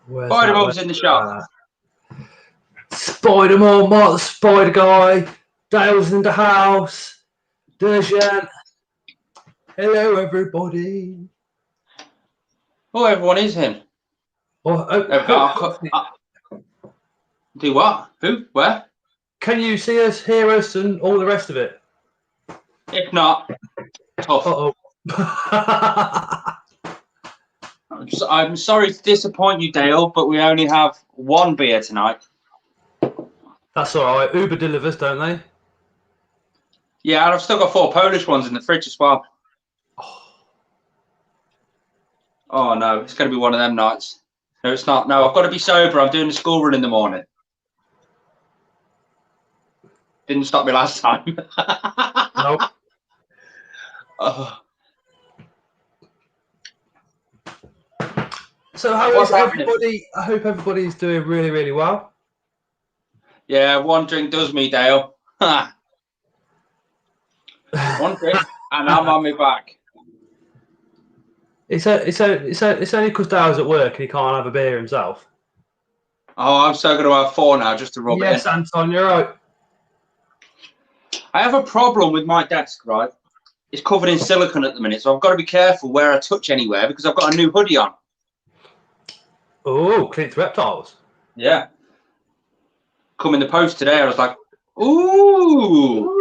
Where's Spider-Man's in the shop. Spider-Man, Mark the Spider Guy. Dale's in the house. Dejan. Hello, everybody. Oh, everyone is in. Do what? Who? Where? Can you see us, hear us, and all the rest of it? If not, tough. Uh-oh. I'm sorry to disappoint you, Dale, but we only have one beer tonight. That's all right. Uber delivers, don't they? Yeah, and I've still got 4 Polish ones in the fridge as well. Oh, no, it's going to be one of them nights. No, it's not. No, I've got to be sober. I'm doing the school run in the morning. Didn't stop me last time. Nope. So how is everybody? I hope everybody's doing really, really well. Yeah, one drink does me, Dale. One drink, and I'm on my back. It's only because Dale's at work and he can't have a beer himself. Oh, I'm so going to have 4 now just to rub it in. Yes, Anton, you're right. I have a problem with my desk, right? It's covered in silicone at the minute, so I've got to be careful where I touch anywhere because I've got a new hoodie on. Oh, clean to reptiles. Yeah. Come in the post today, I was like, ooh.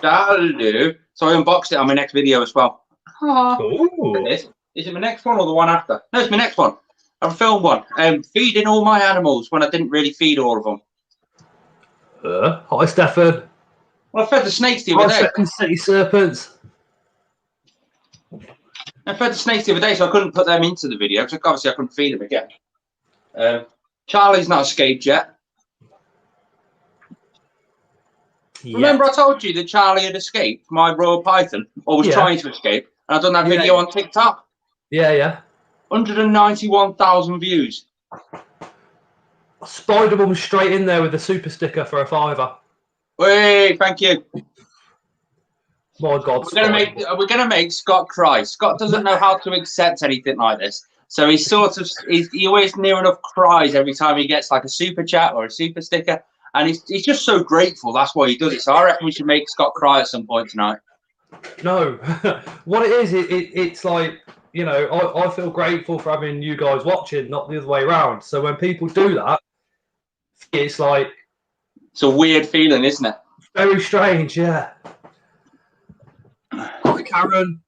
That'll do. So I unboxed it on my next video as well. Is it my next one or the one after? No, it's my next one. I've filmed one. Feeding all my animals when I didn't really feed all of them. Hi, Stefan. Well, I fed the snakes the other day. City serpents. I fed the snakes the other day, so I couldn't put them into the video because obviously I couldn't feed them again. Charlie's not escaped yet. Remember I told you that Charlie had escaped my Royal Python, or was trying to escape, and I've done that video on TikTok? Yeah. 191,000 views. Spider-Man straight in there with the super sticker for a £5. Hey, thank you. My God, we're gonna make Scott cry. Scott doesn't know how to accept anything like this, so he always near enough cries every time he gets like a super chat or a super sticker, and he's just so grateful. That's why he does it. So I reckon we should make Scott cry at some point tonight. No, what it is, it's like, you know, I feel grateful for having you guys watching, not the other way around. So when people do that, it's like, it's a weird feeling, isn't it? Very strange, yeah. Hi, Karen.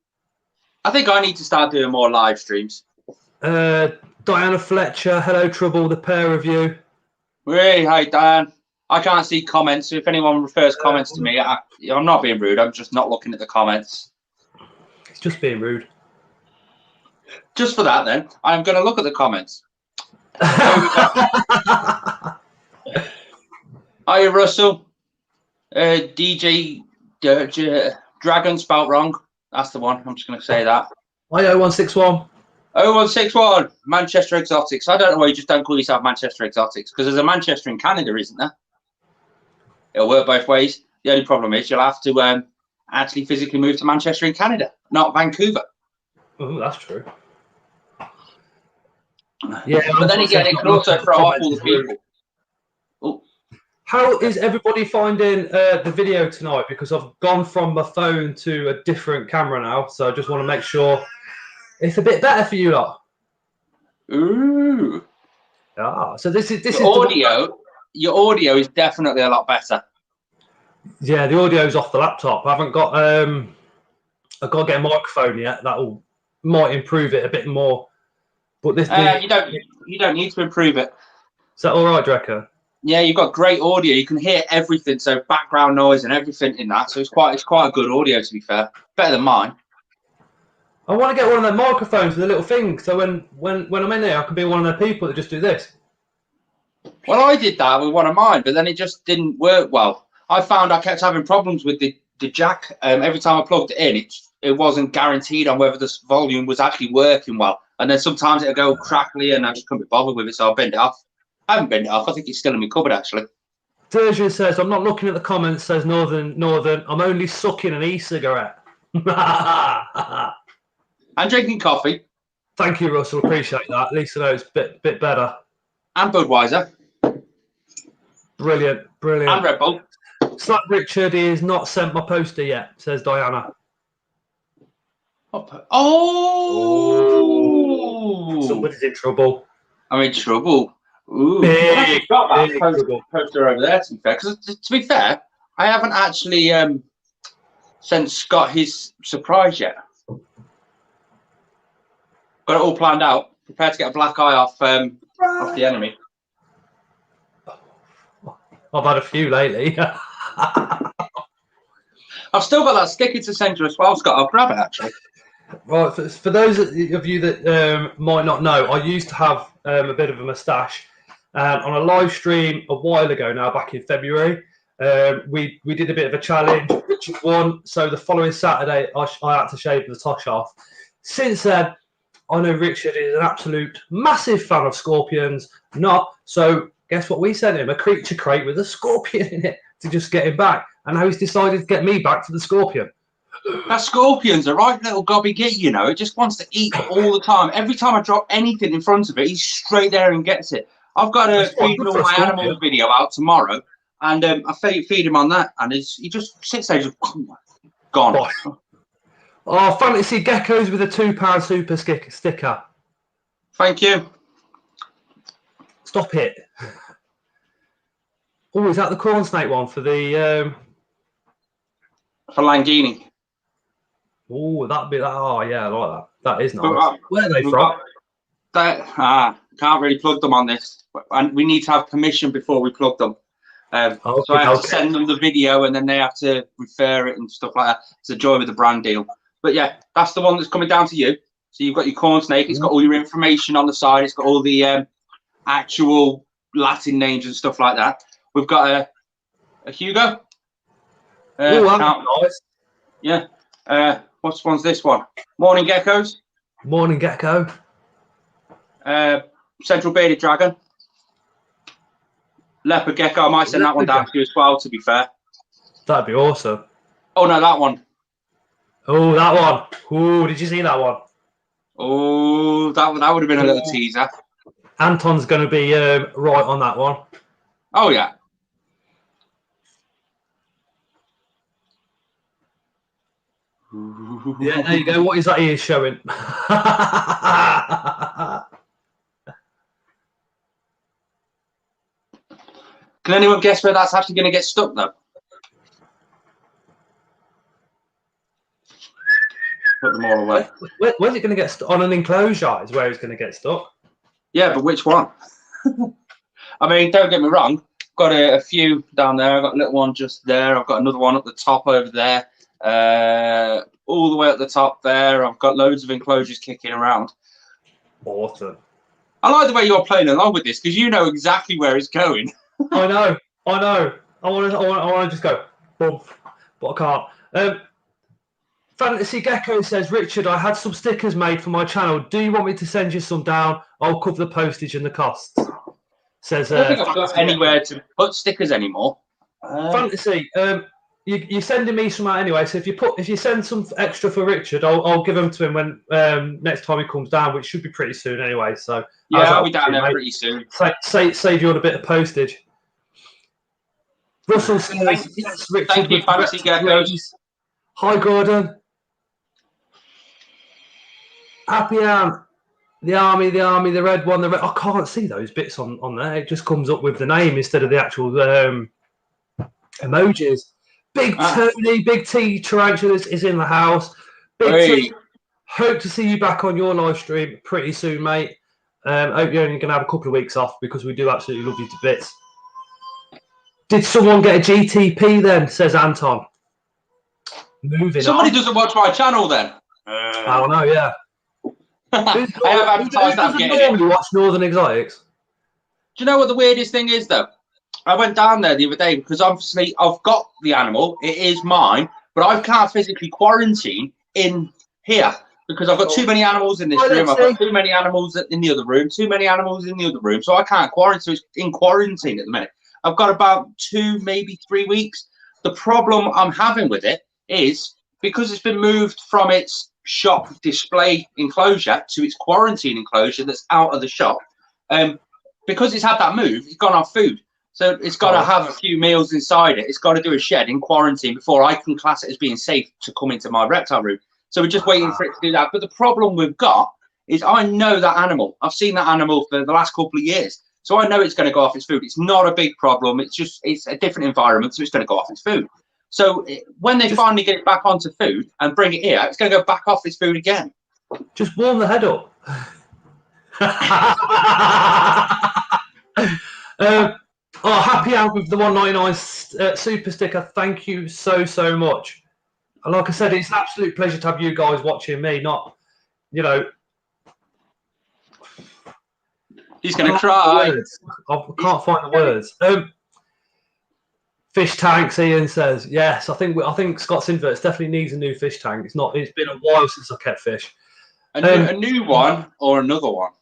I think I need to start doing more live streams. Diana Fletcher, hello, Trouble, the pair of you. Hey, hi, Diane. I can't see comments, so if anyone refers comments to me, I'm not being rude. I'm just not looking at the comments. It's just being rude. Just for that, then, I'm going to look at the comments. Hi, Russell. DJ Dragon spelt wrong. That's the one. I'm just going to say that. Hi, 0161. 0161. Manchester Exotics. I don't know why you just don't call yourself Manchester Exotics, because there's a Manchester in Canada, isn't there? It'll work both ways. The only problem is you'll have to actually physically move to Manchester in Canada, not Vancouver. Oh, that's true. Yeah, but then again, it can also throw off all the people. Oh. How is everybody finding the video tonight? Because I've gone from my phone to a different camera now, so I just want to make sure it's a bit better for you lot. Ooh. So this is audio. Your audio is definitely a lot better. Yeah, the audio's off the laptop. I haven't got I've got to get a microphone yet. That might improve it a bit more. But this you don't need to improve it. Is that all right, Drecker? Yeah, you've got great audio. You can hear everything, so background noise and everything in that. So it's quite a good audio, to be fair. Better than mine. I want to get one of the microphones with a little thing, so when I'm in there, I can be one of the people that just do this. Well, I did that with one of mine, but then it just didn't work well. I found I kept having problems with the jack. Every time I plugged it in, it wasn't guaranteed on whether the volume was actually working well. And then sometimes it'll go crackly, and I just couldn't be bothered with it, so I bent it off. I haven't bent it off. I think it's still in my cupboard, actually. Dejan says, I'm not looking at the comments, says Northern. I'm only sucking an e-cigarette. I'm drinking coffee. Thank you, Russell. Appreciate that. At least I know it's a bit better. And Budweiser. Brilliant, brilliant. And Red Bull. Slap Richard, he has not sent my poster yet, says Diana. Oh! Somebody's in trouble. I'm in trouble. Ooh. Big, Got that big poster over there, to be fair. Because to be fair, I haven't actually sent Scott his surprise yet. Got it all planned out. Prepared to get a black eye off the enemy. I've had a few lately. I've still got that sticker to send you as well, Scott. I'll grab it, actually. Right, for those of you that might not know, I used to have a bit of a moustache. On a live stream a while ago now, back in February, we did a bit of a challenge. Richard won, so the following Saturday I had to shave the tosh off. Since then, I know Richard is an absolute massive fan of scorpions. So guess what? We sent him a creature crate with a scorpion in it to just get him back, and now he's decided to get me back for the scorpion. That scorpion's a right little gobby git, you know. It just wants to eat all the time. Every time I drop anything in front of it, he's straight there and gets it. I've got a feeding all my animals video out tomorrow, and I feed him on that, and he just sits there, just gone. Oh, fantasy geckos with a £2 super sticker. Thank you. Stop it. Oh, is that the corn snake one for the for Langini? Oh, that'd be that. Oh, yeah, I like that. That is nice. Where are they from? Can't really plug them on this, and we need to have permission before we plug them. So I have to send them the video, and then they have to refer it and stuff like that. It's a joy with the brand deal. But yeah, that's the one that's coming down to you. So you've got your corn snake. It's got all your information on the side. It's got all the actual Latin names and stuff like that. We've got a Hugo. Nice. Yeah. What one's this one? Morning geckos. Morning gecko. Central bearded dragon. Leopard gecko. I might send that one down to you as well, to be fair. That'd be awesome. Oh no, that one. Oh, that one. Oh, did you see that one? Oh, that would have been a little teaser. Anton's going to be right on that one. Oh yeah. Yeah, there you go. What is that ear showing? Can anyone guess where that's actually going to get stuck, though? Put them all away. Where's it going to get stuck? On an enclosure is where it's going to get stuck. Yeah, but which one? I mean, don't get me wrong. Got a few down there. I've got a little one just there. I've got another one at the top over there. All the way at the top there. I've got loads of enclosures kicking around. Awesome. I like the way you're playing along with this because you know exactly where it's going. I know. I want to just go, boom, but I can't. Fantasy Gecko says, Richard, I had some stickers made for my channel. Do you want me to send you some down? I'll cover the postage and the costs. Says, I don't think I've got anywhere to put stickers anymore. Fantasy, you're sending me some out anyway. So if you send some extra for Richard, I'll give them to him when next time he comes down, which should be pretty soon anyway. So yeah, I'll be down there pretty soon. Save you on a bit of postage. Russell says, yes, Richard. Thank you, Fantasy Geckos. Hi, Gordon. Happy Ann. The army, the red one, I can't see those bits on there. It just comes up with the name instead of the actual emojis. Big Tony, Big T Tarantulas is in the house. Big T, hope to see you back on your live stream pretty soon, mate. Hope you're only going to have a couple of weeks off because we do absolutely love you to bits. Did someone get a GTP then, says Anton. Somebody doesn't watch my channel then. I don't know, yeah. I have advertised that I'm getting it. Watch Northern Exotics. Do you know what the weirdest thing is, though? I went down there the other day because obviously I've got the animal. It is mine, but I can't physically quarantine in here because I've got too many animals in this room. I've got too many animals in the other room, too many animals in the other room. So I can't quarantine. It's in quarantine at the minute. I've got about 2, maybe 3 weeks. The problem I'm having with it is because it's been moved from its shop display enclosure to its quarantine enclosure that's out of the shop. Because it's had that move, it's gone off food. So it's got to have a few meals inside it. It's got to do a shed in quarantine before I can class it as being safe to come into my reptile room. So we're just waiting for it to do that. But the problem we've got is I know that animal. I've seen that animal for the last couple of years. So I know it's going to go off its food. It's not a big problem. It's a different environment, so it's going to go off its food. So when they finally get it back onto food and bring it here, it's going to go back off its food again. Just warm the head up. Happy out with the 199 super sticker. Thank you so much. And like I said, it's an absolute pleasure to have you guys watching me. Not, He's going to cry. I can't find the words. Fish tanks, Ian says. Yes, I think Scott's Inverts definitely needs a new fish tank. It's been a while since I kept fish. A new one or another one?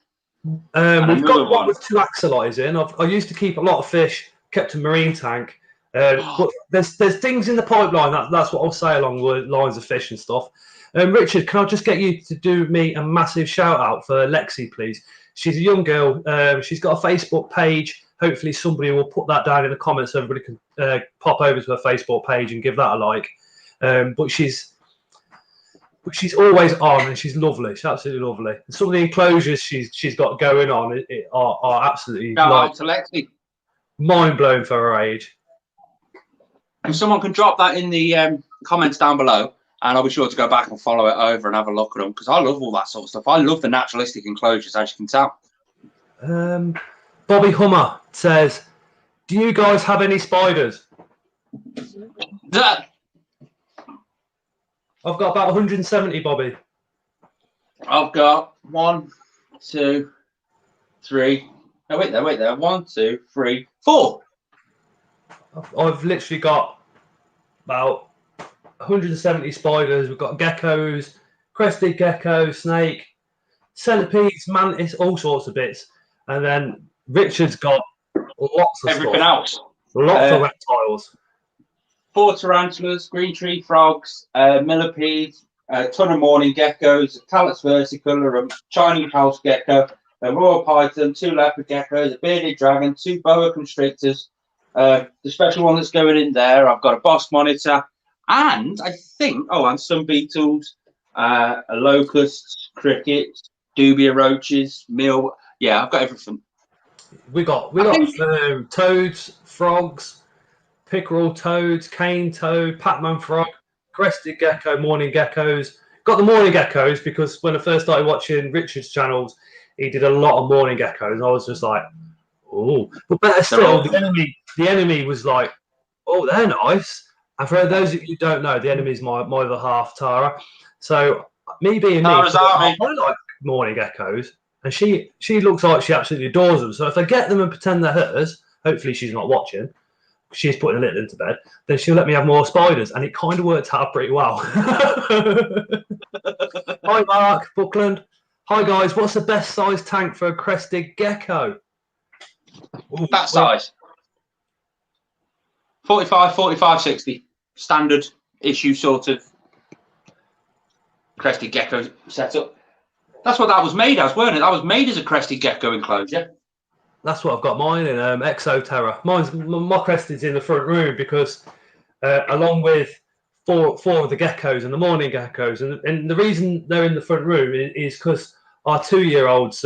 We've got one with 2 axolites in. I used to keep a lot of fish, kept a marine tank. But there's things in the pipeline. That's what I'll say along the lines of fish and stuff. Richard, can I just get you to do me a massive shout out for Lexi, please? She's a young girl. She's got a Facebook page. Hopefully somebody will put that down in the comments so everybody can pop over to her Facebook page and give that a like. But she's always on, and she's lovely. She's absolutely lovely. And some of the enclosures she's got going on are absolutely mind blowing for her age. If someone can drop that in the comments down below, and I'll be sure to go back and follow it over and have a look at them, because I love all that sort of stuff. I love the naturalistic enclosures, as you can tell. Bobby Hummer says, do you guys have any spiders? That. I've got about 170, Bobby. I've got 1, 2, 3. No, wait there. 1, 2, 3, 4. I've literally got about 170 spiders. We've got geckos, crested gecko, snake, centipedes, mantis, all sorts of bits. And then Richard's got lots of everything stuff. Else. Lots of reptiles. 4 tarantulas, green tree frogs, millipedes, a ton of morning geckos, a Calyx versicolor, a Chinese house gecko, a royal python, 2 leopard geckos, a bearded dragon, 2 boa constrictors. The special one that's going in there, I've got a boss monitor, and I think, and some beetles, a locust, crickets, dubia roaches, meal. Yeah, I've got everything. We got toads, frogs, pickerel toads, cane toad, Pac-Man frog, crested gecko, morning geckos. Got the morning geckos because when I first started watching Richard's channels, he did a lot of morning geckos, and I was just like, oh, but better still, the enemy was like, oh, they're nice. And for those of you who don't know, the enemy is my other half, Tara. So me being me, I like morning geckos, and she looks like she absolutely adores them. So if I get them and pretend they're hers, hopefully she's not watching, she's putting a little into bed, then she'll let me have more spiders, and it kind of worked out pretty well. Hi, Mark Buckland. Hi, guys. What's the best size tank for a crested gecko? Ooh, that size? 45, 60. Standard issue sort of crested gecko setup. That's what that was made as, weren't it? That was made as a crested gecko enclosure. That's what I've got mine in, Exoterra. My crested's in the front room because along with four of the geckos and the morning geckos, and the reason they're in the front room is because our 2-year-old's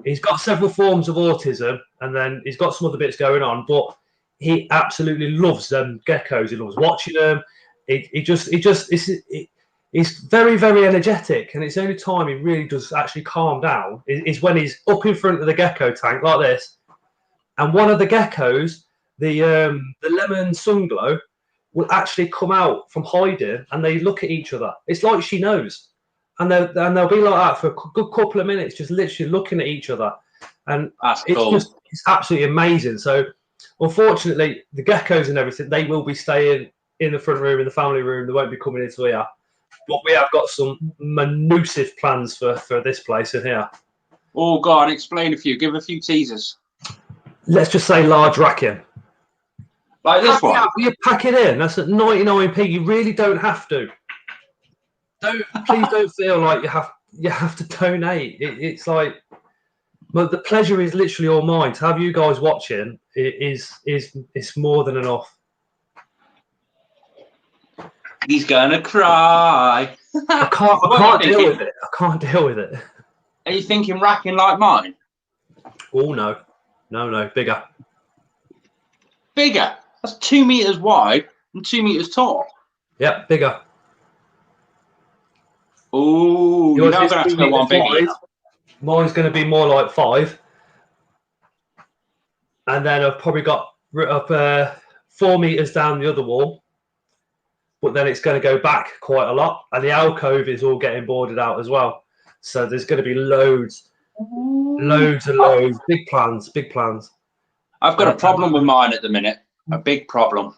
he's got several forms of autism, and then he's got some other bits going on, but he absolutely loves them geckos. He loves watching them. He's very, very energetic, and it's the only time he really does actually calm down is when he's up in front of the gecko tank like this, and one of the geckos, the lemon sunglow, will actually come out from hiding, and they look at each other. It's like she knows, and they'll be like that for a good couple of minutes, just literally looking at each other, and it's absolutely amazing. So, unfortunately, the geckos and everything, they will be staying in the front room, in the family room. They won't be coming into here. But we have got some massive plans for this place in here. Oh, go on, explain a few. Give a few teasers. Let's just say large racking. Like this one? You pack it in. That's at 99p. You really don't have to. please don't feel like you have to donate. It's like, but the pleasure is literally all mine. To have you guys watching is more than enough. He's gonna cry. I can't deal with it. I can't deal with it. Are you thinking racking like mine? Oh no, bigger. Bigger. That's 2 meters wide and 2 meters tall. Yep, bigger. Oh, you're not gonna have to go one bigger. Mine's going to be more like 5, and then I've probably got up 4 meters down the other wall. But then it's going to go back quite a lot, and the alcove is all getting boarded out as well. So there's going to be loads, big plans. I've got a problem with mine at the minute. A big problem.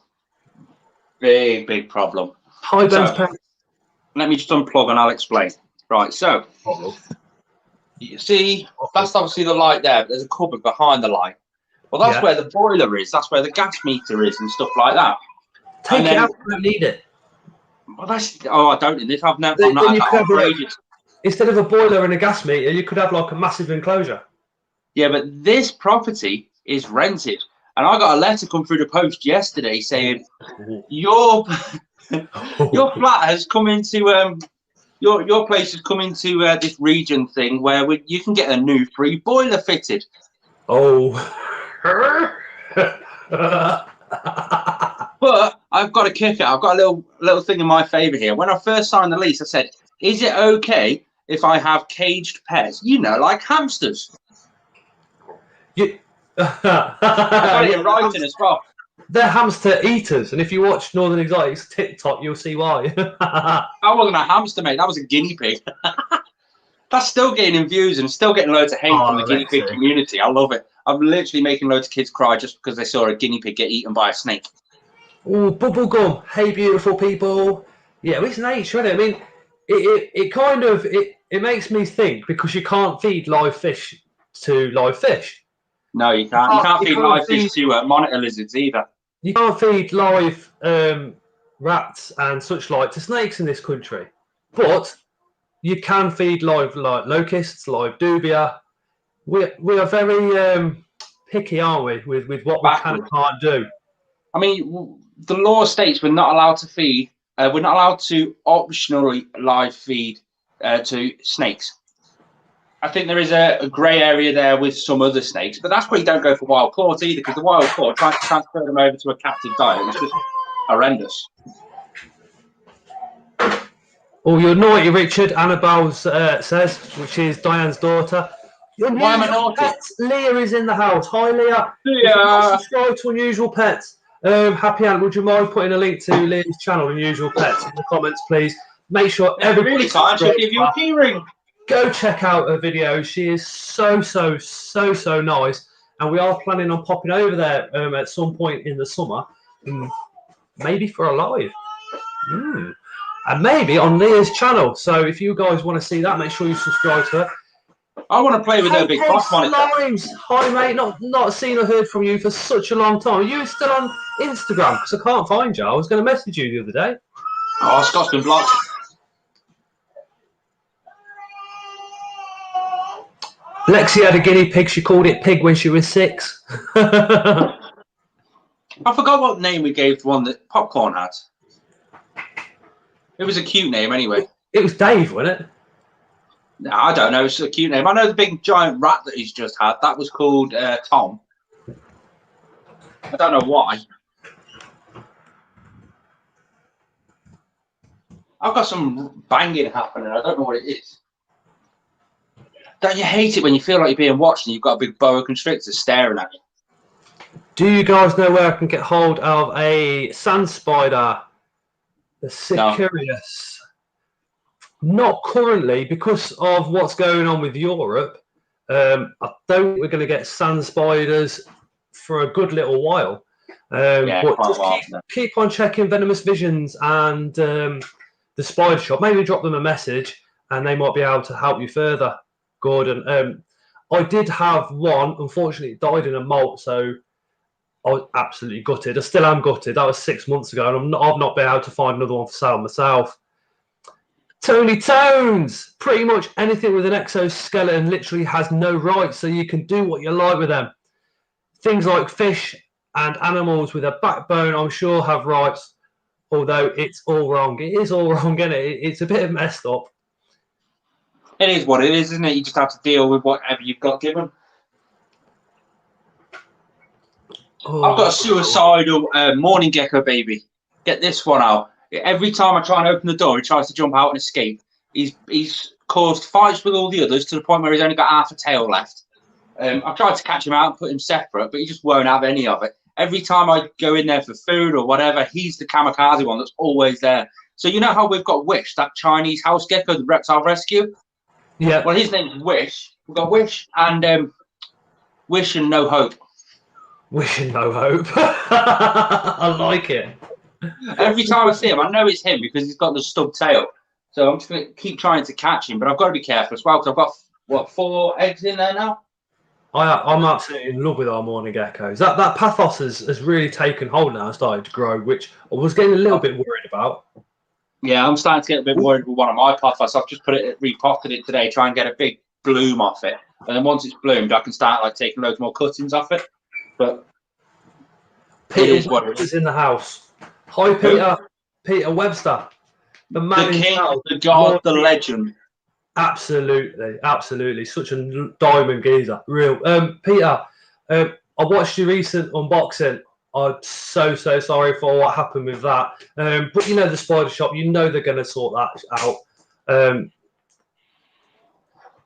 Big problem. Hi, Ben's pants. Let me just unplug and I'll explain. Right, so you see, that's obviously the light there, but there's a cupboard behind the light. Well, that's where the boiler is. That's where the gas meter is and stuff like that. Take it out. I don't need it. Well, I don't need it. I'm not upgraded. Instead of a boiler and a gas meter, you could have like a massive enclosure. Yeah, but this property is rented. And I got a letter come through the post yesterday saying your flat has come into your place has come into this region thing where you can get a new free boiler fitted. Oh. But I've got a kicker. I've got a little thing in my favour here. When I first signed the lease, I said, "Is it okay if I have caged pets? You know, like hamsters." I got it in writing as well. They're hamster eaters, and if you watch Northern Exotics TikTok, you'll see why. I wasn't a hamster, mate. That was a guinea pig. That's still getting views and still getting loads of hate from the guinea pig community. I love it. I'm literally making loads of kids cry just because they saw a guinea pig get eaten by a snake. Oh, bubble gum. Hey, beautiful people. Yeah, it's nature, isn't it? I mean, it makes me think, because you can't feed live fish to live fish. No, you can't. You can't feed live fish to monitor lizards either. You can't feed live rats and such like to snakes in this country, but you can feed live like locusts, live dubia. We are very picky, aren't we, with what we can and can't do. I mean, the law states we're not allowed to feed. We're not allowed to optionally live feed to snakes. I think there is a grey area there with some other snakes, but that's where you don't go for wild caught either, because the wild caught trying to transfer them over to a captive diet is just horrendous. Oh, you're naughty, Richard. Annabelle says, which is Diane's daughter. Why am I naughty? Pets. Leah is in the house. Hi, Leah. Leah. Subscribe to Unusual Pets. Happy Ant, would you mind putting a link to Leah's channel, Unusual Pets, in the comments, please? Make sure everybody. Really kind. She'll give you a key ring. Go check out her videos. She is so nice, and we are planning on popping over there at some point in the summer, maybe for a live, and maybe on Leah's channel. So if you guys want to see that, make sure you subscribe to her. I want to play with her big boss monitor. Hi mate, not seen or heard from you for such a long time. Are you still on Instagram? Because I can't find you. I was going to message you the other day. Oh, Scott's been blocked. Lexi had a guinea pig. She called it Pig when she was 6. I forgot what name we gave the one that Popcorn had. It was a cute name anyway. It was Dave, wasn't it? No, I don't know. It's a cute name. I know the big giant rat that he's just had. That was called Tom. I don't know why. I've got some banging happening. I don't know what it is. Don't you hate it when you feel like you're being watched and you've got a big boa constrictor staring at you? Do you guys know where I can get hold of a sand spider? The Sicarius. No. Not currently, because of what's going on with Europe. I don't think we're going to get sand spiders for a good little while. But just keep on checking Venomous Visions and the Spider Shop. Maybe drop them a message and they might be able to help you further, Gordon. I did have one. Unfortunately, it died in a molt, so I was absolutely gutted. I still am gutted. That was 6 months ago, and I've not been able to find another one for sale myself. Tony Tones! Pretty much anything with an exoskeleton literally has no rights, so you can do what you like with them. Things like fish and animals with a backbone, I'm sure, have rights, although it's all wrong. It is all wrong, isn't it? It's a bit messed up. It is what it is, isn't it? You just have to deal with whatever you've got given. Oh. I've got a suicidal morning gecko baby. Get this one out. Every time I try and open the door, he tries to jump out and escape. He's caused fights with all the others to the point where he's only got half a tail left. I've tried to catch him out and put him separate, but he just won't have any of it. Every time I go in there for food or whatever, he's the kamikaze one that's always there. So you know how we've got Wish, that Chinese house gecko, the reptile rescue? Yeah. Well, his name's Wish. We've got Wish and Wish and No Hope. Wish and No Hope. I like it. Every time I see him, I know it's him because he's got the stub tail. So I'm just going to keep trying to catch him, but I've got to be careful as well because I've got, what, 4 eggs in there now? I'm absolutely in love with our morning geckos. That pathos has really taken hold now and started to grow, which I was getting a little bit worried about. Yeah, I'm starting to get a bit worried with one of my pathos. I've just repotted it today, try and get a big bloom off it. And then once it's bloomed, I can start like taking loads more cuttings off it. But Peter Webster's in the house. Hi, Peter. Peter Webster. The man the king, himself. the god, the legend. Absolutely, absolutely. Such a diamond geezer. Real. Peter, I watched your recent unboxing. I'm so sorry for what happened with that. But you know the spider shop, you know they're going to sort that out.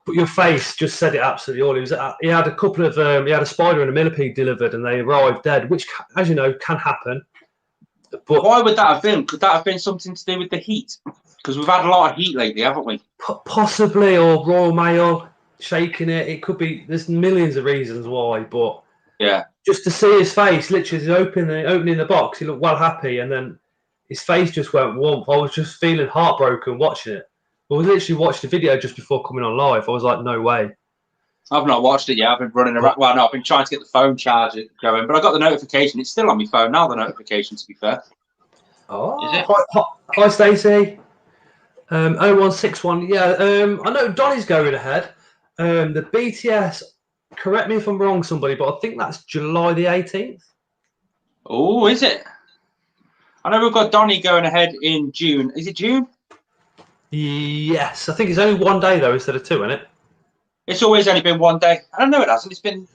But your face just said it absolutely all. He had a couple of he had a spider and a millipede delivered, and they arrived dead, which, as you know, can happen. But why would that have been? Could that have been something to do with the heat? Because we've had a lot of heat lately, haven't we? Possibly, or Royal Mail shaking it. It could be. There's millions of reasons why, but yeah, just to see his face, literally opening the box, he looked well happy, and then his face just went warm. I was just feeling heartbroken watching it. I literally watched the video just before coming on live. I was like, no way. I've not watched it yet. I've been running around. Well, no, I've been trying to get the phone charger going, but I got the notification. It's still on my phone now, the notification, to be fair. Oh, is it? Hi Stacey. 0161. Yeah, I know Donny's going ahead. The BTS, correct me if I'm wrong, somebody, but I think that's July the 18th. Oh, is it? I know we've got Donny going ahead in June. Is it June? Yes, I think it's only 1 day though instead of 2, isn't it? It's always only been 1 day. I don't know, it hasn't. It's been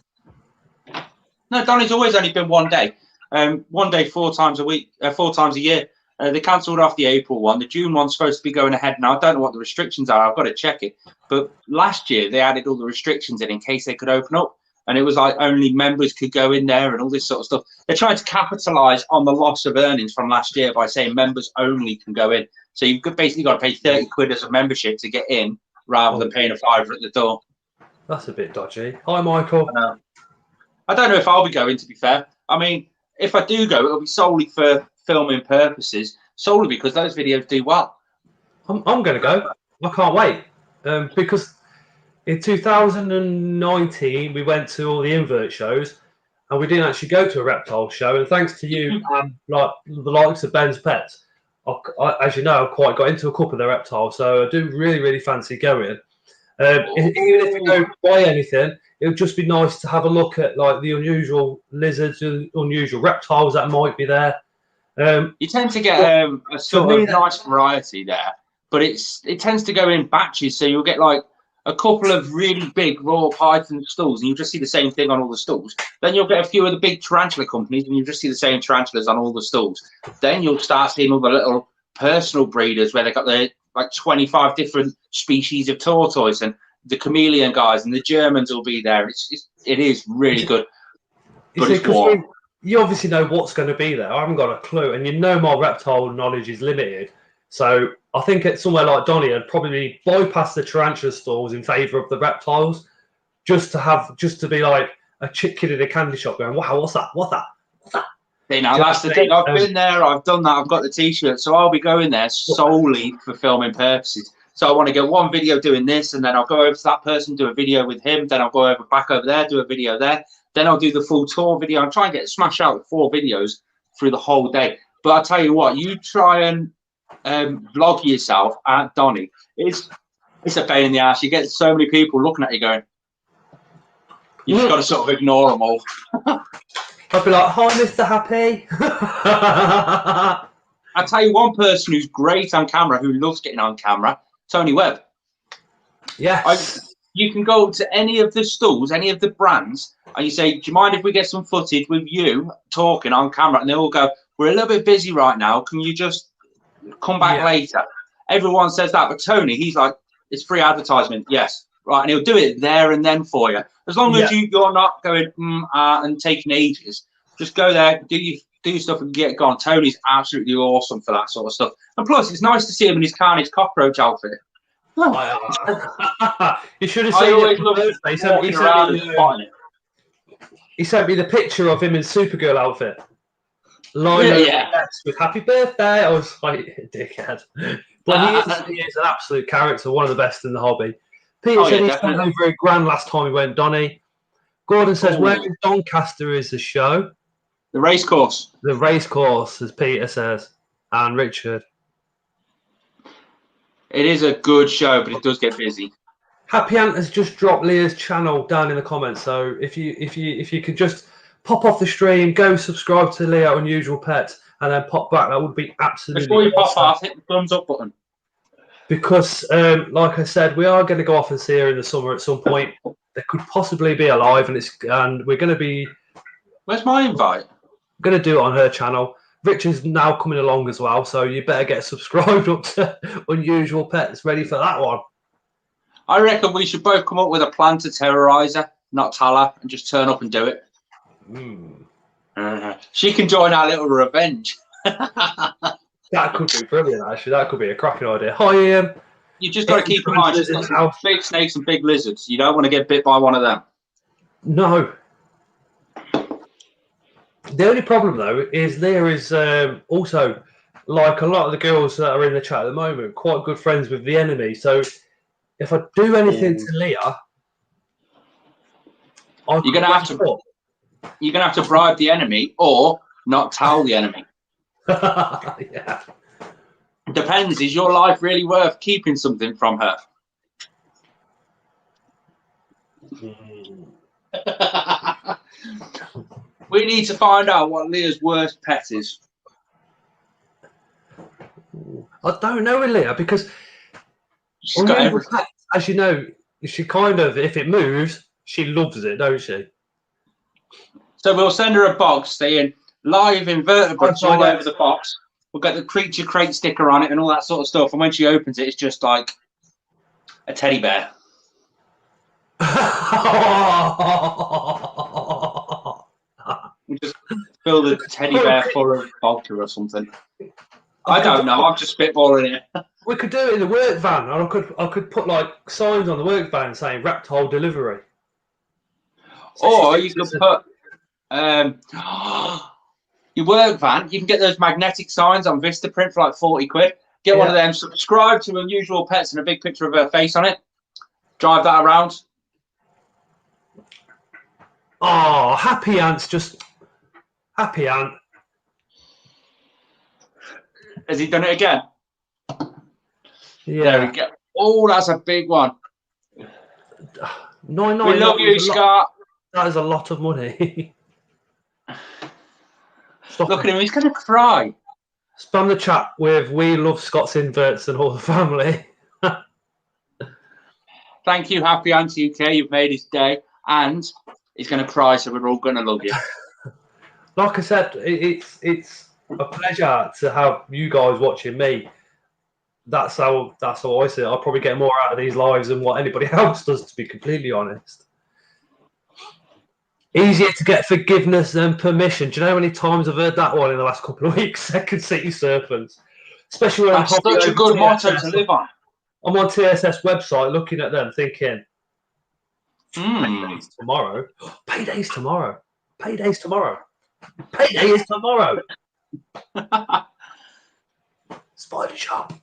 no. Donny's always only been 1 day. 1 day, 4 times a week, 4 times a year. They cancelled off the April one. The June one's supposed to be going ahead now. I don't know what the restrictions are. I've got to check it. But last year they added all the restrictions in case they could open up, and it was like only members could go in there and all this sort of stuff. They're trying to capitalise on the loss of earnings from last year by saying members only can go in. So you've basically got to pay 30 quid as a membership to get in, rather than paying a £5 at the door. That's a bit dodgy. Hi, Michael. I don't know if I'll be going, to be fair. I mean, if I do go, it'll be solely for filming purposes, solely because those videos do well. I'm going to go. I can't wait. Because in 2019, we went to all the invert shows, and we didn't actually go to a reptile show. And thanks to you, like the likes of Ben's Pets, as you know, I've quite got into a couple of the reptiles, so I do really fancy going. Even if we don't buy anything, it would just be nice to have a look at like the unusual lizards, unusual reptiles that might be there. You tend to get a sort of nice variety there, but it tends to go in batches. So you'll get like a couple of really big raw python stalls, and you'll just see the same thing on all the stalls. Then you'll get a few of the big tarantula companies, and you'll just see the same tarantulas on all the stalls. Then you'll start seeing all the little personal breeders where they've got their like 25 different species of tortoise, and the chameleon guys, and the Germans will be there. It is really good. But it's warm. You obviously know what's going to be there. I haven't got a clue, and you know my reptile knowledge is limited. So I think at somewhere like Donny, I'd probably bypass the tarantula stalls in favour of the reptiles, just to be like a kid in a candy shop going, "Wow, what's that? What's that? What's that?" See, now that's the thing. I've been there. I've done that. I've got the T-shirt, so I'll be going there solely for filming purposes. So I want to get one video doing this, and then I'll go over to that person, do a video with him. Then I'll go back over there, do a video there. Then I'll do the full tour video. I'm trying to smash out 4 videos through the whole day. But I'll tell you what, you try and vlog yourself at Donny, it's a pain in the ass. You get so many people looking at you going, you just got to sort of ignore them all. I'd be like, hi, Mr. Happy. I'll tell you one person who's great on camera, who loves getting on camera, Tony Webb. Yes. You can go to any of the stalls, any of the brands, and you say, do you mind if we get some footage with you talking on camera? And they all go, we're a little bit busy right now. Can you just come back later? Everyone says that. But Tony, he's like, it's free advertisement. Yes. Right. And he'll do it there and then for you. As long as you're not going and taking ages, just go there, do your stuff and get gone. Tony's absolutely awesome for that sort of stuff. And plus, it's nice to see him in his Carnage Cockroach outfit. You should have seen it. He sent me the picture of him in Supergirl outfit. With happy birthday. I was like, dickhead. But he is an absolute character, one of the best in the hobby. Peter said he spent over £1,000 last time he went Donny. Gordon says, where in Doncaster is the show? The racecourse. The racecourse, as Peter says. And Richard. It is a good show, but it does get busy. Happy Ant has just dropped Leah's channel down in the comments. So if you could just pop off the stream, go subscribe to Leah Unusual Pets, and then pop back, that would be absolutely Before you awesome. pop off, hit the thumbs up button. Because, like I said, we are going to go off and see her in the summer at some point. There could possibly be a live, and we're going to be. Where's my invite? Going to do it on her channel. Richard's now coming along as well, so you better get subscribed up to Unusual Pets, ready for that one. I reckon we should both come up with a plan to terrorise her, not tell her, and just turn up and do it. She can join our little revenge. That could be brilliant, actually. That could be a cracking idea. Hi, Ian. You just got to keep in mind, she's got big snakes and big lizards. You don't want to get bit by one of them. No. The only problem, though, is Leah is also, like a lot of the girls that are in the chat at the moment, quite good friends with the enemy. So if I do anything to Leah, you're gonna have to bribe the enemy or not tell the enemy. Yeah. Depends. Is your life really worth keeping something from her? We need to find out what Leah's worst pet is. I don't know with Leah because as you know, she kind of, if it moves, she loves it, don't she? So we'll send her a box saying live invertebrates all over the box. We'll get the creature crate sticker on it and all that sort of stuff. And when she opens it, it's just like a teddy bear. We just fill the teddy bear full of vodka or something. I don't know. I'm just spitballing it. We could do it in the work van, and I could put like signs on the work van saying reptile delivery. Or you could put your work van. You can get those magnetic signs on Vistaprint for like 40 quid. Get one of them. Subscribe to Unusual Pets and a big picture of her face on it. Drive that around. Oh, Happy Ant's just Happy Ant. Has he done it again? Yeah. There we go. Oh, that's a big one. We love you, Scott. That is a lot of money. Look at him. He's going to cry. Spam the chat with "We love Scott's inverts and all the family." Thank you, Happy Auntie UK. You've made his day, and he's going to cry. So we're all going to love you. Like I said, it's a pleasure to have you guys watching me. That's how I see it. I'll probably get more out of these lives than what anybody else does, to be completely honest. Easier to get forgiveness than permission. Do you know how many times I've heard that one in the last couple of weeks? Second City Serpents. Especially when that's such a good motto to live on. I'm on TSS website looking at them thinking, Payday's tomorrow. Payday's tomorrow. Payday's tomorrow. Payday is tomorrow. Spider shop.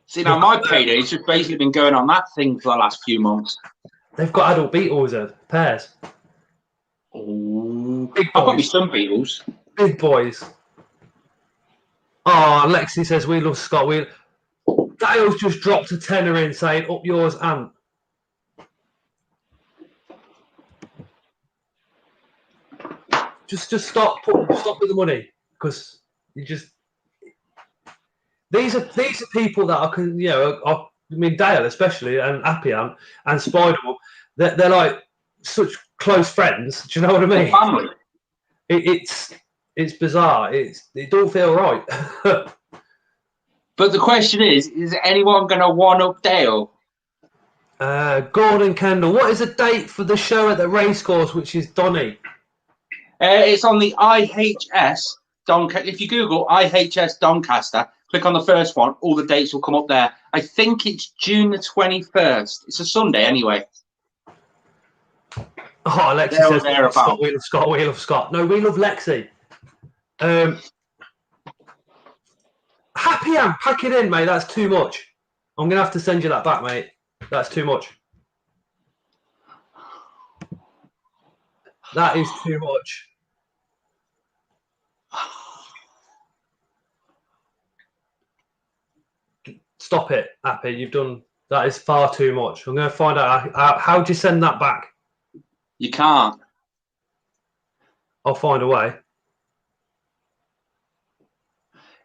See, now my payday's just basically been going on that thing for the last few months. They've got adult beetles in pairs. Oh, I've got me some beetles. Big boys. Oh, Lexi says we love Scott. Dale's just dropped a tenner in saying up yours, Ant. Just stop with the money, because you just these are people that I can, you know, I mean Dale especially, and Appy Ant and Spider-Man, they're like such close friends. Do you know what I mean? Family. It's bizarre. It don't feel right. But the question is anyone going to one-up Dale? Gordon Kendall, what is the date for the show at the racecourse, which is Donny? It's on the IHS Doncaster. If you Google IHS Doncaster, click on the first one, all the dates will come up there. I think it's June the 21st. It's a Sunday anyway. Oh, Lexi says, Scott, we love Scott, we love Scott. No, we love Lexi. Happy Am, pack it in, mate. That's too much. I'm going to have to send you that back, mate. That's too much. That is too much. Stop it, Appy. You've done that. Is far too much. I'm going to find out how do you send that back. You can't. I'll find a way.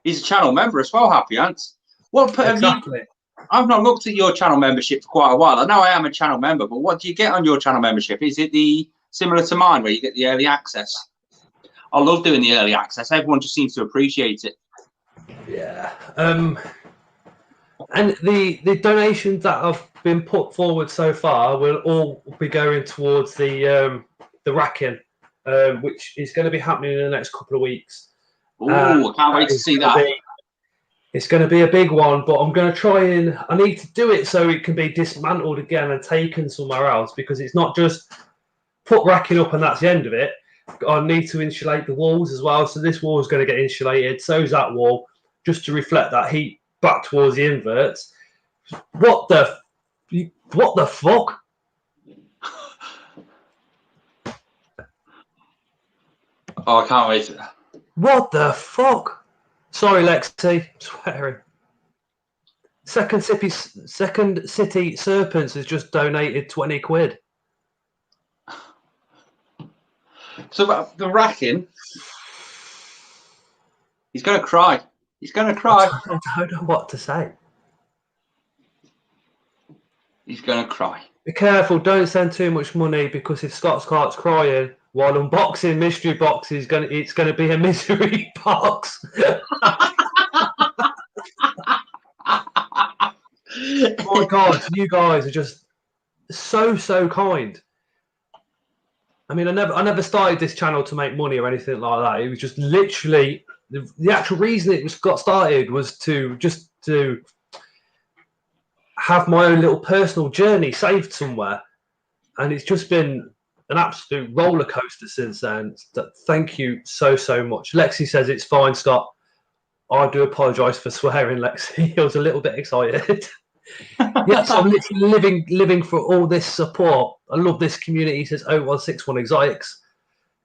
He's a channel member as well, Happy Ant. Well, exactly. I've not looked at your channel membership for quite a while. I know I am a channel member, but what do you get on your channel membership? Is it similar to mine, where you get the early access? I love doing the early access. Everyone just seems to appreciate it. Yeah. And the donations that have been put forward so far will all be going towards the racking, which is going to be happening in the next couple of weeks. Oh, I can't wait to see that. It's going to be a big one, but I'm going to try and I need to do it so it can be dismantled again and taken somewhere else, because it's not just put racking up and that's the end of it. I need to insulate the walls as well. So this wall is going to get insulated. So is that wall, just to reflect that heat back towards the inverts. What the fuck? Oh, I can't wait. What the fuck? Sorry, Lexi. I'm swearing. Second City Serpents has just donated 20 quid. So the racking, he's going to cry. He's going to cry. I don't know what to say. He's going to cry. Be careful. Don't send too much money, because if Scott starts crying while unboxing mystery boxes, it's going to be a misery box. Oh my God, you guys are just so kind. I mean, I never started this channel to make money or anything like that. It was just literally the actual reason it got started was to have my own little personal journey saved somewhere, and it's just been an absolute roller coaster since then. Thank you so much. Lexi says it's fine, Scott. I do apologise for swearing, Lexi. I was a little bit excited. Yes, I'm literally living for all this support. I love this community, says 0161 Exotics.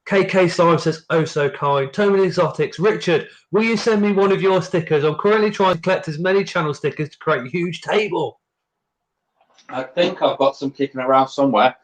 KK Slime says, oh so kind. Toman Exotics. Richard, will you send me one of your stickers? I'm currently trying to collect as many channel stickers to create a huge table. I think I've got some kicking around somewhere.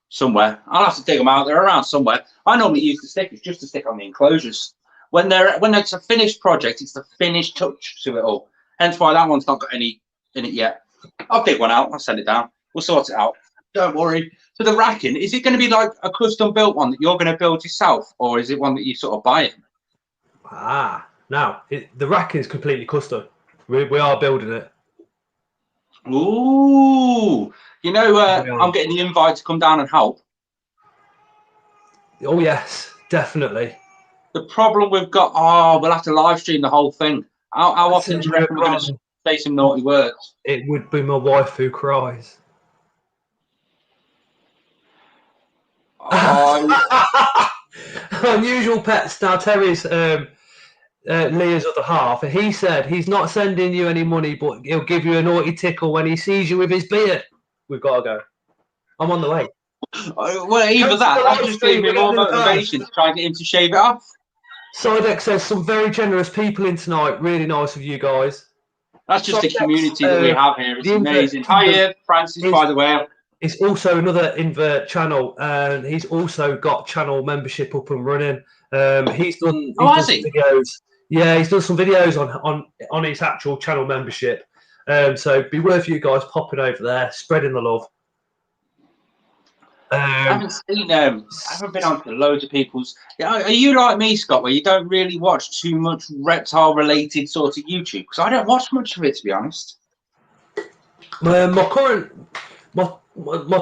Somewhere. I'll have to dig them out. They're around somewhere. I normally use the stickers just to stick on the enclosures. When it's a finished project, it's the finished touch to it all. Hence why that one's not got any in it yet. I'll dig one out. I'll send it down. We'll sort it out. Don't worry. So the racking, is it going to be like a custom built one that you're going to build yourself, or is it one that you sort of buy it? Now the racking is completely custom. We are building it. Ooh, you know, I'm getting the invite to come down and help. Oh yes, definitely. The problem we've got, we'll have to live stream the whole thing. How often do you reckon we're going to say some naughty words? It would be my wife who cries. Unusual Pets. Now Terry's Leah's other half, and he said he's not sending you any money, but he'll give you a naughty tickle when he sees you with his beard. We've got to go. I'm on the way. Well, either that just gave me more motivation to try and get him to shave it off. Sidex says some very generous people in tonight. Really nice of you guys. That's just the Sidex, community that we have here. It's amazing. Hiya, Francis, by the way. It's also another invert channel, and he's also got channel membership up and running. He's done some videos. Yeah, he's done some videos on his actual channel membership. So it'd be worth you guys popping over there, spreading the love. I haven't seen I haven't been on to loads of people's. Are you like me, Scott, where you don't really watch too much reptile-related sort of YouTube? Because I don't watch much of it, to be honest. My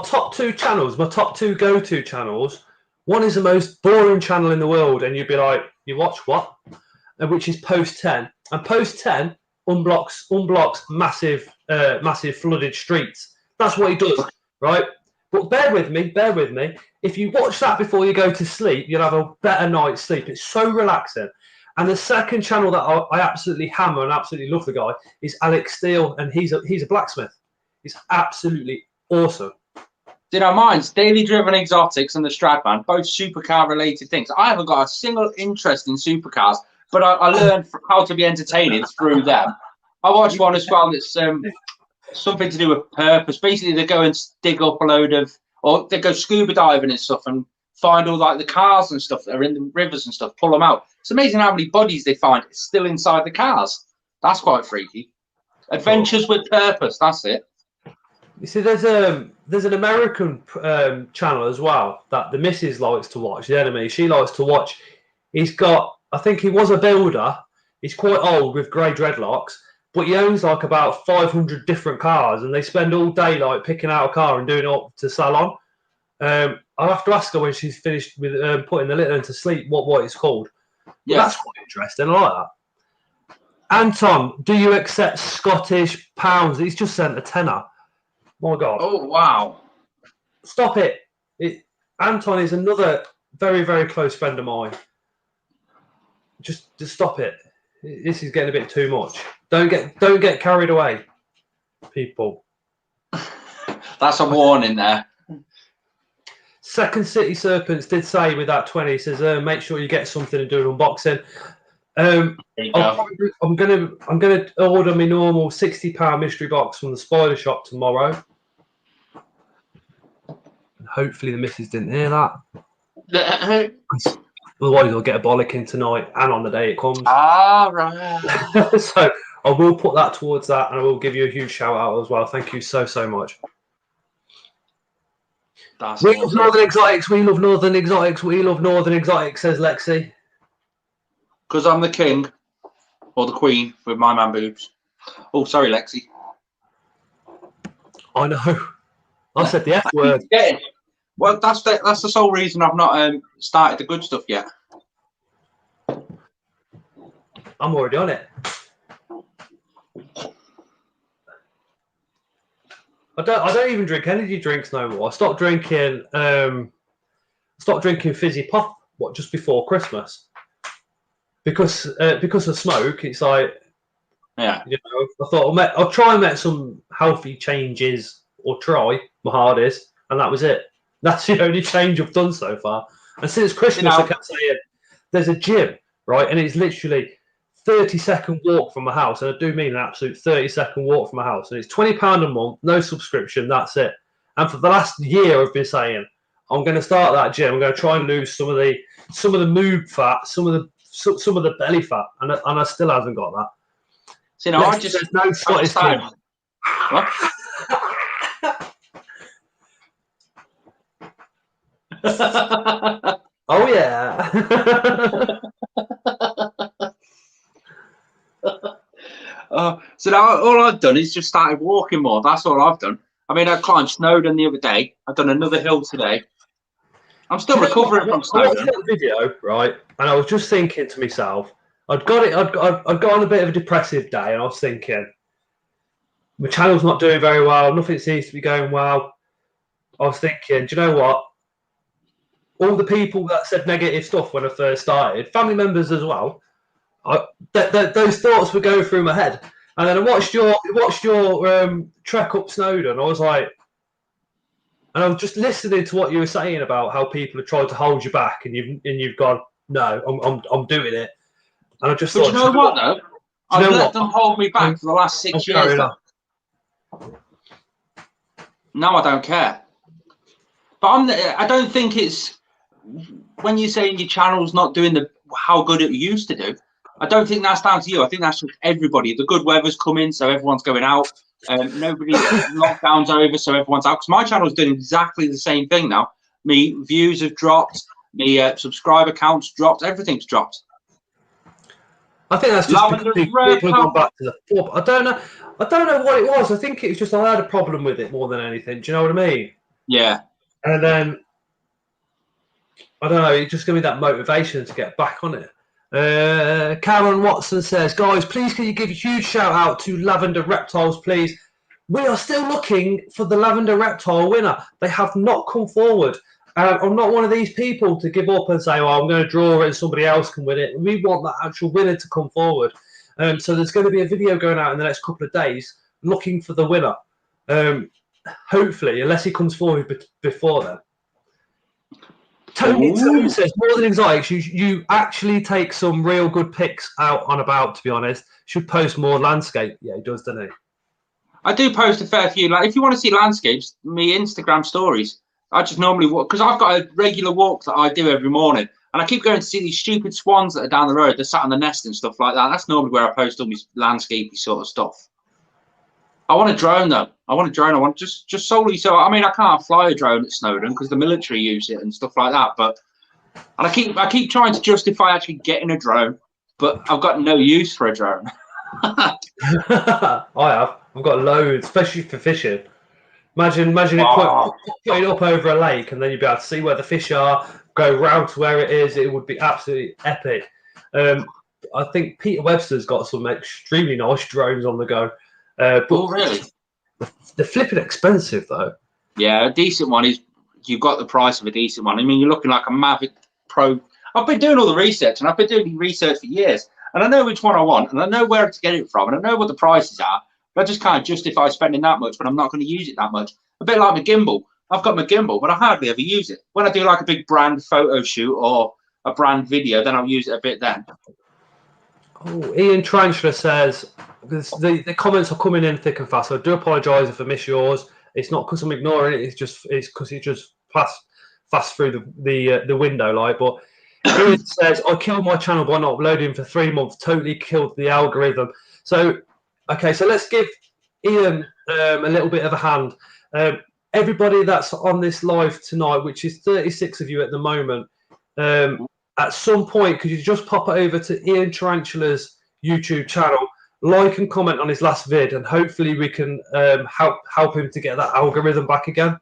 top two channels, my top two go-to channels. One is the most boring channel in the world, and you'd be like, "You watch what?" Which is Post 10, and Post 10 unblocks massive flooded streets. That's what he does, right? But bear with me. If you watch that before you go to sleep, you'll have a better night's sleep. It's so relaxing. And the second channel that I absolutely hammer and absolutely love the guy is Alex Steele, and he's a blacksmith. He's absolutely awesome. Mine's Daily Driven Exotics and the Stradman, both supercar related things. I haven't got a single interest in supercars, but I learned how to be entertaining through them. I watched one as well that's something to do with purpose. Basically, they go and dig up a load of, or they go scuba diving and stuff and find all like the cars and stuff that are in the rivers and stuff, pull them out. It's amazing how many bodies they find still inside the cars. That's quite freaky. Adventures with purpose, that's it. You see, there's an American channel as well that the missus likes to watch. The enemy, she likes to watch. He's got, I think he was a builder. He's quite old with grey dreadlocks, but he owns like about 500 different cars, and they spend all day like picking out a car and doing it up to sell on. I'll have to ask her when she's finished with putting the little one to sleep what it's called. Yeah, that's quite interesting. I like that. Anton, do you accept Scottish pounds? He's just sent a tenner. My God. Oh, wow. Stop it. Anton is another very, very close friend of mine. Just stop it. This is getting a bit too much. Don't get carried away, people. That's a warning there. Second City Serpents did say with that 20, he says, make sure you get something and do an unboxing. I'm gonna order my normal £60 mystery box from the Spider Shop tomorrow. And hopefully the missus didn't hear that. Otherwise I'll get a bollocking tonight and on the day it comes. Ah, right. So I will put that towards that, and I will give you a huge shout out as well. Thank you so much. That's we awesome. love Northern Exotics. We love Northern Exotics. We love Northern Exotics, says Lexi. Because I'm the king. Or the queen with my man boobs. Oh, sorry, Lexi. I know. I said the F word. Yeah. Well, that's the sole reason I've not started the good stuff yet. I'm already on it. I don't even drink energy drinks no more. I stopped drinking fizzy pop just before Christmas. Because of smoke, it's like, yeah, I thought I'll try and make some healthy changes, or try my hardest, and that was it. That's the only change I've done so far. And since Christmas, I kept saying, there's a gym, right, and it's literally 30-second walk from my house, and I do mean an absolute 30-second walk from my house, and it's £20 a month, no subscription, that's it. And for the last year, I've been saying, I'm going to start that gym. I'm going to try and lose some of the moob fat, some of the belly fat, and I still haven't got that. So, I just there's no Scottish gym. What? Oh yeah. So now all I've done is just started walking more. That's all I've done. I mean, I climbed Snowdon the other day. I've done another hill today. I'm still recovering from Snowdon. I watched that video, right, and I was just thinking to myself, I'd got on a bit of a depressive day, and I was thinking, my channel's not doing very well. Nothing seems to be going well. I was thinking, do you know what? All the people that said negative stuff when I first started, family members as well, those thoughts were going through my head. And then I watched your trek up Snowdon. I was like, and I was just listening to what you were saying about how people have tried to hold you back, and you've gone, no, I'm doing it. And I just But thought, you know what though? I've let them hold me back for the last 6 years. No, I don't care. But I don't think it's when you're saying your channel's not doing how good it used to do. I don't think that's down to you. I think that's just everybody. The good weather's coming, so everyone's going out. Lockdown's over, so everyone's out. Because my channel's doing exactly the same thing now. Me views have dropped. Me subscriber counts dropped. Everything's dropped. I think that's just because people have gone back to the four. I don't know what it was. I think it was just I had a problem with it more than anything. Do you know what I mean? Yeah. And then I don't know. It just gave me that motivation to get back on it. Karen Watson says, guys, please can you give a huge shout out to Lavender Reptiles, please? We are still looking for the Lavender Reptile winner. They have not come forward. I'm not one of these people to give up and say, well, I'm going to draw it and somebody else can win it. We want that actual winner to come forward. So there's going to be a video going out in the next couple of days looking for the winner. Hopefully, unless he comes forward before then. Tony says, more than exotics, you actually take some real good pics out on about, to be honest. Should post more landscape. Yeah, he does, doesn't he? I do post a fair few. Like, if you want to see landscapes, me Instagram stories. I just normally walk, because I've got a regular walk that I do every morning. And I keep going to see these stupid swans that are down the road. They're sat on the nest and stuff like that. That's normally where I post all my landscapey sort of stuff. I want a drone, though. I want just solely so. I mean, I can't fly a drone at Snowdon because the military use it and stuff like that. But I keep trying to justify actually getting a drone, but I've got no use for a drone. I have. I've got loads, especially for fishing. Imagine putting it up over a lake, and then you'd be able to see where the fish are, go round to where it is. It would be absolutely epic. I think Peter Webster's got some extremely nice drones on the go. But really? They're flipping expensive, though. Yeah, a decent one is, you've got the price of a decent one. I mean, you're looking like a Mavic Pro. I've been doing all the research, and I've been doing research for years, and I know which one I want, and I know where to get it from, and I know what the prices are, but I just can't justify spending that much, but I'm not going to use it that much. A bit like my gimbal. I've got my gimbal, but I hardly ever use it. When I do like a big brand photo shoot or a brand video, then I'll use it a bit then. Oh, Ian Tarantula says, the comments are coming in thick and fast, so I do apologise if I miss yours. It's not because I'm ignoring it, it's because it just passed through the window, like. But Ian says, I killed my channel by not uploading for 3 months, totally killed the algorithm. So, okay, so let's give Ian a little bit of a hand. Everybody that's on this live tonight, which is 36 of you at the moment, at some point, could you just pop it over to Ian Tarantula's YouTube channel, like and comment on his last vid, and hopefully we can help him to get that algorithm back again?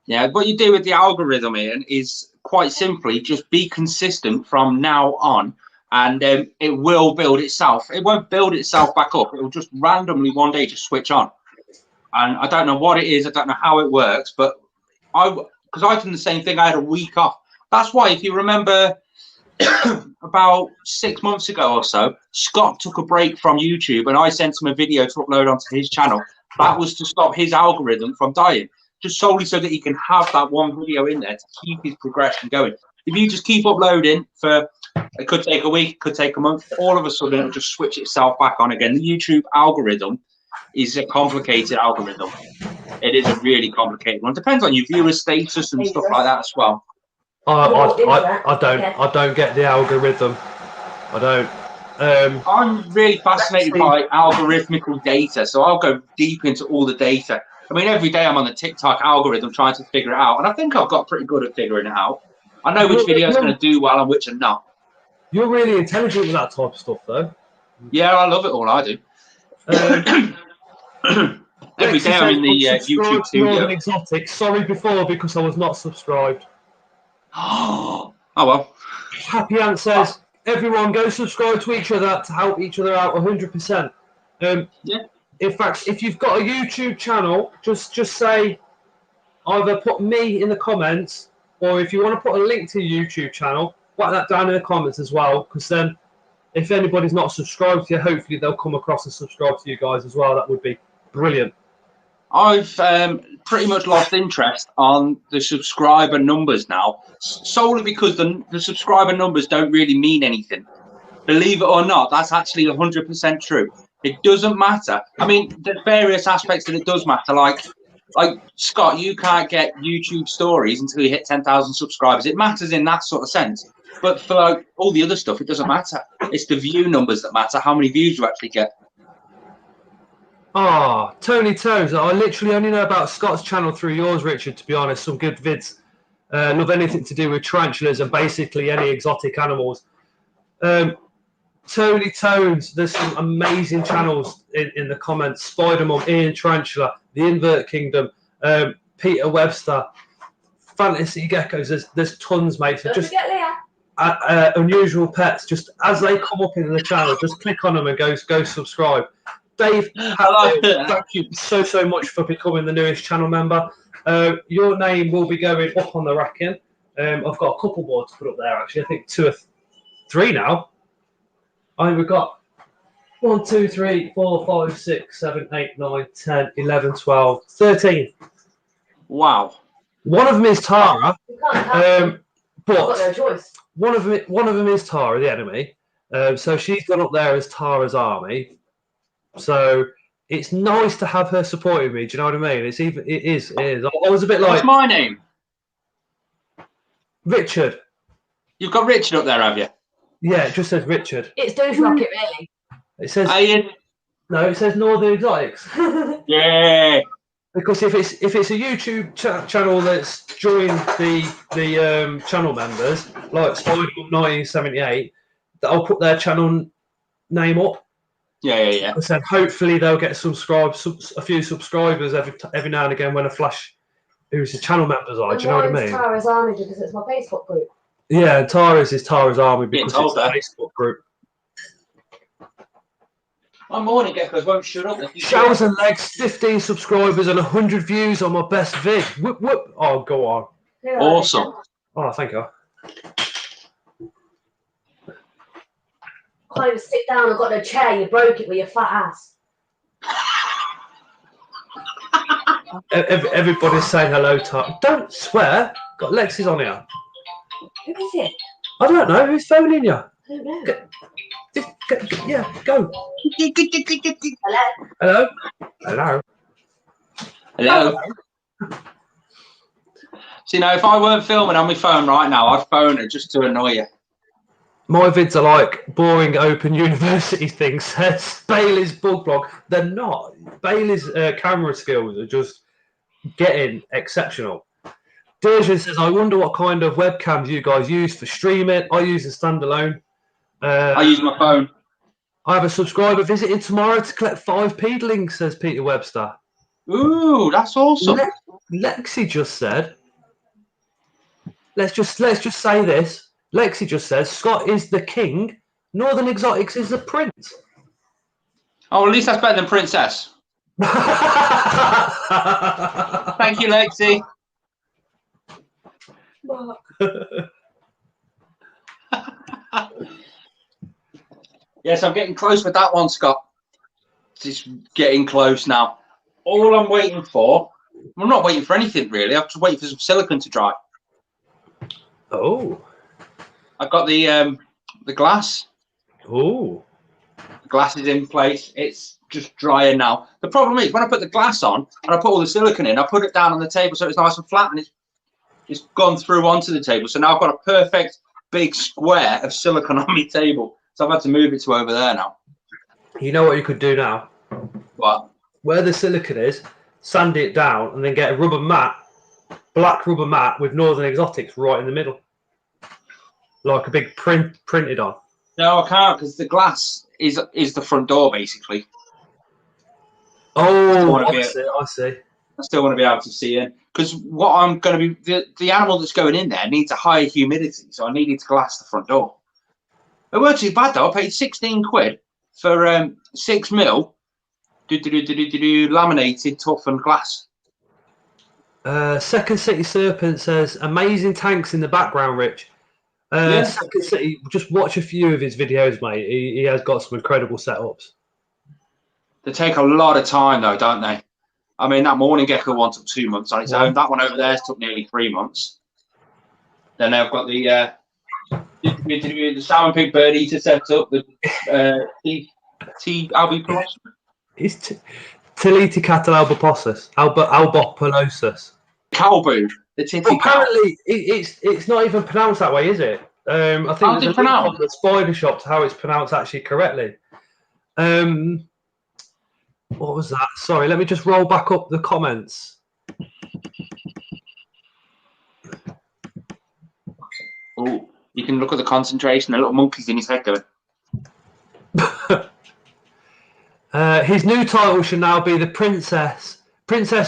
Yeah, what you do with the algorithm, Ian, is quite simply just be consistent from now on, and it will build itself. It won't build itself back up. It will just randomly one day just switch on. And I don't know what it is. I don't know how it works, but because I've done the same thing. I had a week off. That's why, if you remember, about 6 months ago or so, Scott took a break from YouTube, and I sent him a video to upload onto his channel. That was to stop his algorithm from dying, just solely so that he can have that one video in there to keep his progression going. If you just keep uploading it could take a week, could take a month, all of a sudden it'll just switch itself back on again. The YouTube algorithm is a complicated algorithm. It is a really complicated one. Depends on your viewer status and stuff like that as well. I don't get the algorithm. I don't. I'm really fascinated by algorithmical data, so I'll go deep into all the data. I mean, every day I'm on the TikTok algorithm trying to figure it out, and I think I've got pretty good at figuring it out. I know which videos are going to do well and which are not. You're really intelligent with that type of stuff, though. Yeah, I love it all. I do. Every day I'm in the YouTube studio. Exotic. Sorry before because I was not subscribed. Oh well. Happy Ant says, everyone go subscribe to each other to help each other out 100%. Yeah. In fact, if you've got a YouTube channel, just say either put me in the comments, or if you want to put a link to your YouTube channel, write that down in the comments as well, because then if anybody's not subscribed to you, hopefully they'll come across and subscribe to you guys as well. That would be brilliant. I've pretty much lost interest on the subscriber numbers now, solely because the subscriber numbers don't really mean anything. Believe it or not, that's actually 100% true. It doesn't matter. I mean, there's various aspects that it does matter. Like Scott, you can't get YouTube stories until you hit 10,000 subscribers. It matters in that sort of sense. But for like all the other stuff, it doesn't matter. It's the view numbers that matter, how many views you actually get. Ah, Tony Toes. I literally only know about Scott's channel through yours, Richard, to be honest. Some good vids. Love anything to do with tarantulas and basically any exotic animals. Tony Tones, there's some amazing channels in the comments. Spider-Mom, Ian Tarantula, The Invert Kingdom, Peter Webster, Fantasy Geckos. There's tons, mate. So just unusual pets. Just as they come up in the channel, just click on them and go subscribe. Dave, thank you so much for becoming the newest channel member. Your name will be going up on the racking. I've got a couple more to put up there, actually. I think 2 or 3 now. We've got 1, 2, 3, 4, 5, 6, 7, 8, 9, 10, 11, 12, 13. Wow. One of them is Tara. But no choice. one of them is Tara, the enemy. So she's gone up there as Tara's army. So it's nice to have her supporting me. Do you know what I mean? It is. I was a bit like. What's my name? Richard. You've got Richard up there, have you? Yeah, it just says Richard. It's Douche Rocket, really. It says Ian. no. It says Northern Exotics. Yeah. Because if it's a YouTube channel that's joined the channel members, like Spider-Man 1978, I'll put their channel name up. Yeah. I said hopefully they'll get a few subscribers every now and again when a flash who's the channel members are. Do you know what I mean? Tara's Army because it's my Facebook group. Yeah, Tara's is Tara's Army because it's a that. Facebook group. My morning geckos won't shut up. Showers and Legs, 15 subscribers and 100 views on my best vid. Whoop, whoop. Oh, go on. Awesome. Oh, thank you. Can't even sit down. I've got no chair. You broke it with your fat ass. Everybody's saying hello, Tara. Don't swear. Got Lexi's on here. Who is it? I don't know. Who's phoning you? I don't know. Yeah, go. Hello? Hello? Hello. See, now, if I weren't filming on my phone right now, I'd phone her just to annoy you. My vids are like boring open university things, says Bailey's bug blog. They're not. Bailey's camera skills are just getting exceptional. Deja says, I wonder what kind of webcams you guys use for streaming. I use a standalone. I use my phone. I have a subscriber visiting tomorrow to collect 5 peedlings, says Peter Webster. Ooh, that's awesome. Lexi just said, let's just say this. Lexi just says, Scott is the king, Northern Exotics is the prince. Oh, at least that's better than princess. Thank you, Lexi. Yes, I'm getting close with that one, Scott. It's getting close now. All I'm waiting for, I'm not waiting for anything really. I'm just waiting for some silicone to dry. Oh. I've got the glass. Oh. The glass is in place. It's just drying now. The problem is when I put the glass on and I put all the silicone in, I put it down on the table so it's nice and flat and it's gone through onto the table. So now I've got a perfect big square of silicone on my table. So I've had to move it to over there now. You know what you could do now? What? Where the silicone is, sand it down and then get a rubber mat, black rubber mat with Northern Exotics right in the middle. Like a big printed on. No, I can't because the glass is the front door basically. Oh, I see. I still want to be able to see in because what I'm going to be the animal that's going in there needs a higher humidity, so I needed to glass the front door. It weren't too bad though. I paid 16 quid for 6 mil laminated toughened glass. Second City Serpent says amazing tanks in the background, Rich. Yeah. Second City, just watch a few of his videos, mate. He has got some incredible setups. They take a lot of time though, don't they? I mean, that morning gecko one took 2 months on its own. That one over there took nearly 3 months. Then I've got the salmon pig bird eater set up, the T. albicolus. It's Tiliticatal albicollosis. Calboo, the titty Well, cow. apparently, it's not even pronounced that way, is it? I think How's there's it a link on pronounced? the Spider Shop to how it's pronounced actually correctly. What was that? Sorry, let me just roll back up the comments. Oh, you can look at the concentration. The little monkeys in his head going. His new title should now be the Princess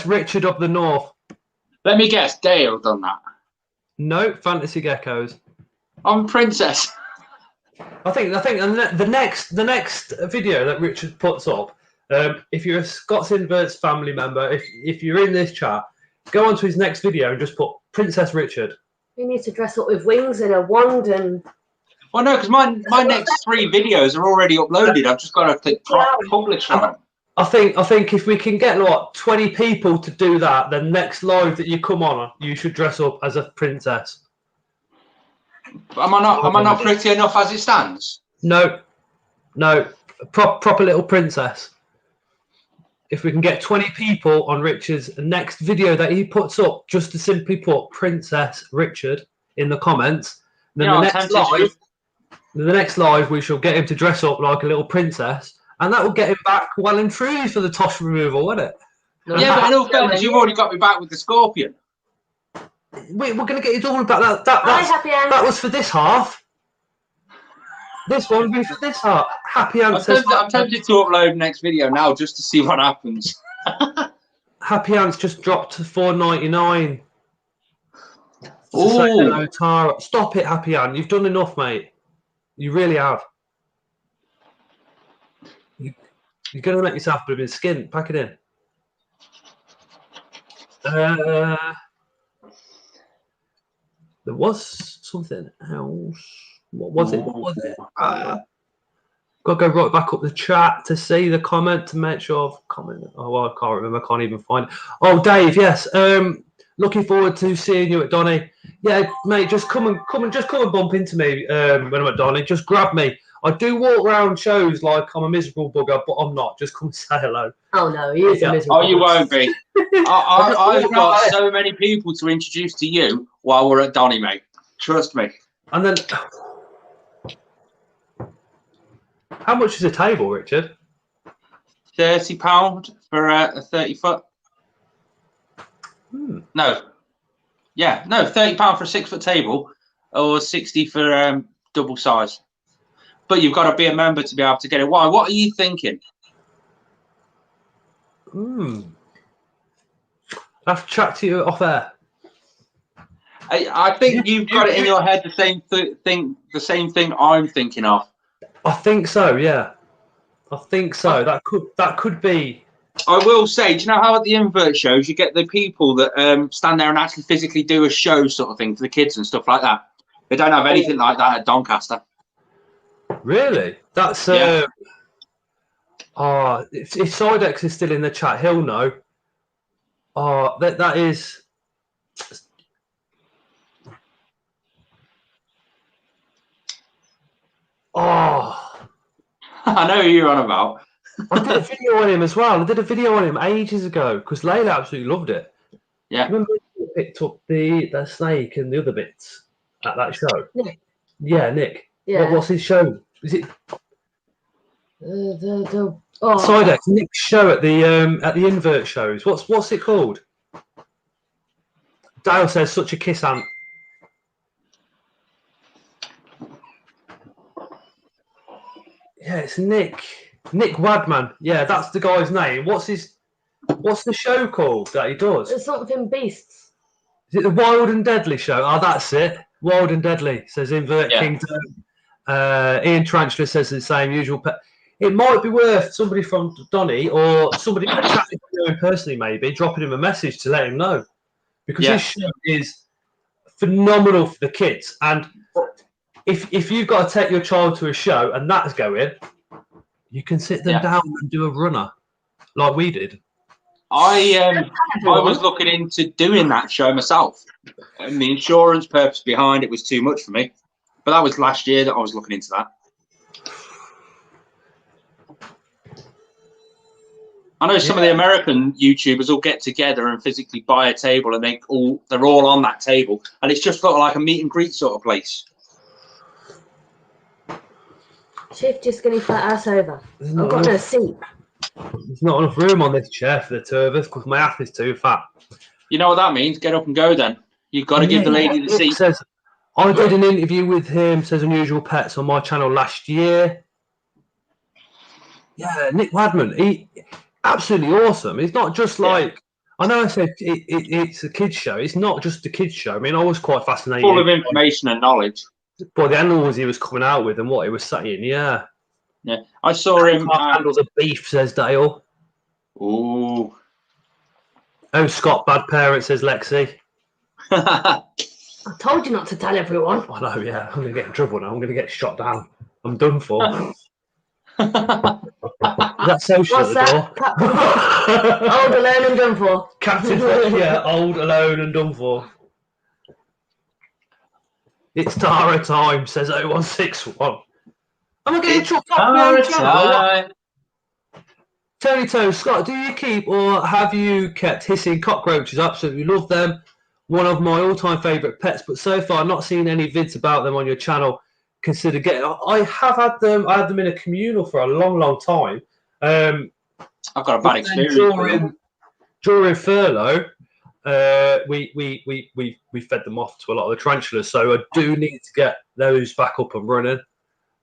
Richard of the North. Let me guess, Dale done that. No, Fantasy Geckos. I'm Princess. I think the next video that Richard puts up, if you're a Scott's Inverts family member, if you're in this chat, go on to his next video and just put Princess Richard. He needs to dress up with wings and a wand and. Well, no, because my next 3 videos are already uploaded. I've just got to click publish on them. I think if we can get 20 people to do that, then next live that you come on, you should dress up as a princess. Am I not pretty enough as it stands? No, proper little princess. If we can get 20 people on Richard's next video that he puts up, just to simply put Princess Richard in the comments, then the next live we shall get him to dress up like a little princess, and that will get him back well and truly for the tosh removal, won't it? Yeah, but in all fairness, you've already got me back with the scorpion. We're going to get you double back. That was for this half. This one will be for this half. Happy Ant says... I'm tempted to upload next video now just to see what happens. Happy Ant's just dropped to $4.99. Oh, Tara. Stop it, Happy Ant. You've done enough, mate. You really have. You're going to make yourself a bit of skin. Pack it in. There was something else. What was it? Got to go right back up the chat to see the comment to make sure I've commented. Oh, well, I can't remember. I can't even find it. Oh, Dave, yes. Looking forward to seeing you at Donny. Yeah, mate, just come and bump into me when I'm at Donny. Just grab me. I do walk around shows like I'm a miserable bugger, but I'm not. Just come and say hello. Oh no, he is a miserable. Oh, you won't be. I've got so many people to introduce to you while we're at Donny, mate. Trust me. And then, how much is a table, Richard? £30 for a 30-foot. No. Yeah, no, £30 for a 6-foot table, or 60 for double size. But you've got to be a member to be able to get it. Why? What are you thinking? I'll have to chat to you off air. I think you've got it in your head the same thing I'm thinking of. I think so, yeah. I think so. That could be. I will say, do you know how at the invert shows you get the people that stand there and actually physically do a show sort of thing for the kids and stuff like that? They don't have anything like that at Doncaster. Really? That's yeah. If Sidex is still in the chat, he'll know. That is. Oh, I know who you're on about. I did a video on him as well. I did a video on him ages ago because Layla absolutely loved it. Yeah. Remember he picked up the snake and the other bits at that show? Nick. Yeah, Nick. Yeah. What's his show? Is it Oh. Sidex? Nick's show at the invert shows. What's it called? Dale says such a kiss ant. Yeah, it's Nick Wadman. Yeah, that's the guy's name. What's the show called that he does? There's something beasts. Is it the Wild and Deadly show? Oh, that's it. Wild and Deadly, says Invert Kingdom. Ian Tarantula says the same usual. It might be worth somebody from Donny or somebody chatting to him personally, maybe dropping him a message to let him know, because this show is phenomenal for the kids. And if you've got to take your child to a show and that's going, you can sit them down and do a runner like we did. I was looking into doing that show myself, and the insurance purpose behind it was too much for me. But that was last year that I was looking into that. I know some of the American YouTubers will get together and physically buy a table, and they're all on that table, and it's just sort of like a meet and greet sort of place. Shift your skinny fat ass over. I've got no seat. There's not enough room on this chair for the two of us because my ass is too fat. You know what that means? Get up and go then. You've got to give the lady the seat. Says, I did an interview with him, says Unusual Pets, on my channel last year. Yeah, Nick Wadman, he absolutely awesome. It's not just like, I know I said it's a kids show. It's not just a kids show. I mean, I was quite fascinated. Full of information and knowledge. By the animals he was coming out with and what he was saying, yeah. Yeah, I saw him. Handle the beef, says Dale. Ooh. Oh, Scott, bad parent, says Lexi. I told you not to tell everyone. I know, yeah. I'm going to get in trouble now. I'm going to get shot down. I'm done for. Is that social What's at the that? door? Old, alone and done for. Captain Fletcher, yeah, old, alone and done for. It's Tara time, says 0161. Am I getting chopped up my own channel? Tony Toe, Scott, do you keep or have you kept hissing cockroaches? Absolutely love them. One of my all-time favourite pets, but so far not seen any vids about them on your channel. Consider getting. I have had them. I had them in a communal for a long, long time. I've got a bad experience. During furlough, we fed them off to a lot of the tarantulas, so I do need to get those back up and running.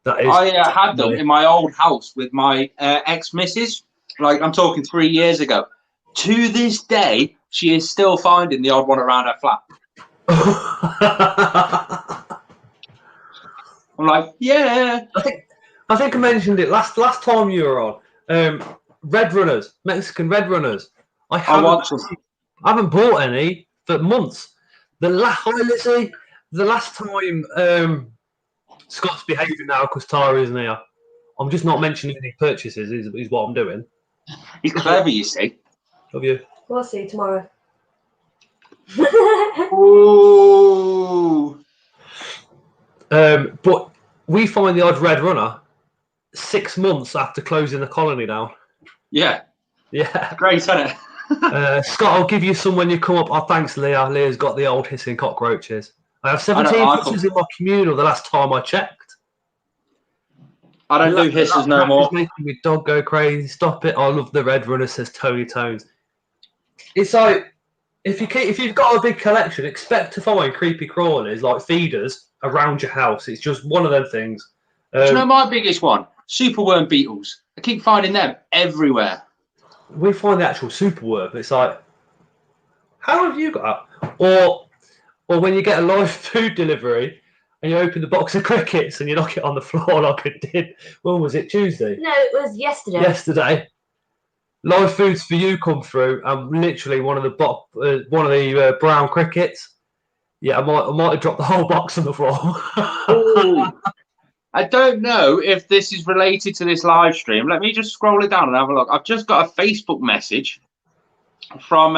That is. I had them in my old house with my ex-missus. Like, I'm talking 3 years ago. To this day, she is still finding the odd one around her flat. I'm like, yeah. I think I mentioned it last time you were on. Red runners, Mexican red runners. I haven't bought any for months. Hi Lizzie. The last time Scott's behaving now because Tara isn't here. I'm just not mentioning any purchases. Is what I'm doing. He's clever, you see. Love you. We'll see you tomorrow. Ooh. But we find the odd red runner 6 months after closing the colony down. Yeah. Yeah. Great, isn't it? Scott, I'll give you some when you come up. Oh, thanks, Leah. Leah's got the old hissing cockroaches. I have 17 pictures in my communal the last time I checked. I don't do hisses no more. It's making my dog go crazy. Stop it. I love the red runner, says Tony Tones. It's like, if you've got a big collection, expect to find creepy crawlies like feeders around your house. It's just one of them things. Do you know my biggest one? Superworm beetles. I keep finding them everywhere. We find the actual superworm. It's like, how have you got that? Or when you get a live food delivery and you open the box of crickets and you knock it on the floor like I did. When was it? Tuesday? No, it was yesterday. Yesterday. Live foods for you come through, and literally one of the brown crickets. Yeah, I might have dropped the whole box on the floor. I don't know if this is related to this live stream. Let me just scroll it down and have a look. I've just got a Facebook message from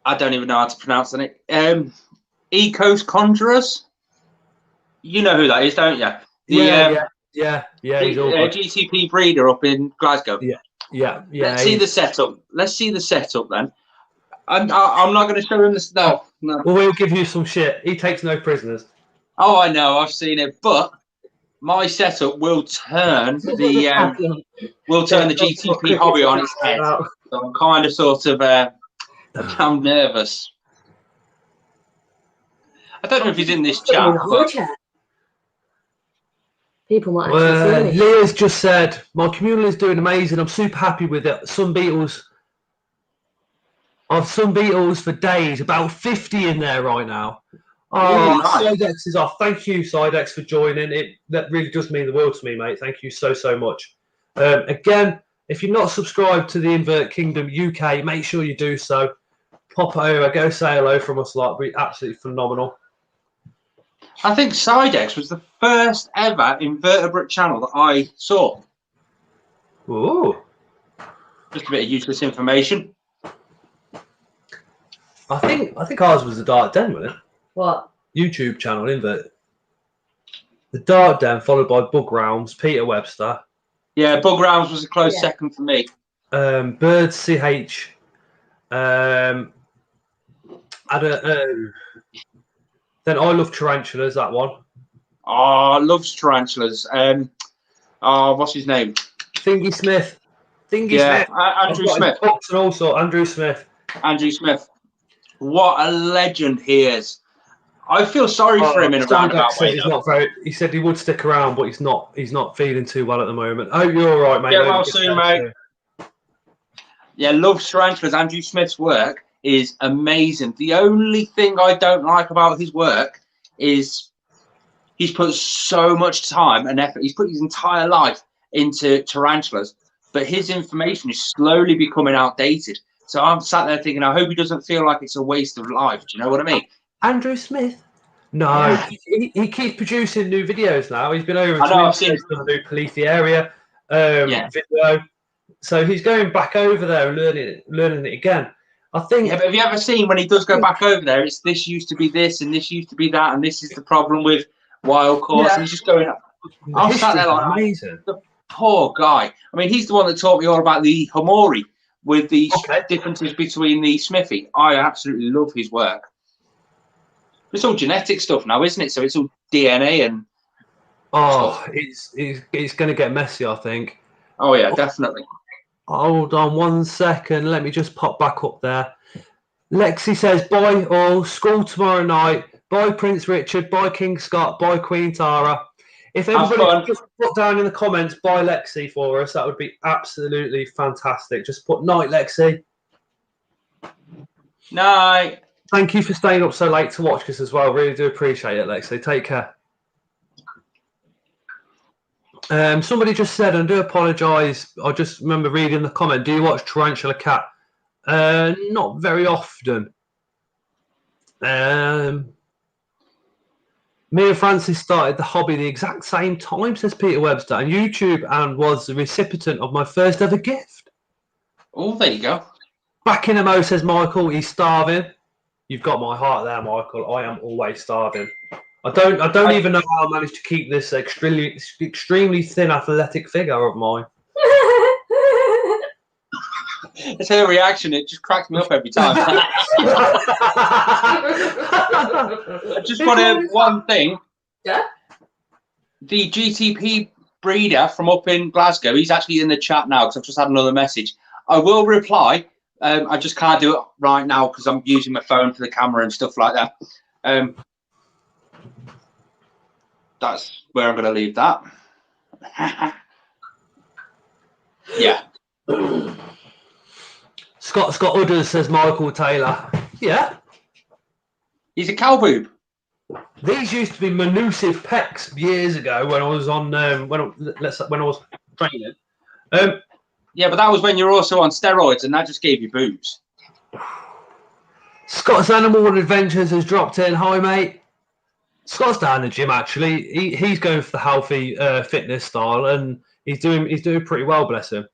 I don't even know how to pronounce it. Ecos Conjurers. You know who that is, don't you? Yeah. He's all good. GTP breeder up in Glasgow. Yeah. Let's see the setup. Let's see the setup then. I'm not going to show him this. No. Well, we'll give you some shit. He takes no prisoners. Oh, I know. I've seen it, but my setup will turn the GTP hobby on its head. So I'm kind of sort of I'm nervous. I don't know if he's in this chat. People might actually see me. Leah's just said, my communal is doing amazing. I'm super happy with it. Some beetles for days. About 50 in there right now. Oh, nice. Sidex is off. Thank you, Sidex, for joining. That really does mean the world to me, mate. Thank you so much. Again, if you're not subscribed to the Invert Kingdom UK, make sure you do so. Pop over, go say hello from us. Like, be absolutely phenomenal. I think Sidex was the first ever invertebrate channel that I saw. Ooh. Just a bit of useless information. I think ours was the Dark Den, wasn't it? What? YouTube channel, isn't it? The Dark Den, followed by Bug Rounds, Peter Webster. Yeah, Bug Rounds was a close second for me. Birds CH. Then I Love Tarantulas, that one. Oh, loves tarantulas. What's his name? Thingy Smith. Smith. Andrew Smith. And also Andrew Smith. Andrew Smith. What a legend he is. I feel sorry for him in a roundabout way. He said he would stick around, but he's not feeling too well at the moment. Oh, you're all right, mate. Get well soon, mate. Yeah, loves tarantulas. Andrew Smith's work is amazing. The only thing I don't like about his work is he's put so much time and effort. He's put his entire life into tarantulas, but his information is slowly becoming outdated. So I'm sat there thinking, I hope he doesn't feel like it's a waste of life. Do you know what I mean? Andrew Smith? No, he keeps producing new videos now. He's been over to the new Palethi area video. So he's going back over there and learning it again. I think. Yeah, but have you ever seen when he does go back over there? It's this used to be this and this used to be that, and this is the problem with wild course. Yeah. And he's just going up. I'm sat there like amazing. The poor guy. I mean, he's the one that taught me all about the Hamori with the differences between the Smithy. I absolutely love his work. It's all genetic stuff now, isn't it? So it's all DNA and. Oh, it's going to get messy, I think. Oh yeah, definitely. Hold on 1 second. Let me just pop back up there. Lexi says, bye all. School tomorrow night. Bye Prince Richard. Bye King Scott. Bye Queen Tara. If everybody could just put down in the comments, bye Lexi for us, that would be absolutely fantastic. Just put night, Lexi. Night. Thank you for staying up so late to watch this as well. Really do appreciate it, Lexi. Take care. Somebody just said, and I do apologise, I just remember reading the comment, do you watch Tarantula Cat? Not very often. Me and Francis started the hobby the exact same time, says Peter Webster, on YouTube, and was the recipient of my first ever gift. Oh, there you go. Back in the mo, says Michael, he's starving. You've got my heart there, Michael. I am always starving. I don't even know how I managed to keep this extremely thin athletic figure of mine. It's her reaction. It just cracks me up every time. I just want to one thing. Yeah. The GTP breeder from up in Glasgow, he's actually in the chat now because I've just had another message. I will reply. I just can't do it right now because I'm using my phone for the camera and stuff like that. That's where I'm going to leave that. Yeah. Scott Udders, says Michael Taylor. Yeah. He's a cow boob. These used to be Manusive pecs years ago when I was on when I was training. Yeah, but that was when you were also on steroids, and that just gave you boobs. Scott's Animal Adventures has dropped in. Hi, mate. Scott's down in the gym actually. He's going for the healthy fitness style, and he's doing pretty well, bless him.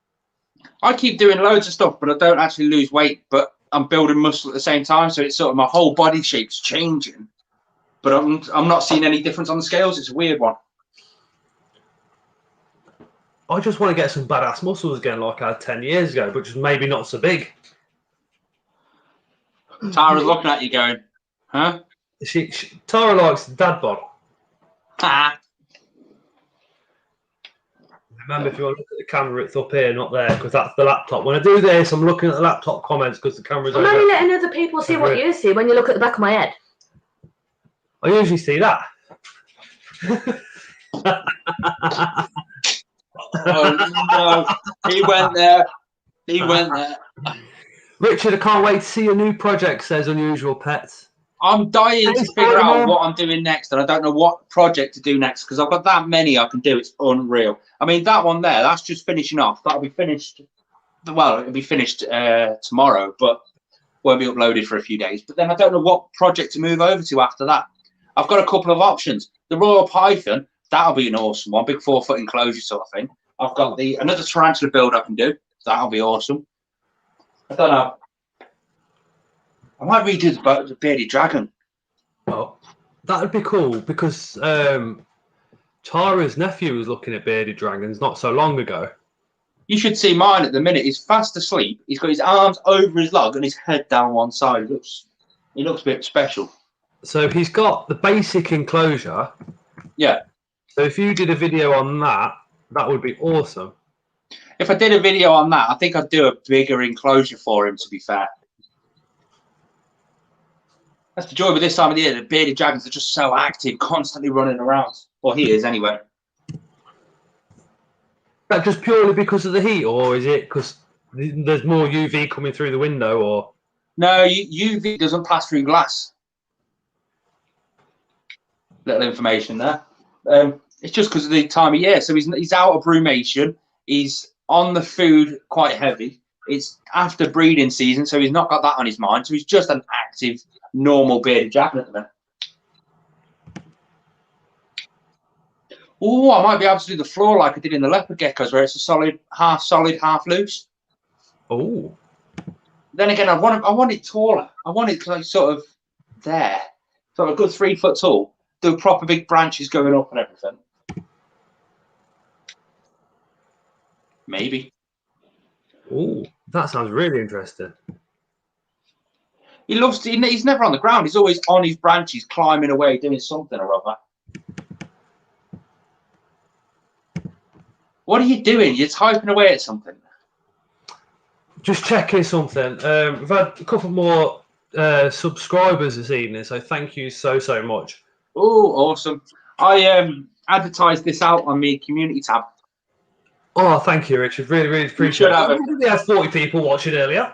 I keep doing loads of stuff, but I don't actually lose weight. But I'm building muscle at the same time, so it's sort of my whole body shape's changing. But I'm not seeing any difference on the scales. It's a weird one. I just want to get some badass muscles again, like I had 10 years ago, but just maybe not so big. Tara's looking at you, going, "Huh?" Tara likes the dad bod. Remember, if you want to look at the camera, it's up here, not there, because that's the laptop. When I do this, I'm looking at the laptop comments because the camera's over. I'm only letting other people see what you see when you look at the back of my head. I usually see that. Oh no, he went there. He went there. Richard, I can't wait to see your new project, says Unusual Pets. I'm dying to figure out what I'm doing next, and I don't know what project to do next because I've got that many I can do. It's unreal. I mean, that one there, that's just finishing off. That'll be finished. Well, it'll be finished tomorrow, but won't be uploaded for a few days. But then I don't know what project to move over to after that. I've got a couple of options. The Royal Python, that'll be an awesome one, big 4-foot enclosure sort of thing. I've got another tarantula build I can do. That'll be awesome. I don't know. I might redo the bearded dragon. Oh, that would be cool because Tara's nephew was looking at bearded dragons not so long ago. You should see mine at the minute. He's fast asleep. He's got his arms over his log and his head down one side. He looks a bit special. So he's got the basic enclosure. Yeah. So if you did a video on that, that would be awesome. If I did a video on that, I think I'd do a bigger enclosure for him, to be fair. That's the joy with this time of the year. The bearded dragons are just so active, constantly running around. Or he is, anyway. Is that just purely because of the heat, or is it because there's more UV coming through the window? Or no, UV doesn't pass through glass. Little information there. It's just because of the time of year. So he's out of brumation. He's on the food quite heavy. It's after breeding season, so he's not got that on his mind. So he's just an active, normal bearded dragon at the minute. Oh, I might be able to do the floor like I did in the leopard geckos, where it's a solid, half loose. oh, Then again, I want it taller. I want it like sort of there, so a good 3 foot tall. Do proper big branches going up and everything. Maybe. oh, that sounds really interesting. He loves to, he's never on the ground. He's always on his branches, climbing away, doing something or other. What are you doing? You're typing away at something. Just checking something. We've had a couple more subscribers this evening, so thank you so much. Oh, awesome. I advertised this out on my community tab. Oh, thank you, Richard. Really appreciate it. We had 40 people watching earlier.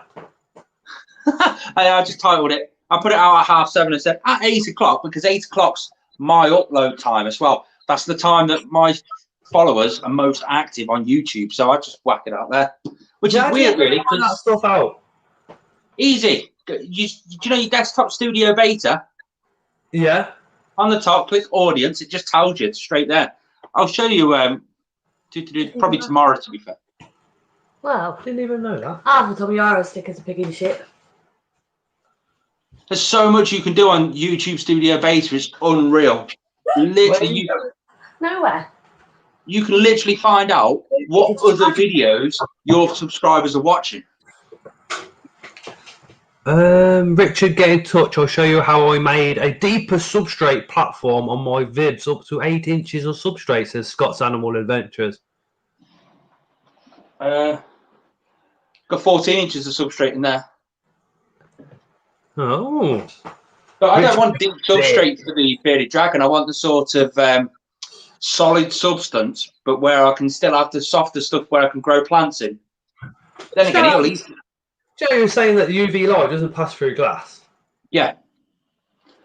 I just titled it. I put it out at 7:30 and said at 8 o'clock, because 8 o'clock's my upload time as well. That's the time that my followers are most active on YouTube. So I just whack it out there, which is weird, really. Find that stuff out. Easy. Do you know your desktop studio beta? Yeah. On the top, click audience. It just tells you. It's straight there. I'll show you. Probably tomorrow, to be fair. Well, Didn't even know that. half the Tommy Yara stickers are picking shit. There's so much you can do on YouTube Studio Beta. It's unreal. Literally, Nowhere. you can literally find out what other videos your subscribers are watching. Richard, get in touch. I'll show you how I made a deeper substrate platform on my vids up to 8 inches of substrate, says Scott's Animal Adventures. Got 14 inches of substrate in there. Oh. But I don't want deep substrate for the bearded dragon. I want the sort of solid substance, but where I can still have the softer stuff where I can grow plants in. Then again, he'll eat. So you're saying that the UV light doesn't pass through glass? Yeah.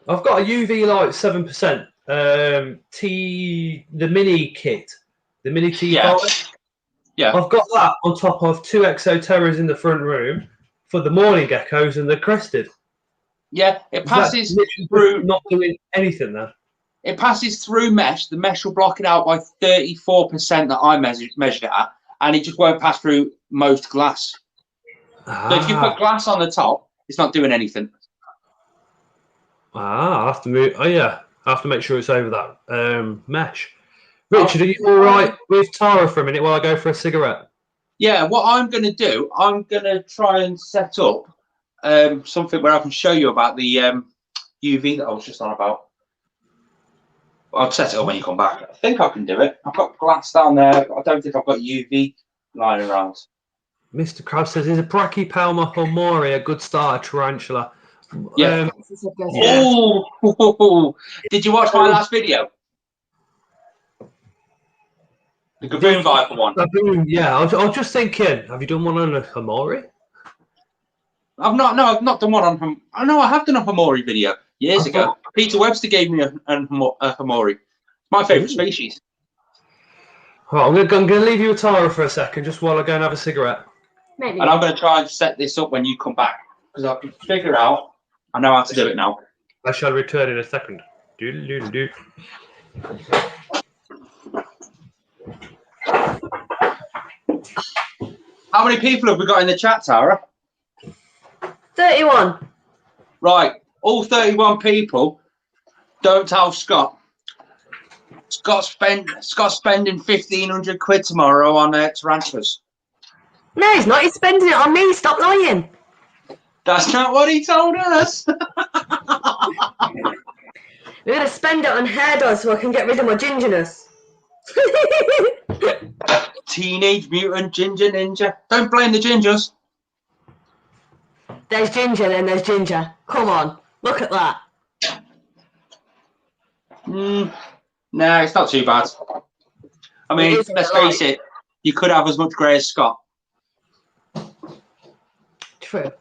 I've got a UV light 7%. The mini kit, the mini T5. Yeah. I've got that on top of 2 Exoterras in the front room for the morning geckos and the crested. Yeah, it passes through. Not doing anything there. It passes through mesh. The mesh will block it out by 34% that I measured it at, and it just won't pass through most glass. So if you put glass on the top, it's not doing anything. I'll have to move. Oh yeah, I have to make sure it's over that mesh. Richard, are you all right with Tara for a minute while I go for a cigarette? Yeah, what I'm going to do, I'm going to try and set up something where I can show you about the UV that I was just on about. I'll set it up when you come back. I think I can do it. I've got glass down there, but I don't think I've got UV lying around. Mr. Crab says, is a Brachypelma homori a good starter tarantula? Yeah. Oh, did you watch my last video? The Gaboon Viper one. Yeah, I was just thinking, have you done one on a homori? I've not done one on him. Oh no, I have done a homori video years ago. Peter Webster gave me a homori. It's my favourite species. Right, I'm going to leave you with Tara for a second, just while I go and have a cigarette. Maybe. And I'm going to try and set this up when you come back, because I can figure out. I know how to do it now. I shall return in a second. Doo-doo-doo-doo. How many people have we got in the chat, Tara? 31. Right, all 31 people. Don't tell Scott. Scott's spending 1,500 quid tomorrow on tarantulas. No, he's not. He's spending it on me. Stop lying. That's not what he told us. We're going to spend it on hair dye so I can get rid of my gingerness. Teenage Mutant Ginger Ninja. Don't blame the gingers. There's Ginger, then there's Ginger. Come on. Look at that. No, it's not too bad. I mean, let's face it, you could have as much grey as Scott. True.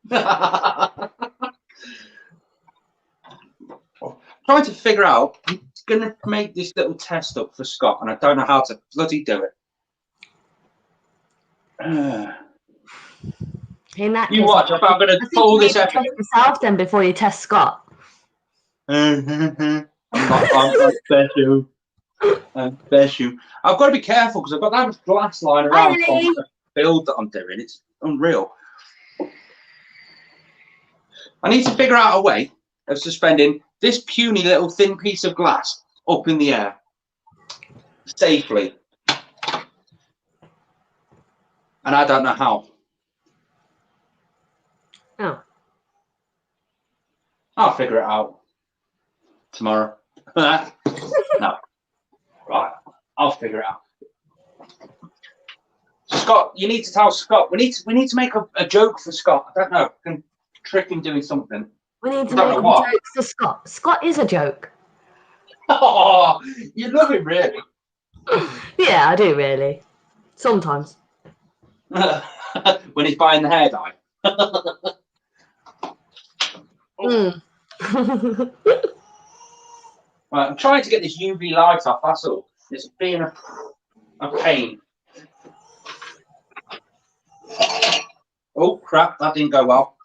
Trying to figure out, I'm going to make this little test up for Scott, and I don't know how to bloody do it. In that You case, watch, I'm going to pull this episode. Test yourself then before you test Scott. I'm special. I'm special. I've got to be careful because I've got that much glass lying around from the build that I'm doing. It's unreal. I need to figure out a way of suspending this puny little thin piece of glass up in the air safely. And I don't know how. Oh. I'll figure it out tomorrow. No. Right. I'll figure it out. Scott, you need to tell Scott. We need to make a joke for Scott. I don't know. We can trick him doing something. We need to make a joke for Scott. Scott is a joke. Oh, you love him, really? Yeah, I do, really. Sometimes. When he's buying the hair dye. Right, I'm trying to get this UV light off, that's all. It's being a pain. Oh, crap, that didn't go well.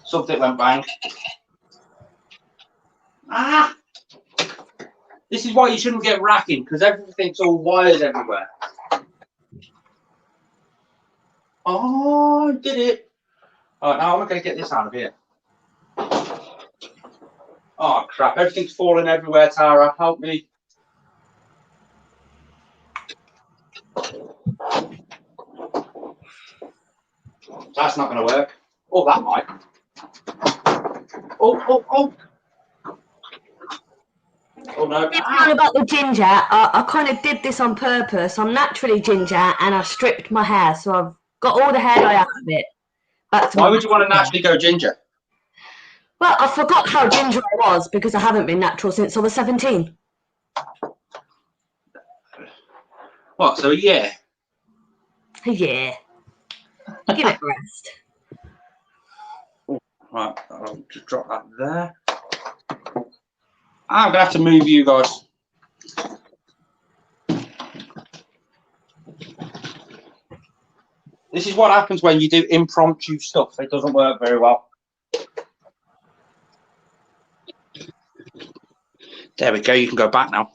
Something went bang. Ah! This is why you shouldn't get racking, because everything's all wires everywhere. Oh, I did it. All right, now I'm going to get this out of here. Oh, crap. Everything's falling everywhere, Tara. Help me. That's not going to work. Oh, that might. Oh. Oh, no. It's not about the ginger. I kind of did this on purpose. I'm naturally ginger and I stripped my hair, so I've got all the hair dye out of it. Why would you want to naturally go ginger? Well, I forgot how ginger I was because I haven't been natural since I was 17. What, so a year? Yeah. Give it a rest. Right, I'll just drop that there. I'm going to have to move you guys. This is what happens when you do impromptu stuff. It doesn't work very well. There we go. You can go back now.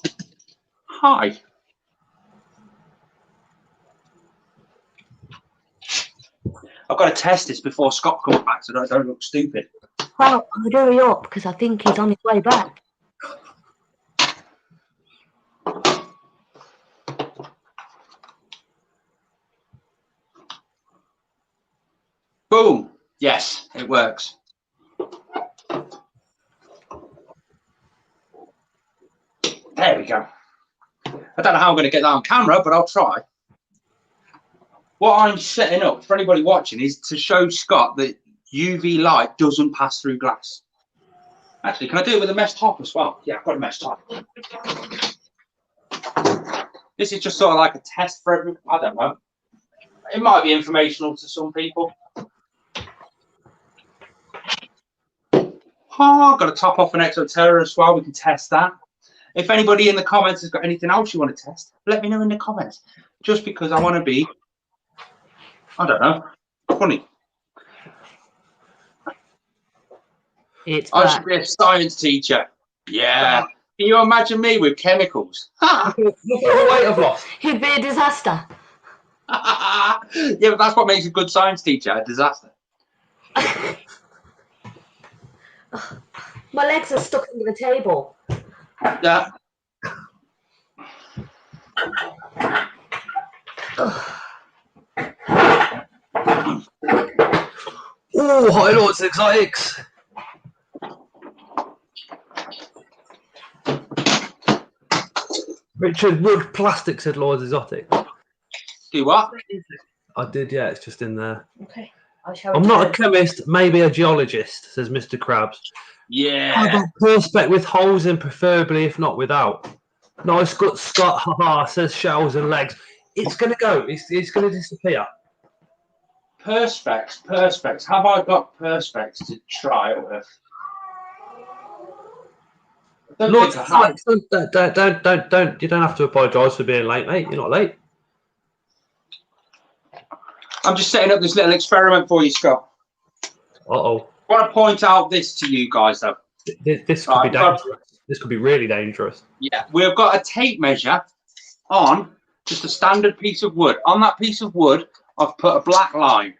Hi. I've got to test this before Scott comes back so that I don't look stupid. Well, I'll hurry up because I think he's on his way back. Boom. Yes, it works. There we go. I don't know how I'm going to get that on camera, but I'll try. What I'm setting up for anybody watching is to show Scott that UV light doesn't pass through glass. Actually, can I do it with a mesh top as well? Yeah, I've got a mesh top. This is just sort of like a test for everyone. I don't know. It might be informational to some people. Oh, I've got to top off an Exoterra as well. We can test that. If anybody in the comments has got anything else you want to test, let me know in the comments. Just because I want to be, I don't know, funny. I should be a science teacher. Yeah. Can you imagine me with chemicals? Look at all the weight I've lost. He'd be a disaster. Yeah, but that's what makes a good science teacher a disaster. My legs are stuck into the table. Yeah. Oh, High Lords Exotics. Richard Wood Plastic said Lords Exotic. Do what? I did, yeah, it's just in there. Okay. I shall I'm not a return. chemist, maybe a geologist, says Mr. Krabs. Yeah. How about perspex with holes in, preferably, if not without? Nice good Scott, haha, says shells and legs. It's going to go. It's going to disappear. Perspex. Have I got Perspex to try it with? I don't Lord, think I have. don't. You don't have to apologise for being late, mate. You're not late. I'm just setting up this little experiment for you, Scott. Uh-oh. I want to point out this to you guys, though. This could be dangerous. This could be really dangerous. Yeah, we've got a tape measure on just a standard piece of wood. On that piece of wood, I've put a black line.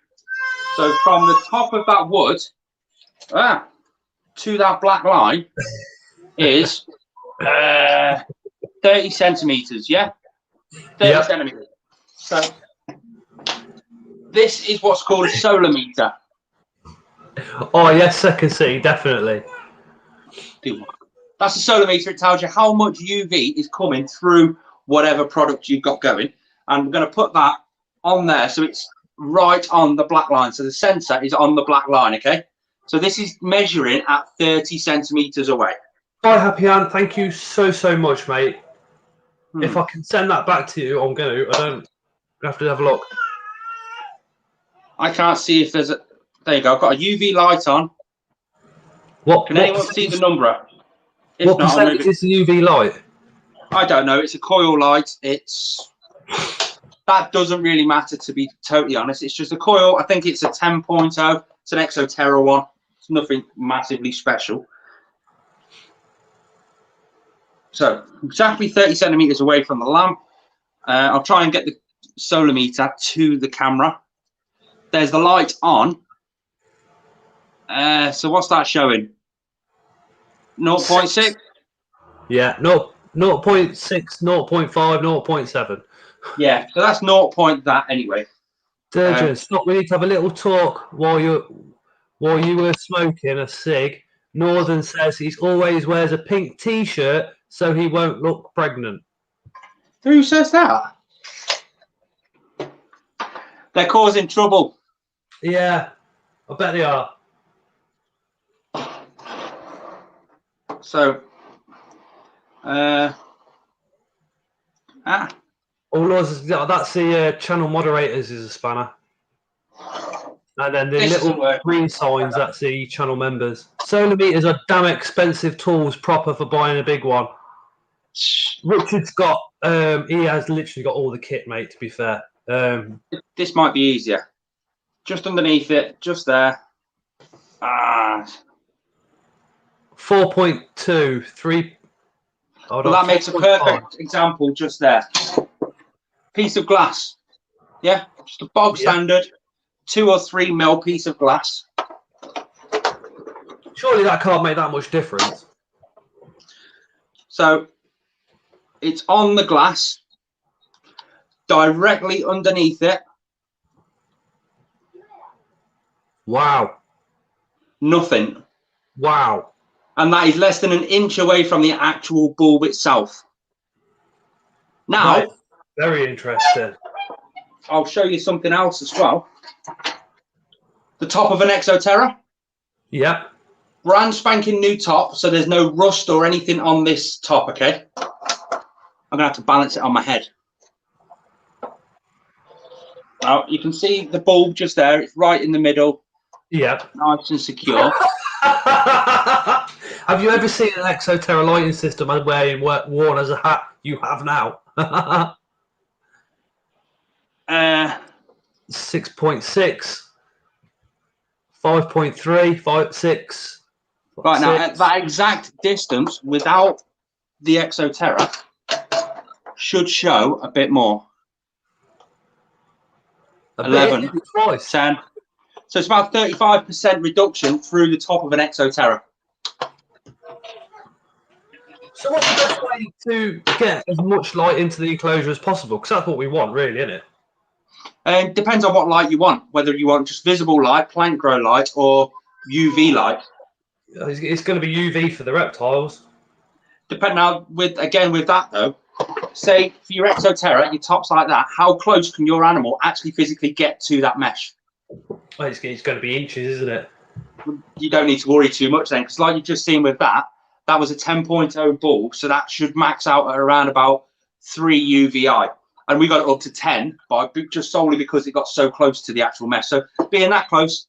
So from the top of that wood to that black line is 30 centimeters, yeah? 30 centimeters. So this is what's called a solar meter. Oh, yes, Second City, definitely. That's a solar meter. It tells you how much UV is coming through whatever product you've got going. And we're going to put that on there so it's right on the black line. So the sensor is on the black line, okay? So this is measuring at 30 centimeters away. Hi, Happy Ann. Thank you so much, mate. If I can send that back to you, I'm going to. I don't have to have a look. I can't see if there's a... There you go. I've got a UV light on. Can anyone see the number? If What not, percentage is the UV light? I don't know. It's a coil light. That doesn't really matter, to be totally honest. It's just a coil. I think it's a 10.0. It's an Exoterra one. It's nothing massively special. So exactly 30 centimeters away from the lamp. I'll try and get the solar meter to the camera. There's the light on. So what's that showing? 0.6? Yeah, no, 0.6, 0.5, 0.7. Yeah, so that's 0. That anyway. Durgeon, stop. We need to have a little talk while you were smoking a cig. Northern says he always wears a pink T-shirt so he won't look pregnant. Who says that? They're causing trouble. Yeah, I bet they are. So, Oh, Lord, that's the channel moderators is a spanner. And then the little green signs, that's the channel members. Solar meters are damn expensive tools, proper for buying a big one. Richard's got, he has literally got all the kit, mate, to be fair. This might be easier. Just underneath it, just there. 4.2, 3. Well, that makes a perfect example just there. Piece of glass. Yeah, just a bog standard 2 or 3 mil piece of glass. Surely that can't make that much difference. So it's on the glass, directly underneath it. Wow. Nothing. Wow. And that is less than an inch away from the actual bulb itself. Now, right. Very interesting. I'll show you something else as well. The top of an Exoterra. Yep. Brand spanking new top, so there's no rust or anything on this top, okay? I'm going to have to balance it on my head. Now, you can see the bulb just there. It's right in the middle. Yep. Nice and secure. Have you ever seen an Exoterra lighting system worn as a hat? You have now. 6.6, 5.3, 5.6. Right now, at that exact distance, without the Exoterra, should show a bit more. 11, 10. So it's about 35% reduction through the top of an Exoterra. So what's the best way to get as much light into the enclosure as possible? Because that's what we want, really, isn't it? Depends on what light you want, whether you want just visible light, plant grow light, or UV light. It's going to be UV for the reptiles. Depending now, with that though, say for your Exoterra, your top's like that, how close can your animal actually physically get to that mesh? Well, it's going to be inches, isn't it? You don't need to worry too much then, because like you've just seen with that was a 10.0 bulb, so that should max out at around about 3 UVI. And we got it up to 10, just solely because it got so close to the actual mesh. So being that close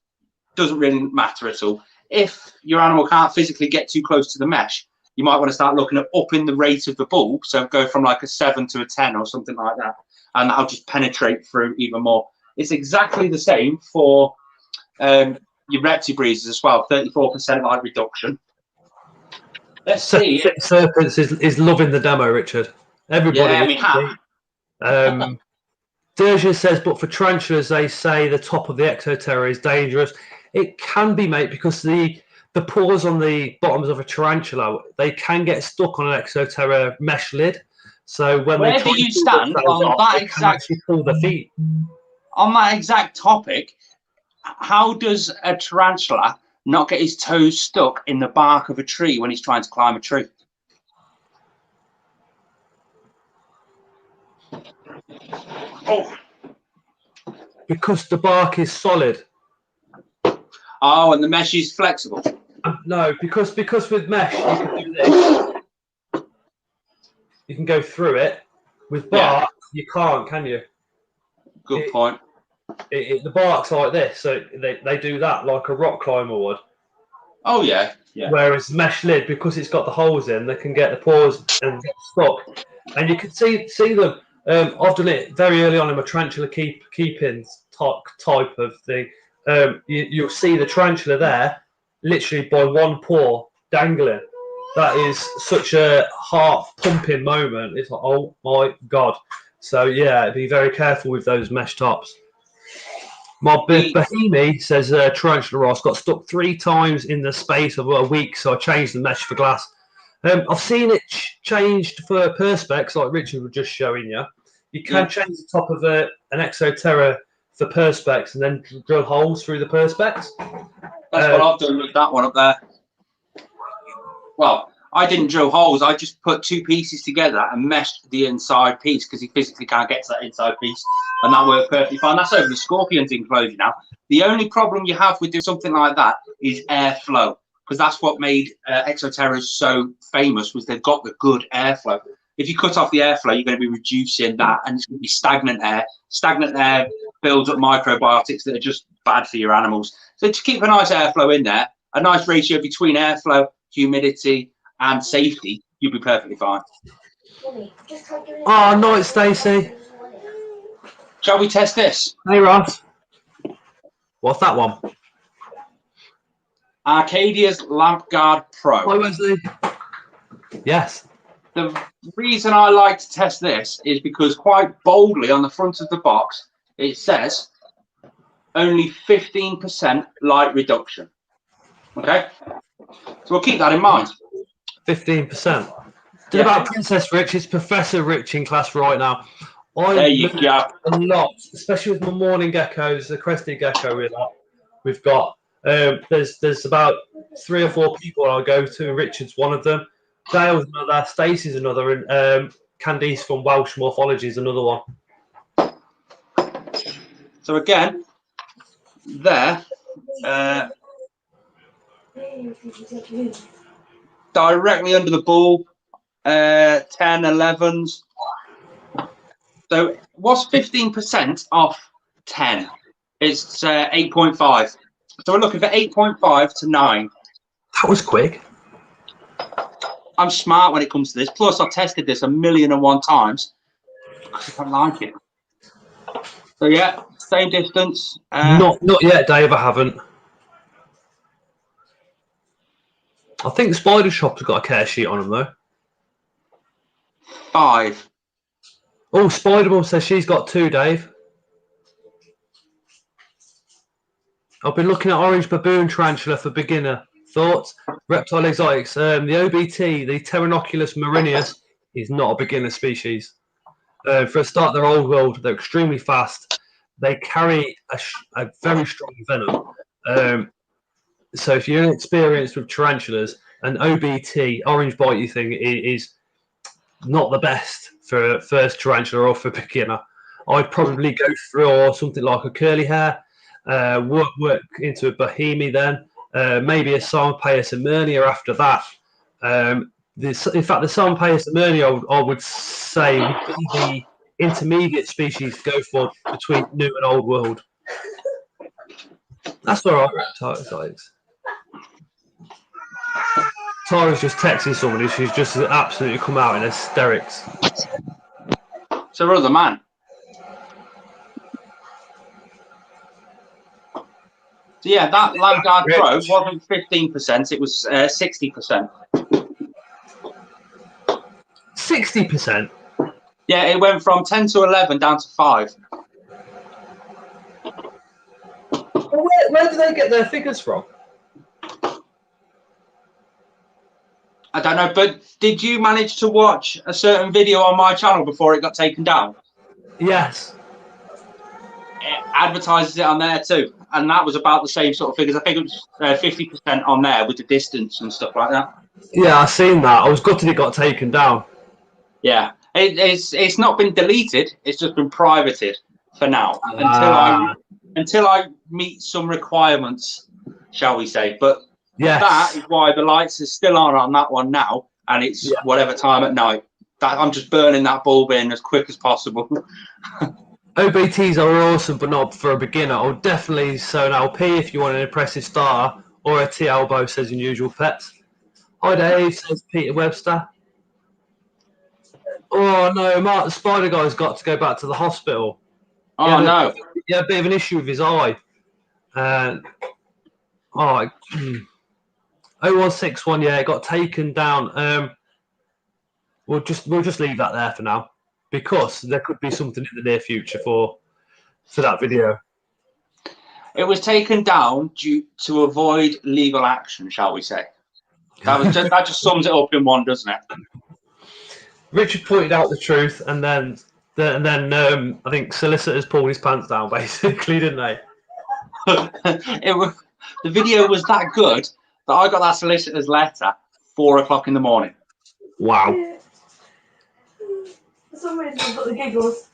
doesn't really matter at all. If your animal can't physically get too close to the mesh, you might want to start looking at upping the rate of the bulb. So go from like a 7 to a 10 or something like that. And that'll just penetrate through even more. It's exactly the same for your reptibreezes as well, 34% light reduction. Let's see. Serpents is loving the demo, Richard. Everybody. Yeah, Derja says, but for tarantulas, they say the top of the Exoterra is dangerous. It can be, mate, because the pores on the bottoms of a tarantula, they can get stuck on an Exoterra mesh lid. So when wherever you stand on that exact pull the feet. On that exact topic, how does a tarantula not get his toes stuck in the bark of a tree when he's trying to climb a tree? Oh. Because the bark is solid. Oh, and the mesh is flexible. No, because with mesh you can do this. You can go through it. With bark, you can't, can you? Good point. The bark's like this, so they do that like a rock climber would. Oh yeah. Whereas mesh lid, because it's got the holes in, they can get the pores and get stuck. And you can see them. I've done it very early on in my tarantula keeping type of thing. You'll see the tarantula there, literally by one paw dangling. That is such a heart pumping moment. It's like, oh my god. So yeah, be very careful with those mesh tops. My Bahimi says tarantula Ross got stuck 3 times in the space of a week, so I changed the mesh for glass. I've seen it changed for perspex, like Richard was just showing you. You can change the top of an Exoterra for perspex and then drill holes through the perspex. That's what I've done with that one up there. Well, I didn't drill holes. I just put 2 pieces together and meshed the inside piece because he physically can't get to that inside piece. And that worked perfectly fine. That's over the scorpion's enclosure now. The only problem you have with doing something like that is airflow, because that's what made Exoterras so famous, was they've got the good airflow. If you cut off the airflow, you're going to be reducing that, and it's going to be stagnant air. Stagnant air builds up microbiotics that are just bad for your animals. So to keep a nice airflow in there, a nice ratio between airflow, humidity, and safety, you'll be perfectly fine. Oh, night, Stacey. Shall we test this? Hey, Ross. What's that one? Arcadia's Lamp Guard Pro. Hi, Wesley. Yes. The reason I like to test this is because quite boldly on the front of the box, it says only 15% light reduction. Okay? So we'll keep that in mind. 15%. Did about Princess Rich? It's Professor Rich in class right now. There you go. A lot, especially with my morning geckos, the crested gecko we've got. There's about 3 or 4 people I go to. Richard's one of them. Dale's another. Stacey's another, and Candice from Welsh Morphology is another one. So again, there, directly under the ball, 10, 11s. So what's 15% off 10? It's 8.5. So we're looking for 8.5 to 9. That was quick. I'm smart when it comes to this. Plus, I've tested this 1,000,001 times. I don't like it. So yeah, same distance. Not yet, Dave. I haven't. I think Spider Shop's got a care sheet on them though. 5. Oh, Spider Mum says she's got 2, Dave. I've been looking at orange baboon tarantula for beginner. Thoughts? Reptile exotics. The OBT, the Pteronoculus marineus, is not a beginner species. For a start, they're old world. They're extremely fast. They carry a very strong venom. So if you're inexperienced with tarantulas, an OBT, orange bitey thing, is not the best for first tarantula or for beginner. I'd probably go for something like a curly hair, work into a bohemi then, maybe a Samopaeus emernia after that. In fact, the Samopaeus emernia, I would say, would be the intermediate species to go for between new and old world. That's all right, reptile exotics. Tara's just texting somebody. She's just absolutely come out in hysterics. It's her other man. So yeah, that Landguard Pro wasn't 15%, it was 60%. 60%? Yeah, it went from 10 to 11 down to 5. Well, where do they get their figures from? I don't know, but did you manage to watch a certain video on my channel before it got taken down? Yes. It advertises it on there too, and that was about the same sort of figures. I think it was 50% on there with the distance and stuff like that. Yeah, I've seen that. I was gutted it got taken down. Yeah, it's not been deleted. It's just been privated for now until I meet some requirements, shall we say? But yes, that is why the lights are still on that one now, and it's whatever time at night. That I'm just burning that bulb in as quick as possible. OBTs are awesome, but not for a beginner. I'll definitely so an LP if you want an impressive starter, or a T elbow, says Unusual Pets. Hi Dave, says Peter Webster. Oh no, Mark the Spider Guy's got to go back to the hospital. Oh no. He had a bit of an issue with his eye. 0161, yeah, it got taken down. We'll just leave that there for now, because there could be something in the near future for that video. It was taken down due to avoid legal action, shall we say? That just sums it up in one, doesn't it? Richard pointed out the truth, and then I think solicitors pulled his pants down, basically, didn't they? The video was that good that I got that solicitor's letter 4 o'clock in the morning. Wow. For some reason, I've got the giggles.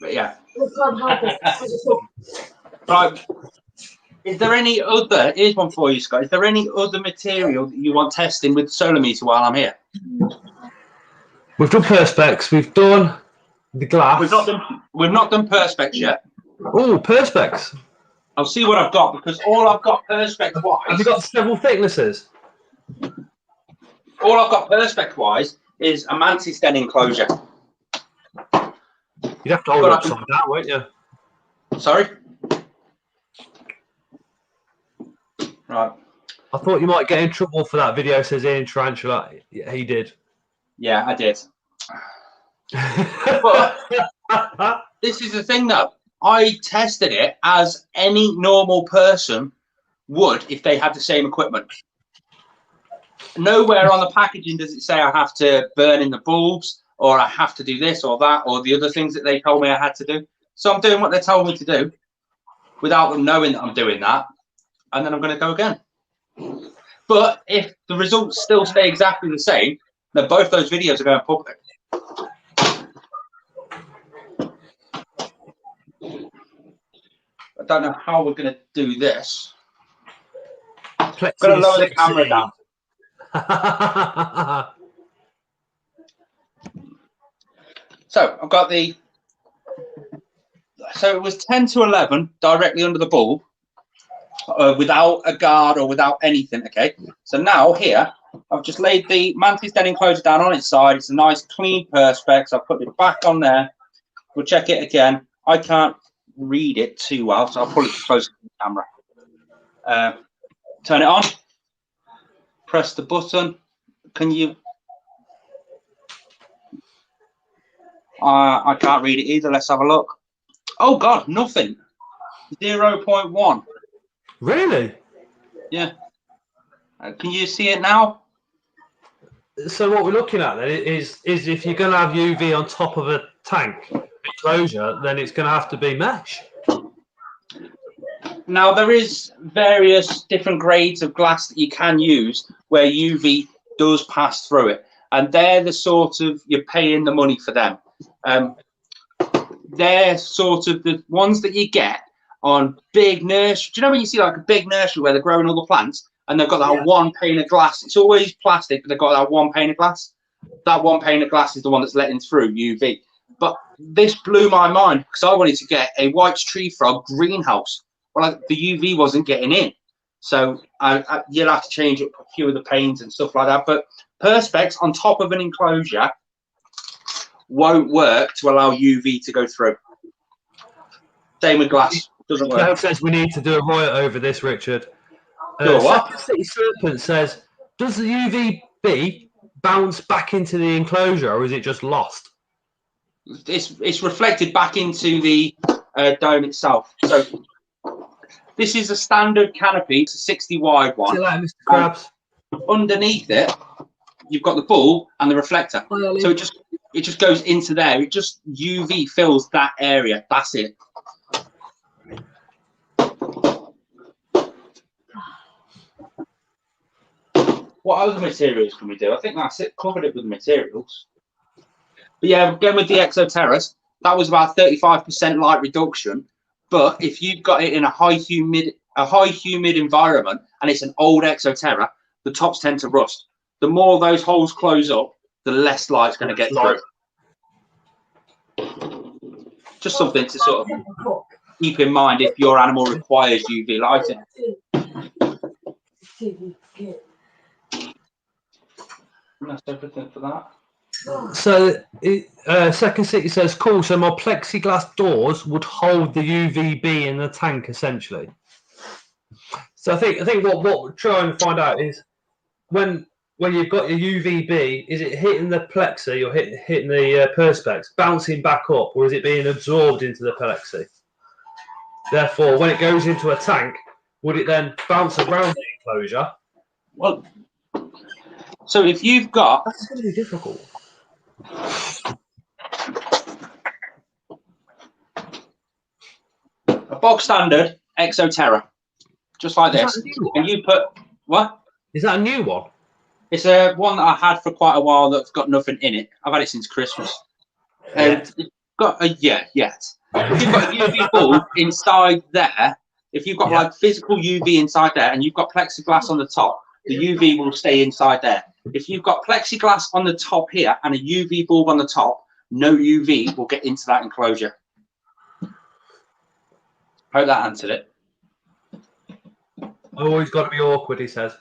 But yeah. Right. Right. Is there any other? Here's one for you, Scott. Is there any other material that you want testing with the solar meter while I'm here? We've done perspex. We've done the glass. We've not done perspex yet. Oh, perspex. I'll see what I've got, because all I've got perspex wise. Have you got several thicknesses? All I've got perspex wise is a mantis den enclosure. You'd have to hold it upside down, won't you? Sorry. Right. I thought you might get in trouble for that video, says Ian Tarantula. Yeah, he did. Yeah, I did. But this is the thing, though. I tested it as any normal person would if they had the same equipment. Nowhere on the packaging does it say I have to burn in the bulbs, or I have to do this or that, or the other things that they told me I had to do. So I'm doing what they told me to do without them knowing that I'm doing that. And then I'm going to go again. But if the results still stay exactly the same, then both those videos are going public. I don't know how we're going to do this. I'm going to lower the camera down. So I've got the. So it was 10 to 11 directly under the bulb, without a guard or without anything. Okay. So now here I've just laid the mantis den enclosure down on its side. It's a nice clean perspex. I've put it back on there. We'll check it again. I can't read it too well, so I'll pull it closer to the camera. Turn it on. Press the button. Can you? I can't read it either. Let's have a look. Oh God, nothing. 0.1. Really? Yeah. Can you see it now? So what we're looking at then is if you're going to have UV on top of a tank enclosure, then it's going to have to be mesh. Now, there is various different grades of glass that you can use where UV does pass through it. And they're the sort of, you're paying the money for them. They're sort of the ones that you get on big nursery. Do you know when you see like a big nursery where they're growing all the plants and they've got that one pane of glass? It's always plastic, but they've got that one pane of glass. That one pane of glass is the one that's letting through UV. But this blew my mind because I wanted to get a white tree frog greenhouse. Well, the UV wasn't getting in. So you'll have to change up a few of the panes and stuff like that. But Perspex on top of an enclosure won't work to allow UV to go through. Same with glass. Doesn't work. Dale says we need to do a riot over this, Richard. What? City Serpent says, does the UVB bounce back into the enclosure or is it just lost? It's reflected back into the dome itself. So this is a standard canopy. It's a 60 wide one. See you later, Mr. Krabs. Underneath it, you've got the bulb and the reflector. So it just goes into there. It just UV fills that area. That's it. What other materials can we do? I think that's it. Covered it with materials. But yeah, again with the Exoterras, that was about 35% light reduction. But if you've got it in a high humid environment and it's an old Exoterra, the tops tend to rust. The more those holes close up, the less light's going to get through. Just something to sort of keep in mind if your animal requires UV lighting. And that's everything for that. So, Second City says, cool, so my plexiglass doors would hold the UVB in the tank, essentially. So I think what we're trying to find out is when you've got your UVB, is it hitting the plexi or hitting the Perspex, bouncing back up, or is it being absorbed into the plexi? Therefore, when it goes into a tank, would it then bounce around the enclosure? Well, so if you've got... That's going to be difficult. A bog standard Exoterra, just like this. And you put... What? Is that a new one? It's a one that I had for quite a while that's got nothing in it. I've had it since Christmas. It's got a yet. If you've got a UV bulb inside there, if you've got like physical UV inside there and you've got plexiglass on the top, the UV will stay inside there. If you've got plexiglass on the top here and a UV bulb on the top, no UV will get into that enclosure. Hope that answered it. Always got to be awkward, he says.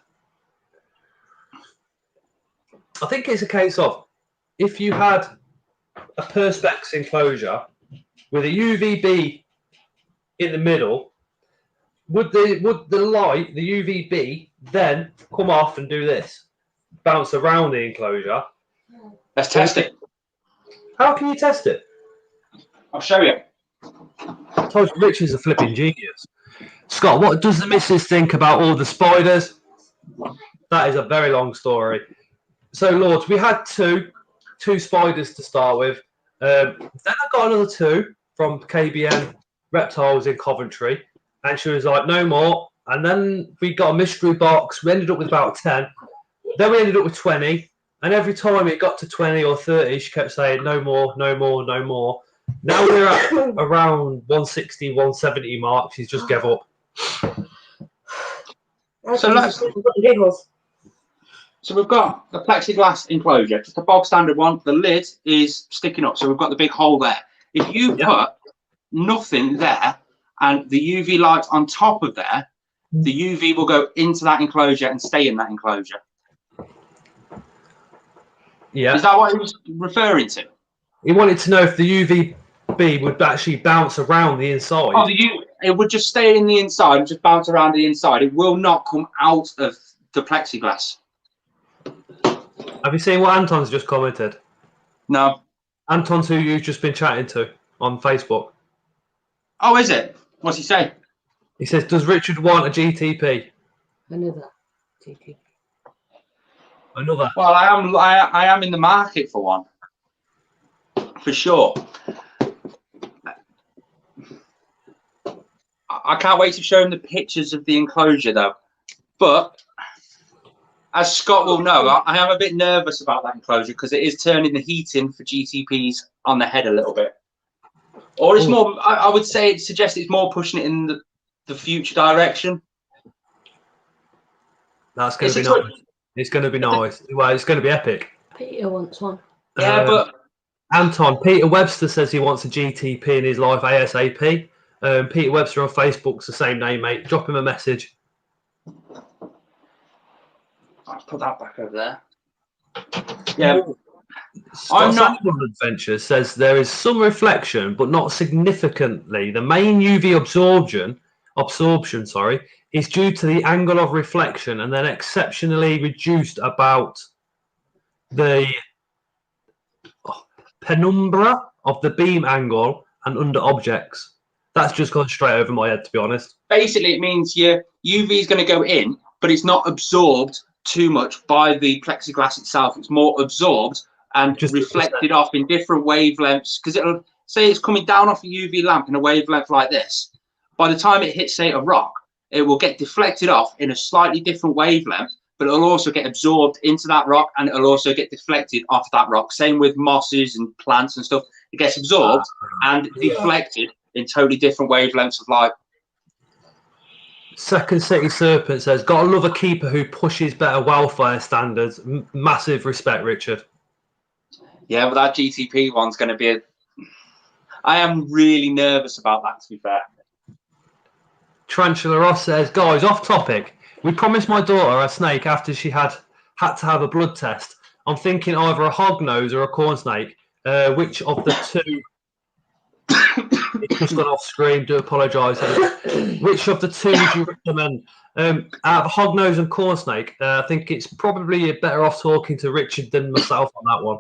I think it's a case of if you had a Perspex enclosure with a UVB in the middle, would the light, the UVB, then come off and do this, bounce around the enclosure? Let's test it. How can you test it? I'll show you. I told you Rich is a flipping genius. Scott, what does the missus think about all the spiders? That is a very long story. So, Lords, we had two spiders to start with. Then I got another two from KBN Reptiles in Coventry, and she was like, no more. And then we got a mystery box. We ended up with about 10. Then we ended up with 20. And every time it got to 20 or 30, she kept saying, no more, no more, no more. Now we're at around 160, 170 mark. She's just gave up. So we've got the plexiglass enclosure, just a bog standard one. The lid is sticking up, so we've got the big hole there. If you put nothing there and the UV light on top of there, the UV will go into that enclosure and stay in that enclosure. Yeah. Is that what he was referring to? He wanted to know if the UVB would actually bounce around the inside. Oh, it would just stay in the inside and just bounce around the inside. It will not come out of the plexiglass. Have you seen what Anton's just commented? No. Anton's who you've just been chatting to on Facebook. Oh, is it? What's he say? He says, does Richard want a GTP? Another GTP. Another. Well, I am in the market for one, for sure. I can't wait to show him the pictures of the enclosure, though. But as Scott will know, I am a bit nervous about that enclosure because it is turning the heating for GTPs on the head a little bit. Or it's more, I would say it suggests it's more pushing it in the future direction. That's going to be nice. It's going to be nice. Well, it's going to be epic. Peter wants one. Yeah, but Anton, Peter Webster says he wants a GTP in his life ASAP. Peter Webster on Facebook's the same name, mate. Drop him a message. I'll put that back over there. Yeah. Scott's Adventures says there is some reflection, but not significantly. The main UV absorption, is due to the angle of reflection, and then exceptionally reduced about the penumbra of the beam angle and under objects. That's just gone straight over my head, to be honest. Basically, it means your UV is going to go in, but it's not absorbed too much by the plexiglass itself. It's more absorbed and just reflected off in different wavelengths, because it'll say it's coming down off a UV lamp in a wavelength like this. By the time it hits, say, a rock, it will get deflected off in a slightly different wavelength, but it'll also get absorbed into that rock, and it'll also get deflected off that rock. Same with mosses and plants and stuff. It gets absorbed and deflected in totally different wavelengths of light. Second City Serpent says, gotta love a keeper who pushes better welfare standards. Massive respect, Richard. Yeah, but that GTP one's going to be I am really nervous about that, to be fair. Tarantula Ross says, guys, off topic. We promised my daughter a snake after she had to have a blood test. I'm thinking either a hognose or a corn snake. Which of the two... It's just gone off screen, do apologise. Which of the two would you recommend? Out of hognose and corn snake, I think it's probably better off talking to Richard than myself on that one.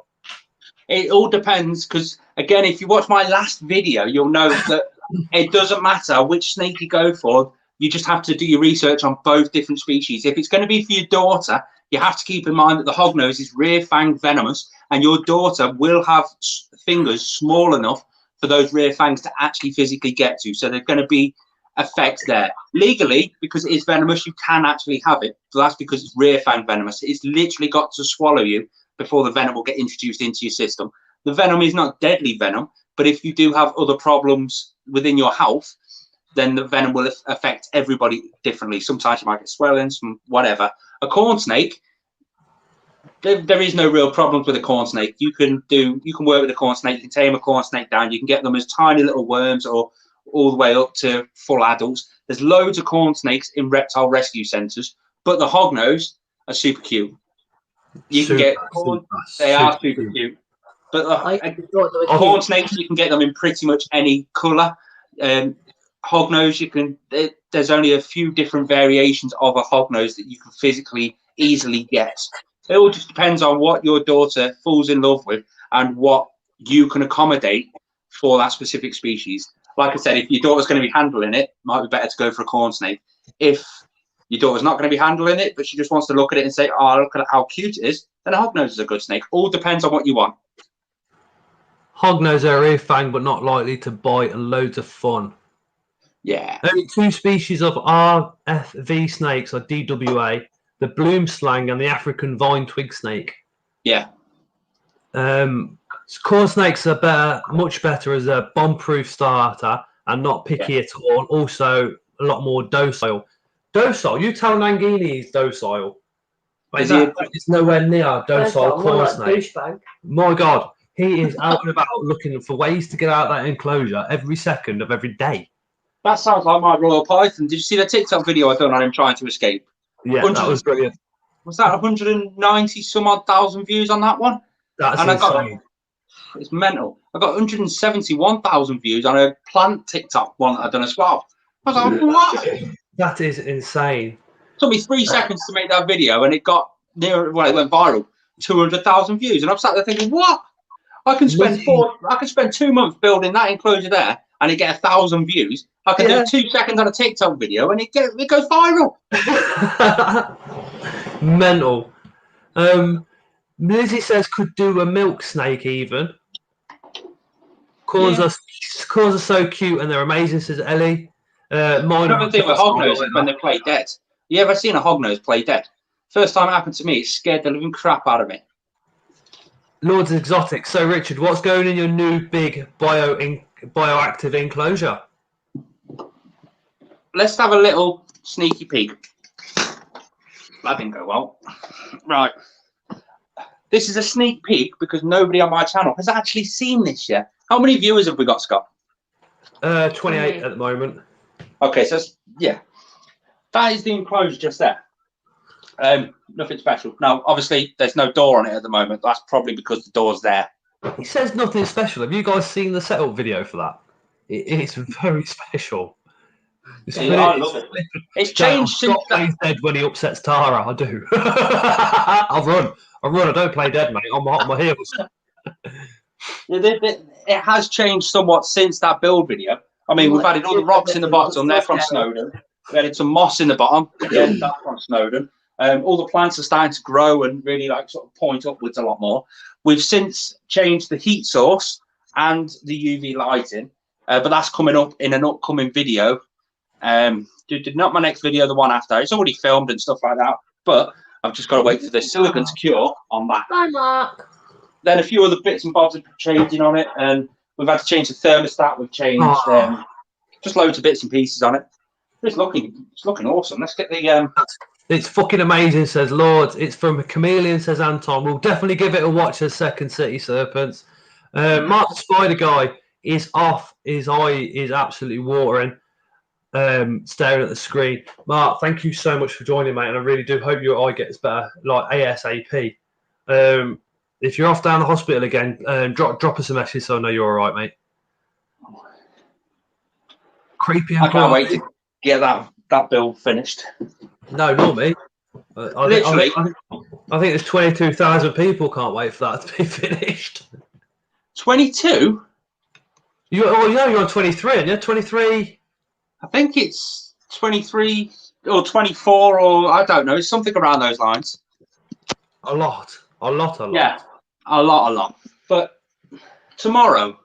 It all depends, because, again, if you watch my last video, you'll know that it doesn't matter which snake you go for. You just have to do your research on both different species. If it's going to be for your daughter, you have to keep in mind that the hognose is rear-fang venomous, and your daughter will have fingers small enough for those rear fangs to actually physically get to. So there's going to be effects there. Legally, because it is venomous, you can actually have it. So that's because it's rear fang venomous. It's literally got to swallow you before the venom will get introduced into your system. The venom is not deadly venom, but if you do have other problems within your health, then the venom will affect everybody differently. Sometimes you might get swelling, some whatever. A corn snake, there is no real problems with a corn snake. You can work with a corn snake. You can tame a corn snake down. You can get them as tiny little worms or all the way up to full adults. There's loads of corn snakes in reptile rescue centres, but the hognose are super cute. You can get corn. They are super cute. But corn snakes, you can get them in pretty much any colour. Hognose, you can. There's only a few different variations of a hognose that you can physically easily get. It all just depends on what your daughter falls in love with and what you can accommodate for that specific species. Like I said, if your daughter's going to be handling it, it might be better to go for a corn snake. If your daughter's not going to be handling it, but she just wants to look at it and say, oh, look at how cute it is, then a hognose is a good snake. All depends on what you want. Hognose are rear fang, but not likely to bite, and loads of fun. Yeah. Only two species of RFV snakes are DWA, the bloom slang and the African vine twig snake. Yeah. Corn snakes are better, much better as a bomb-proof starter and not picky at all. Also, a lot more docile. Docile? You tell Nangini he's docile. It's nowhere near docile corn snake. My God, he is out and about looking for ways to get out of that enclosure every second of every day. That sounds like my Royal Python. Did you see the TikTok video I done on him trying to escape? Yeah, that was brilliant. Was that 190 some odd thousand views on that one? That's insane. It's mental. I got 171,000 views on a plant TikTok one that I've done as well. I was like, what? That is insane. It took me 3 seconds to make that video, and it got near. Well, it went viral. 200,000 views, and I'm sat there thinking, what? I can spend 2 months building that enclosure there, and it get 1,000 views. I can do 2 seconds on a TikTok video and it goes viral. Mental. Lizzie says could do a milk snake even. Corns are so cute and they're amazing, says Ellie. Another thing with hognose is when they play dead. You ever seen a hognose play dead? First time it happened to me, it scared the living crap out of me. Lord's Exotic. So, Richard, what's going in your new big bioactive enclosure? Let's have a little sneaky peek. That didn't go well. Right. This is a sneak peek because nobody on my channel has actually seen this yet. How many viewers have we got, Scott? 28 at the moment. Okay, so yeah. That is the enclosure just there. Nothing special. Now, obviously, there's no door on it at the moment. That's probably because the door's there. He says nothing special. Have you guys seen the setup video for that? It's very special. I love it. It's changed since plays dead when he upsets Tara. I do. I run. I don't play dead, mate. I'm hot on my heels. It has changed somewhat since that build video. I mean, we've added all the rocks in the bottom. They're from Snowdon. We added some moss in the bottom. Again, that's from Snowdon. All the plants are starting to grow and really like sort of point upwards a lot more. We've since changed the heat source and the UV lighting, but that's coming up in an upcoming video. Not my next video, the one after. It's already filmed and stuff like that, but I've just got to wait for the silicon to cure on that. Bye, Mark. Then a few other bits and bobs are changing on it, and we've had to change the thermostat. We've changed just loads of bits and pieces on it. It's looking awesome. Let's get the It's fucking amazing, says Lord. It's from a Chameleon, says Anton. We'll definitely give it a watch, says Second City Serpents. Mark the Spider Guy is off. His eye is absolutely watering, staring at the screen. Mark, thank you so much for joining, mate, and I really do hope your eye gets better, like ASAP. If you're off down the hospital again, drop us a message so I know you're all right, mate. Creepy. I can't wait to get that build finished. No, not me. Literally. I think there's 22,000 people can't wait for that to be finished. 22? You're on 23, aren't you? 23? I think it's 23 or 24 or I don't know. It's something around those lines. A lot. Yeah, a lot. But tomorrow,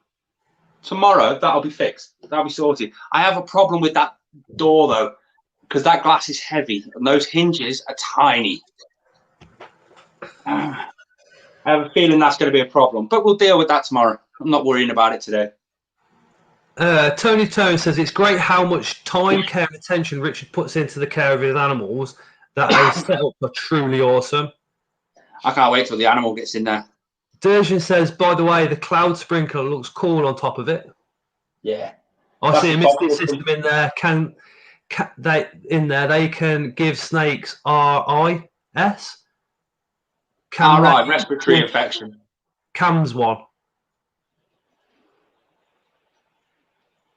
that'll be fixed. That'll be sorted. I have a problem with that door, though, because that glass is heavy and those hinges are tiny. I have a feeling that's going to be a problem, but we'll deal with that tomorrow. I'm not worrying about it today. Tony Tone says it's great how much time, care, and attention Richard puts into the care of his animals. That his setup are truly awesome. I can't wait till the animal gets in there. Durgeon says, by the way, the cloud sprinkler looks cool on top of it. Yeah. I see a misty system in there. They can give snakes RIS. Right, respiratory infection. CAMS one.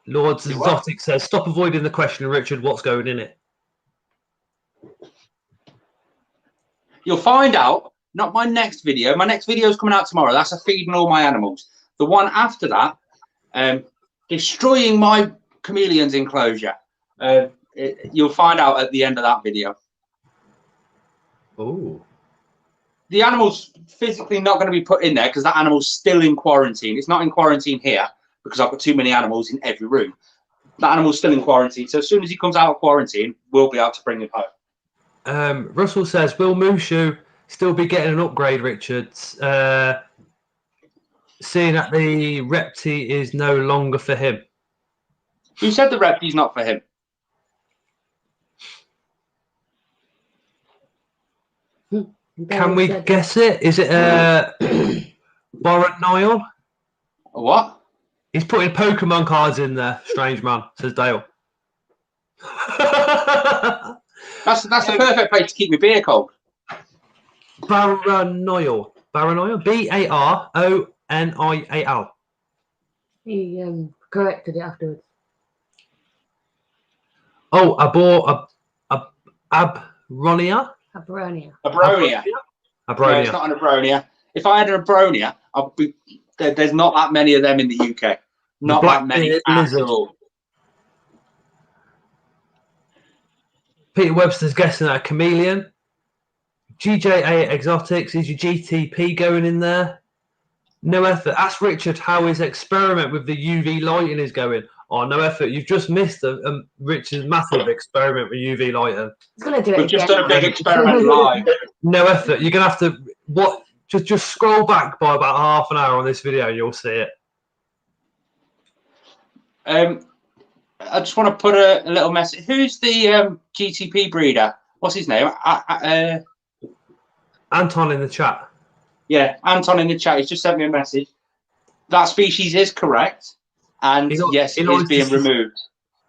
Lord Exotic says, stop avoiding the question, Richard. What's going in it? You'll find out. Not my next video. My next video is coming out tomorrow. That's a feeding all my animals. The one after that, destroying my chameleon's enclosure. You'll find out at the end of that video. Oh. The animal's physically not going to be put in there because that animal's still in quarantine. It's not in quarantine here because I've got too many animals in every room. That animal's still in quarantine. So as soon as he comes out of quarantine, we'll be able to bring him home. Russell says, will Mushu still be getting an upgrade, Richards? Seeing that the Repti is no longer for him. Who said the Repti's not for him? Can we guess it? Is it Warren Niall? What? He's putting Pokemon cards in there, strange man, says Dale. That's the perfect place to keep my beer cold. Baranoil. BARONIAL. He corrected it afterwards. Oh, Abronia? Abronia. Abronia. No, it's not an Abronia. If I had an Abronia, there's not that many of them in the UK. Not that many black-bearded at lizard. all. Peter Webster's guessing at a chameleon. GJA Exotics, is your GTP going in there? No effort. Ask Richard how his experiment with the UV lighting is going. Oh, no effort. You've just missed Richard's massive experiment with UV lighting. He's gonna do it We've just again. done a big experiment live. No effort. You're going to have to just scroll back by about half an hour on this video and you'll see it. I just want to put a little message. Who's the GTP breeder? What's his name? Anton in the chat. Yeah, Anton in the chat. He's just sent me a message. That species is correct, and yes, it is being removed.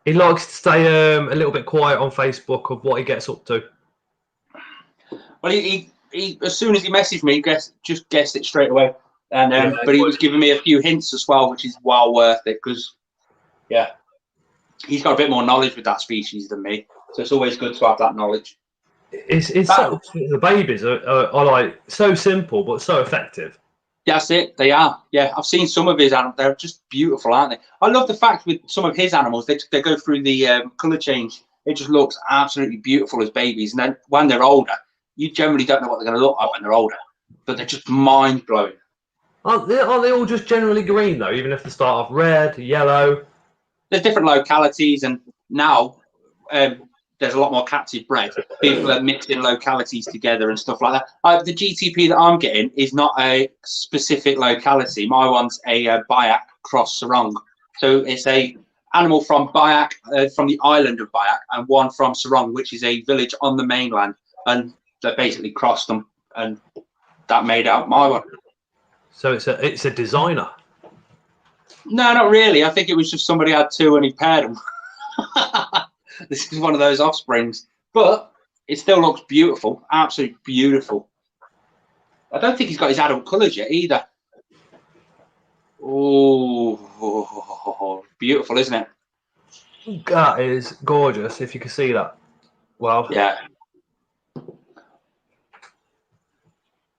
He likes to stay a little bit quiet on Facebook of what he gets up to. Well, he as soon as he messaged me, just guessed it straight away. And but he was giving me a few hints as well, which is well worth it because, yeah, he's got a bit more knowledge with that species than me, so it's always good to have that knowledge. The babies are like so simple but so effective. That's it. They are. Yeah, I've seen some of his animals. They're just beautiful, aren't they? I love the fact with some of his animals, they go through the colour change. It just looks absolutely beautiful as babies, and then when they're older, you generally don't know what they're going to look like when they're older, but they're just mind blowing. Aren't they all just generally green though? Even if they start off red, yellow. There's different localities, and now there's a lot more captive bred. People are mixing localities together and stuff like that. The GTP that I'm getting is not a specific locality. My one's a Bayak cross Sarong. So it's a animal from Bayak, from the island of Bayak, and one from Sarong, which is a village on the mainland. And they basically crossed them, and that made out my one. So it's a designer. No, not really. I think it was just somebody had two and he paired them. This is one of those offsprings, but it still looks beautiful, absolutely beautiful. I don't think he's got his adult colours yet either. Oh, beautiful, isn't it? That is gorgeous. If you can see that, well, yeah,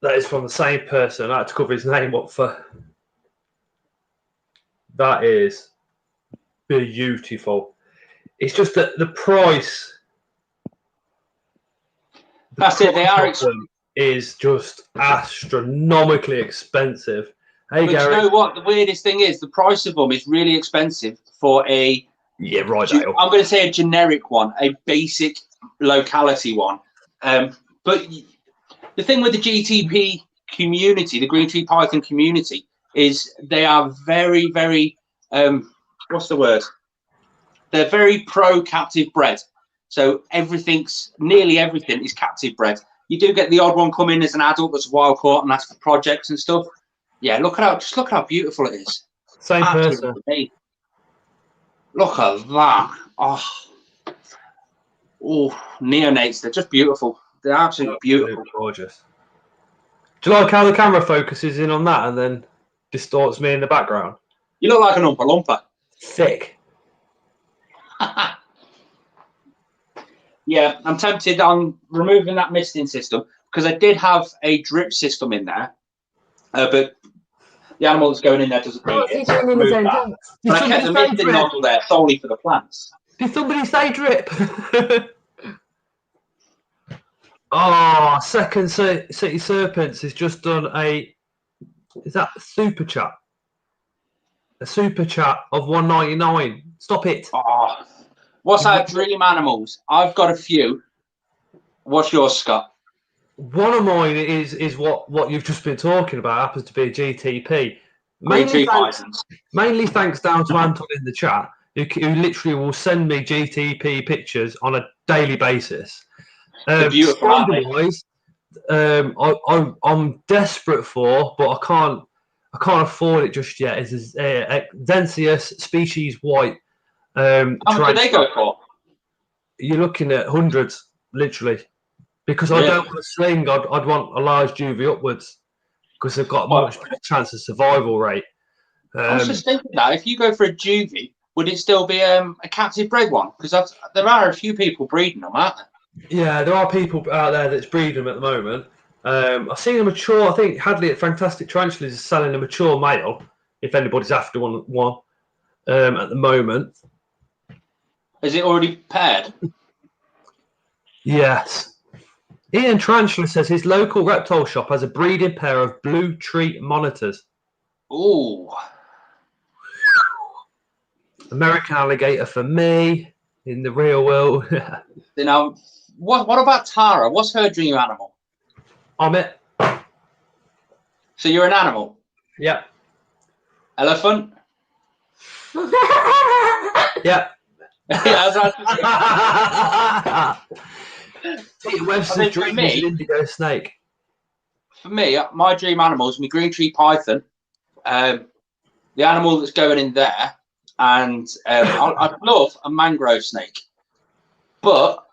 that is from the same person. I had to cover his name up for. That is beautiful. It's just that the price. That's it. They are is just astronomically expensive. Hey, but Gary. You know what? The weirdest thing is the price of them is really expensive for a. Yeah, right. I'm going to say a generic one, a basic locality one. But the thing with the GTP community, the green tree python community, is they are very, very. What's the word? They're very pro captive bred. So nearly everything is captive bred. You do get the odd one come in as an adult that's wild caught and that's for projects and stuff. Yeah, look at how beautiful it is. Same person. Look at that. Oh, neonates. They're just beautiful. They're absolutely beautiful. Gorgeous. Do you like how the camera focuses in on that and then distorts me in the background? You look like an Oompa Loompa. Thick. Yeah, I'm tempted on removing that misting system because I did have a drip system in there, but the animal that's going in there doesn't need it. But I kept the misting nozzle there solely for the plants. Did somebody say drip? Oh, Second City Serpents has just done is that super chat? A super chat of $1.99. Stop it. Oh, what's our dream animals? I've got a few. What's yours, Scott? One of mine is what you've just been talking about. Happens to be a GTP. Mainly thanks down to Anton in the chat, who literally will send me GTP pictures on a daily basis. Beautiful. I'm desperate for, but I can't afford it just yet. Is Densius species white. How much do they go for? You're looking at hundreds, literally, because I don't want a sling. I'd want a large juvie upwards because they've got much better chance of survival rate. I was just thinking that if you go for a juvie, would it still be a captive bred one? Because there are a few people breeding them, aren't there? Yeah, there are people out there that's breeding them at the moment. I've seen a mature. I think Hadley at Fantastic Tarantulas is selling a mature male. If anybody's after one. at the moment. Is it already paired? Yes. Ian Tarantula says his local reptile shop has a breeding pair of blue tree monitors. Ooh. American alligator for me in the real world. You know, what about Tara? What's her dream animal? I'm it. So you're an animal? Yep. Elephant? Yep. Yeah, Peter Webster's dream is an indigo snake. For me, my dream animal is my green tree python. The animal that's going in there, and I'd love a mangrove snake. But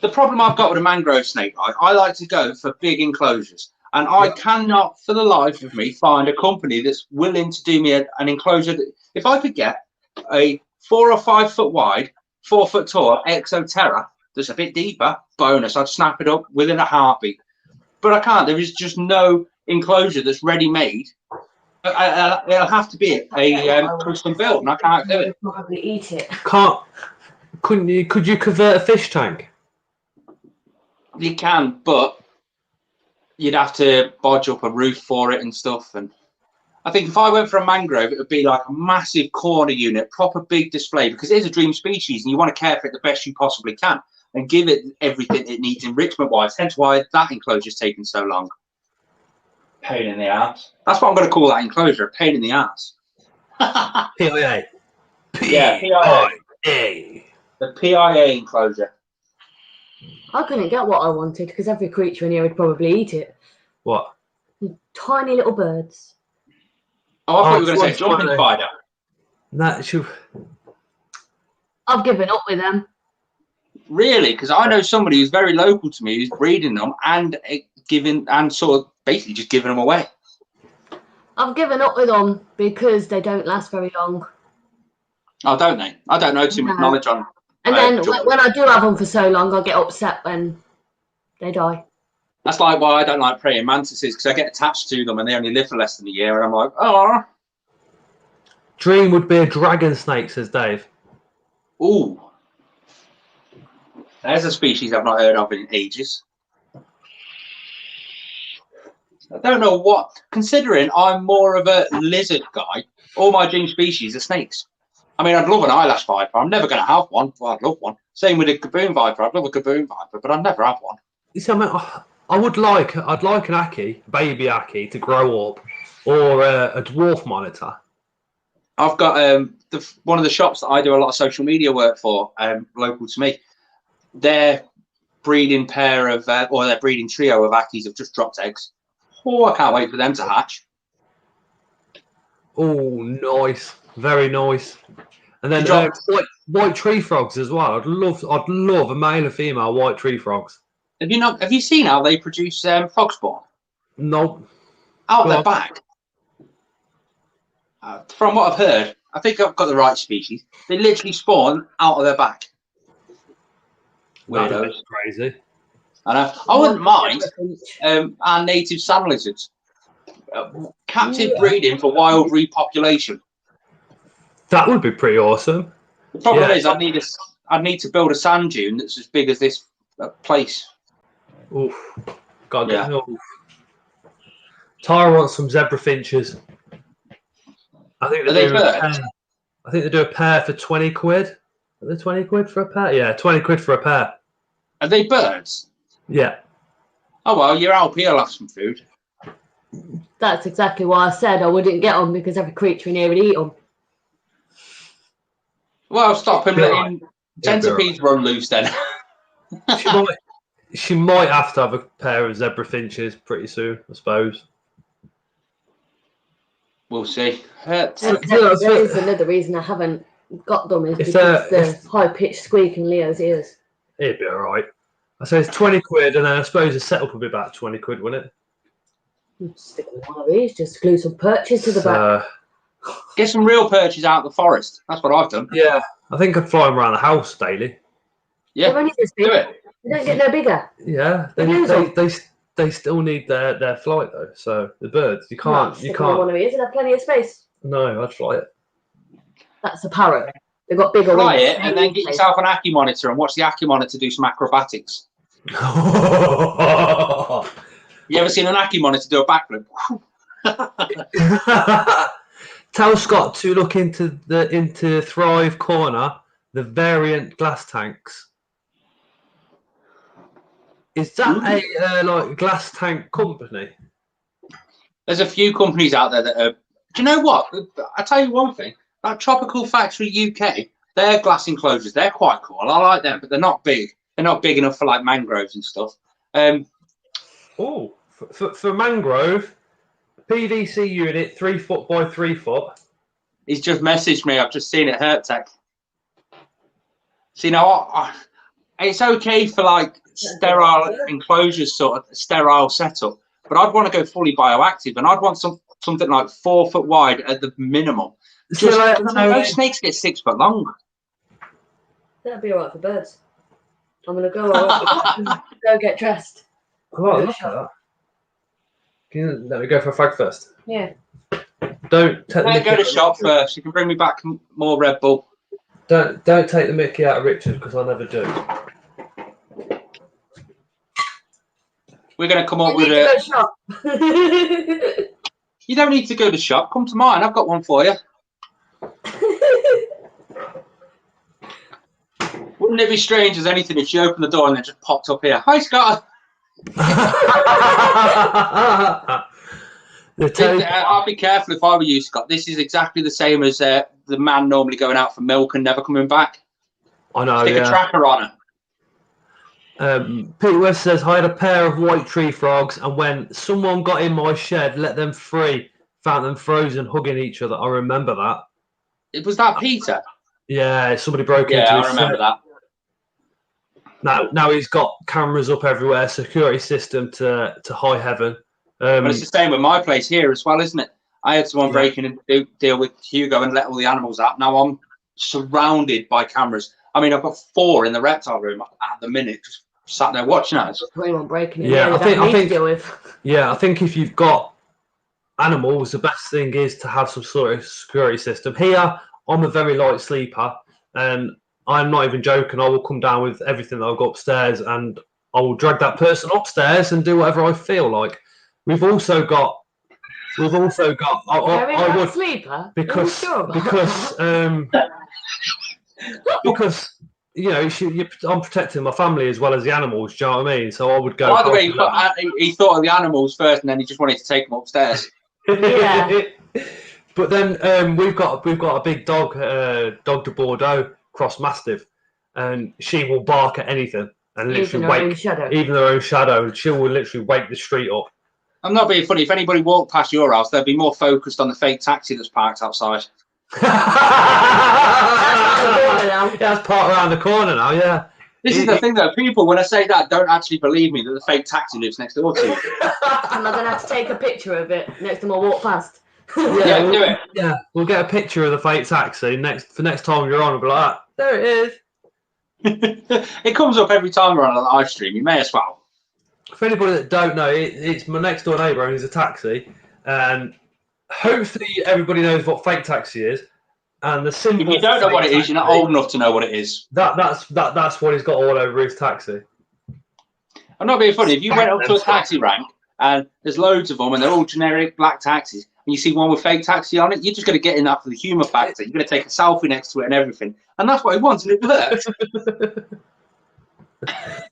the problem I've got with a mangrove snake, right, I like to go for big enclosures. And I cannot, for the life of me, find a company that's willing to do me an enclosure. If I could get a 4 or 5 foot wide, 4 foot tall Exoterra that's a bit deeper, bonus, I'd snap it up within a heartbeat. But I can't. There is just no enclosure that's ready made. It'll have to be a custom built, and I can't do it. Probably eat it. Couldn't you? Could you convert a fish tank? You can, but you'd have to bodge up a roof for it and stuff. And I think if I went for a mangrove, it would be like a massive corner unit, proper big display, because it is a dream species and you want to care for it the best you possibly can and give it everything it needs enrichment wise. Hence why that enclosure's taken so long. Pain in the ass. That's what I'm going to call that enclosure, a pain in the ass. PIA. Yeah, PIA. The PIA enclosure. I couldn't get what I wanted because every creature in here would probably eat it. What? Tiny little birds. Oh, I thought you were going to say jumping spider. That should. I've given up with them. Really? Because I know somebody who's very local to me who's breeding them and sort of basically just giving them away. I've given up with them because they don't last very long. Oh, don't they? I don't know too much knowledge on. And then when I do have them for so long, I get upset when they die. That's like why I don't like praying mantises, because I get attached to them and they only live for less than a year, and I'm like, oh. Dream would be a dragon snake, says Dave. Ooh. There's a species I've not heard of in ages. I don't know what, considering I'm more of a lizard guy, all my dream species are snakes. I mean, I'd love an eyelash viper. I'm never going to have one, but I'd love one. Same with a gaboon viper. I'd love a gaboon viper, but I'd never have one. You see, I'd like an Aki, baby Aki, to grow up, or a dwarf monitor. I've got one of the shops that I do a lot of social media work for, local to me. Their breeding pair of, or their breeding trio of Akis have just dropped eggs. Oh, I can't wait for them to hatch. Oh, nice, very nice. And then white tree frogs as well. I'd love a male and female white tree frogs. Have you seen how they produce frog spawn? Nope. Out their back. From what I've heard, I think I've got the right species. They literally spawn out of their back. Weirdos. That's crazy. I wouldn't mind our native sand lizards. Captive breeding for wild repopulation. That would be pretty awesome. The problem is I'd need to build a sand dune that's as big as this place. Oof. God, yeah. Tara wants some zebra finches. I think they do a pair for 20 quid. Are they 20 quid for a pair? Yeah, 20 quid for a pair. Are they birds? Yeah. Oh, well, your LP will have some food. That's exactly why I said I wouldn't get them, because every creature in here would eat them. Well, stop him letting centipedes run loose then. She might have to have a pair of zebra finches pretty soon, I suppose. We'll see. There is another reason I haven't got them is because the high-pitched squeak in Leo's ears. It'd be all right. I say it's 20 quid, and then I suppose the setup would be about 20 quid, wouldn't it? Stick with one of these, just glue some perches to the back. Get some real perches out of the forest. That's what I've done. Yeah, I think I'd fly them around the house daily. Yeah, they're only this big. Do it. They don't get no bigger. Yeah, they still need their flight though. So the birds, you can't. One of these, and have plenty of space. No, I'd fly it. That's a parrot. They've got bigger Try wings. it and then get yourself an Aki monitor and watch the Aki monitor do some acrobatics. You ever seen an Aki monitor do a backflip? Tell Scott to look into Thrive Corner, the variant glass tanks. Is that a like glass tank company? There's a few companies out there that are. Do you know what? I'll tell you one thing. That Tropical Factory UK, their glass enclosures, they're quite cool. I like them, but they're not big. They're not big enough for like mangroves and stuff. Oh, for mangrove, PVC unit 3 foot by 3 foot. He's just messaged me. I've just seen it. Hurt Tech. See, now it's okay for like sterile enclosures, sort of sterile setup, but I'd want to go fully bioactive, and I'd want something like 4 foot wide at the minimum. Just, those snakes get 6 foot long. That'd be alright for birds. I'm gonna go get dressed. Oh, look at that. Can you let me go for a fag first? Yeah. Don't take the Go to shop first. You can bring me back more Red Bull. Don't take the mickey out of Richard, because I never do. We're going to come up with a. You don't need to go to shop. Come to mine. I've got one for you. Wouldn't it be strange as anything if she opened the door and then just popped up here? Hi, Scott. I'll be careful if I were you, Scott. This is exactly the same as the man normally going out for milk and never coming back. I know. Stick a tracker on it. Peter West says, I had a pair of white tree frogs, and when someone got in my shed, let them free, found them frozen, hugging each other. I remember that. Was that Peter? Yeah, somebody broke into his I remember shed. that. Now he's got cameras up everywhere, security system to high heaven. But it's the same with my place here as well, isn't it? I had someone break in and deal with Hugo and let all the animals out. Now I'm surrounded by cameras. I mean, I've got 4 in the reptile room at the minute, just sat there watching us. Anyone breaking in? Yeah, I think if you've got animals, the best thing is to have some sort of security system. Here, I'm a very light sleeper, and I'm not even joking. I will come down with everything that I've got upstairs, and I will drag that person upstairs and do whatever I feel like. We've also got. I would sleeper because you know I'm protecting my family as well as the animals. Do you know what I mean? So I would go. By the way, he thought of the animals first, and then he just wanted to take them upstairs. Yeah. But then we've got a big dog, dog de Bordeaux, cross mastiff, and she will bark at anything and literally wake even their own shadow, and she will literally wake the street up. I'm not being funny. If anybody walked past your house, they'd be more focused on the fake taxi that's parked outside. That's part around the corner now. Yeah. This is the thing, though. People, when I say that, don't actually believe me that the fake taxi lives next door to you. Am I going to have to take a picture of it next time I walk past? Yeah, do it. Yeah, we'll get a picture of the fake taxi next time you're on. We'll be like, there it is. It comes up every time we're on a live stream. You may as well. For anybody that don't know, it's my next door neighbour, and he's a taxi. And hopefully everybody knows what fake taxi is. And the symbol. If you don't know what it is, you're not old enough to know what it is. That's what he's got all over his taxi. I'm not being funny. If you went up to a taxi rank and there's loads of them and they're all generic black taxis, and you see one with fake taxi on it, you're just going to get in that for the humour factor. You're going to take a selfie next to it and everything. And that's what he wants, and it works.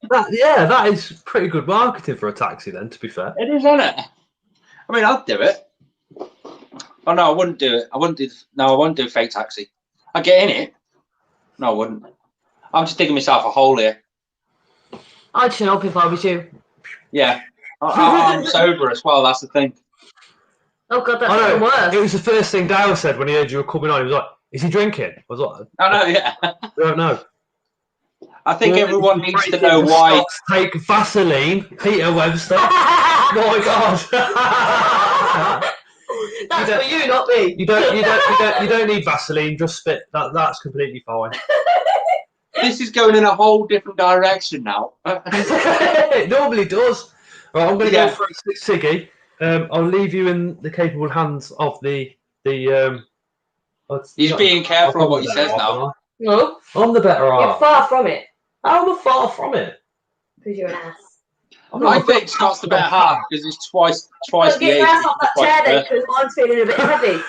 That is pretty good marketing for a taxi then, to be fair. It is, isn't it? I mean, I'd do it. Oh, no, I wouldn't do it. I wouldn't do fake taxi. I'd get in it. No, I wouldn't. I'm just digging myself a hole here. I'd shut up if I was you. Yeah. I'm sober as well, that's the thing. Oh, God, that's even worse. It was the first thing Dale said when he heard you were coming on. He was like, is he drinking? I was like, I know, yeah. I don't know. I think everyone needs to know why. Take Vaseline, Peter Webster. My God. That's for you, not me. You don't need Vaseline. Just spit. That's completely fine. This is going in a whole different direction now. It normally does. Right, I'm going to go for a Siggy. I'll leave you in the capable hands of the He's being careful of what he says now. No, I'm the better you're half. far from it. I'm far from it. Because you're an ass. I think Scott's the better half because he's twice Don't the get age. your ass off that twice chair the then, because mine's feeling a bit heavy.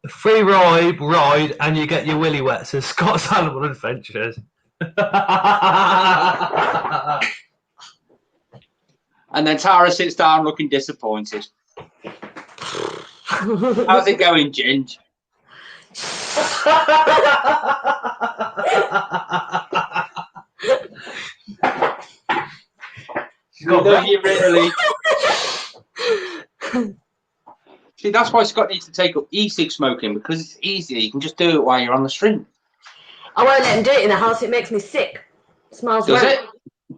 Free ride, and you get your willy wet. So Scott's Animal Adventures. And then Tara sits down looking disappointed. How's it going, Ginge? Love you, really. See, that's why Scott needs to take up e-cig smoking, because it's easier. You can just do it while you're on the stream. I won't let him do it in the house. It makes me sick. It smells Does great. it?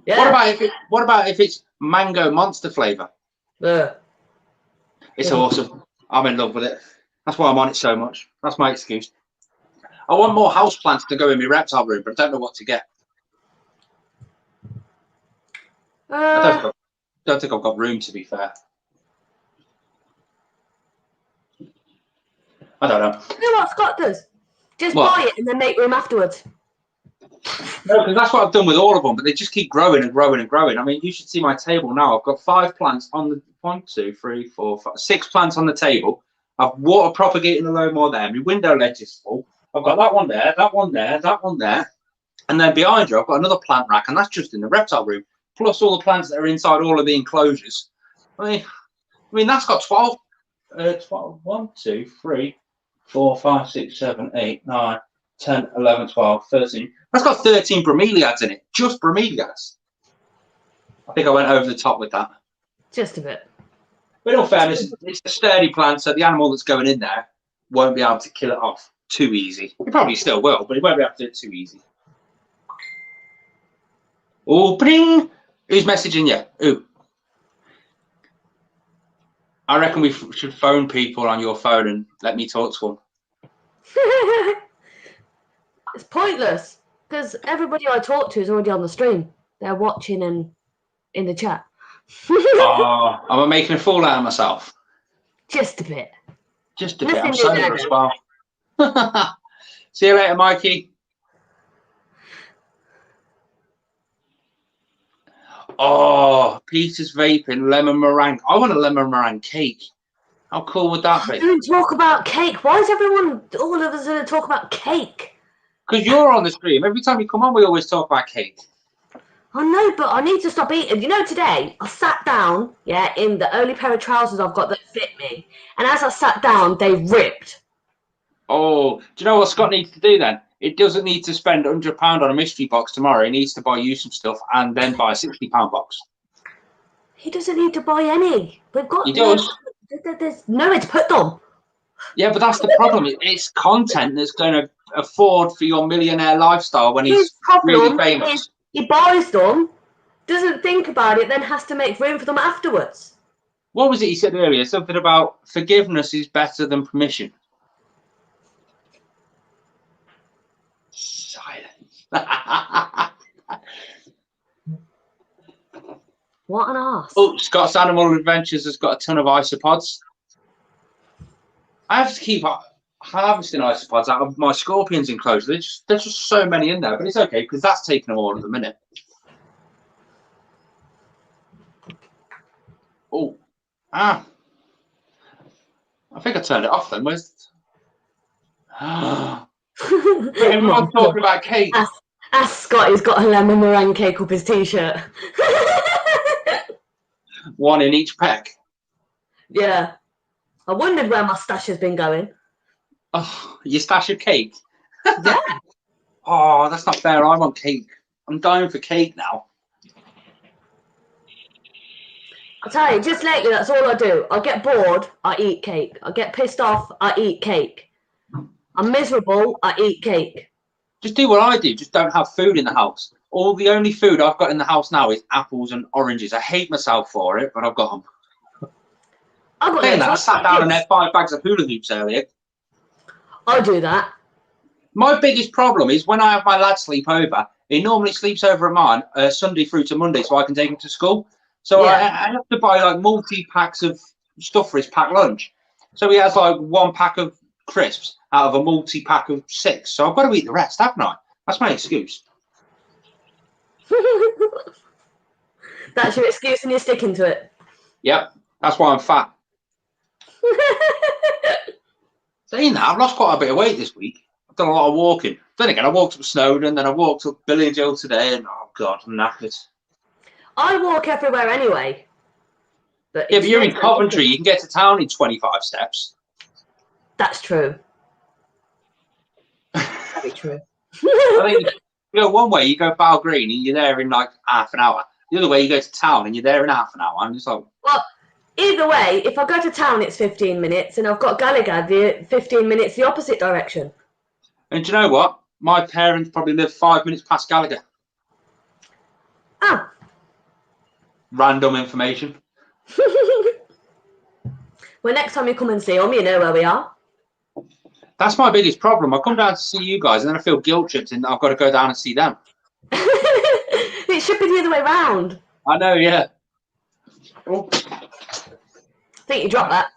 Yeah. What about if it's mango monster flavour? It's awesome. I'm in love with it. That's why I'm on it so much. That's my excuse. I want more house plants to go in my reptile room, but I don't know what to get. I don't think I've got room, to be fair. I don't know. You know what Scott does? Just What? buy it and then make room afterwards. No, because that's what I've done with all of them, but they just keep growing and growing and growing. I mean, you should see my table now. I've got 5 plants on the 1, 2, 3, 4, 5, 6 plants on the table. I've water propagating a load more there. My window ledge is full. I've got that one there, that one there, that one there. And then behind you, I've got another plant rack, and that's just in the reptile room, plus all the plants that are inside all of the enclosures. I mean that's got 12, 1, 2, 3, 4, 5, 6, 7, 8, 9, 10, 11, 12, 13. That's got 13 bromeliads in it, just bromeliads. I think I went over the top with that. Just a bit. But in all fairness, it's a sturdy plant, so the animal that's going in there won't be able to kill it off too easy. He probably still will, but he won't be able to do it too easy. Oh, bring! Who's messaging you? Who? I reckon we should phone people on your phone and let me talk to them. It's pointless because everybody I talk to is already on the stream. They're watching and in the chat. Oh, am I making a fool out of myself? Just a bit. Just a bit. I'm sober as well. See you later, Mikey. Oh, Peter's vaping lemon meringue. I want a lemon meringue cake. How cool would that be? Don't talk about cake. Why is everyone, all of us, going to talk about cake? Because you're on the stream. Every time you come on, we always talk about cake. I know, but I need to stop eating. You know, today I sat down, in the only pair of trousers I've got that fit me. And as I sat down, they ripped. Oh, do you know what Scott needs to do then? It doesn't need to spend £100 on a mystery box tomorrow. He needs to buy you some stuff and then buy a £60 box. He doesn't need to buy any. We've got. He does. There's nowhere to put them. Yeah, but that's the problem. It's content that's going to afford for your millionaire lifestyle when he's really famous. He buys them, doesn't think about it, then has to make room for them afterwards. What was it he said earlier? Something about forgiveness is better than permission. Silence. What an arse. Oh, Scott's Animal Adventures has got a ton of isopods. I have to keep harvesting isopods out of my scorpions enclosure. There's just so many in there, but it's okay because that's taking them all at the minute. Oh, I think I turned it off then. Where's everyone's talking about cake. Ask Scott, he's got a lemon meringue cake up his t-shirt. One in each peck. Yeah. I wondered where my stash has been going. Oh, your stash of cake? Yeah. Oh, that's not fair. I want cake. I'm dying for cake now. I'll tell you, just lately, that's all I do. I get bored, I eat cake. I get pissed off, I eat cake. I'm miserable, I eat cake. Just do what I do. Just don't have food in the house. The only food I've got in the house now is apples and oranges. I hate myself for it, but I've got them. I sat down and had 5 bags of hula hoops earlier. I do that. My biggest problem is when I have my lad sleep over, he normally sleeps over at mine Sunday through to Monday so I can take him to school. So Yeah. I have to buy like multi-packs of stuff for his packed lunch. So he has like 1 pack of crisps out of a multi-pack of 6. So I've got to eat the rest, haven't I? That's my excuse. That's your excuse and you're sticking to it. Yep, that's why I'm fat. Saying that, I've lost quite a bit of weight this week. I've done a lot of walking. Then again, I walked up Snowdon, then I walked up Billy Hill today, and oh god, I'm knackered. I walk everywhere anyway. But you're in Coventry. You can get to town in 25 steps. That's true. Very true. I think you go one way, you go Bow Green, and you're there in like half an hour. The other way, you go to town, and you're there in half an hour. And it's like, well, either way, if I go to town, it's 15 minutes, and I've got Gallagher, the 15 minutes the opposite direction. And do you know what? My parents probably live 5 minutes past Gallagher. Ah. Random information. Well, next time you come and see them, you know where we are. That's my biggest problem. I come down to see you guys, and then I feel guilt tripped, and I've got to go down and see them. It should be the other way round. I know, yeah. I Oh. think you dropped that.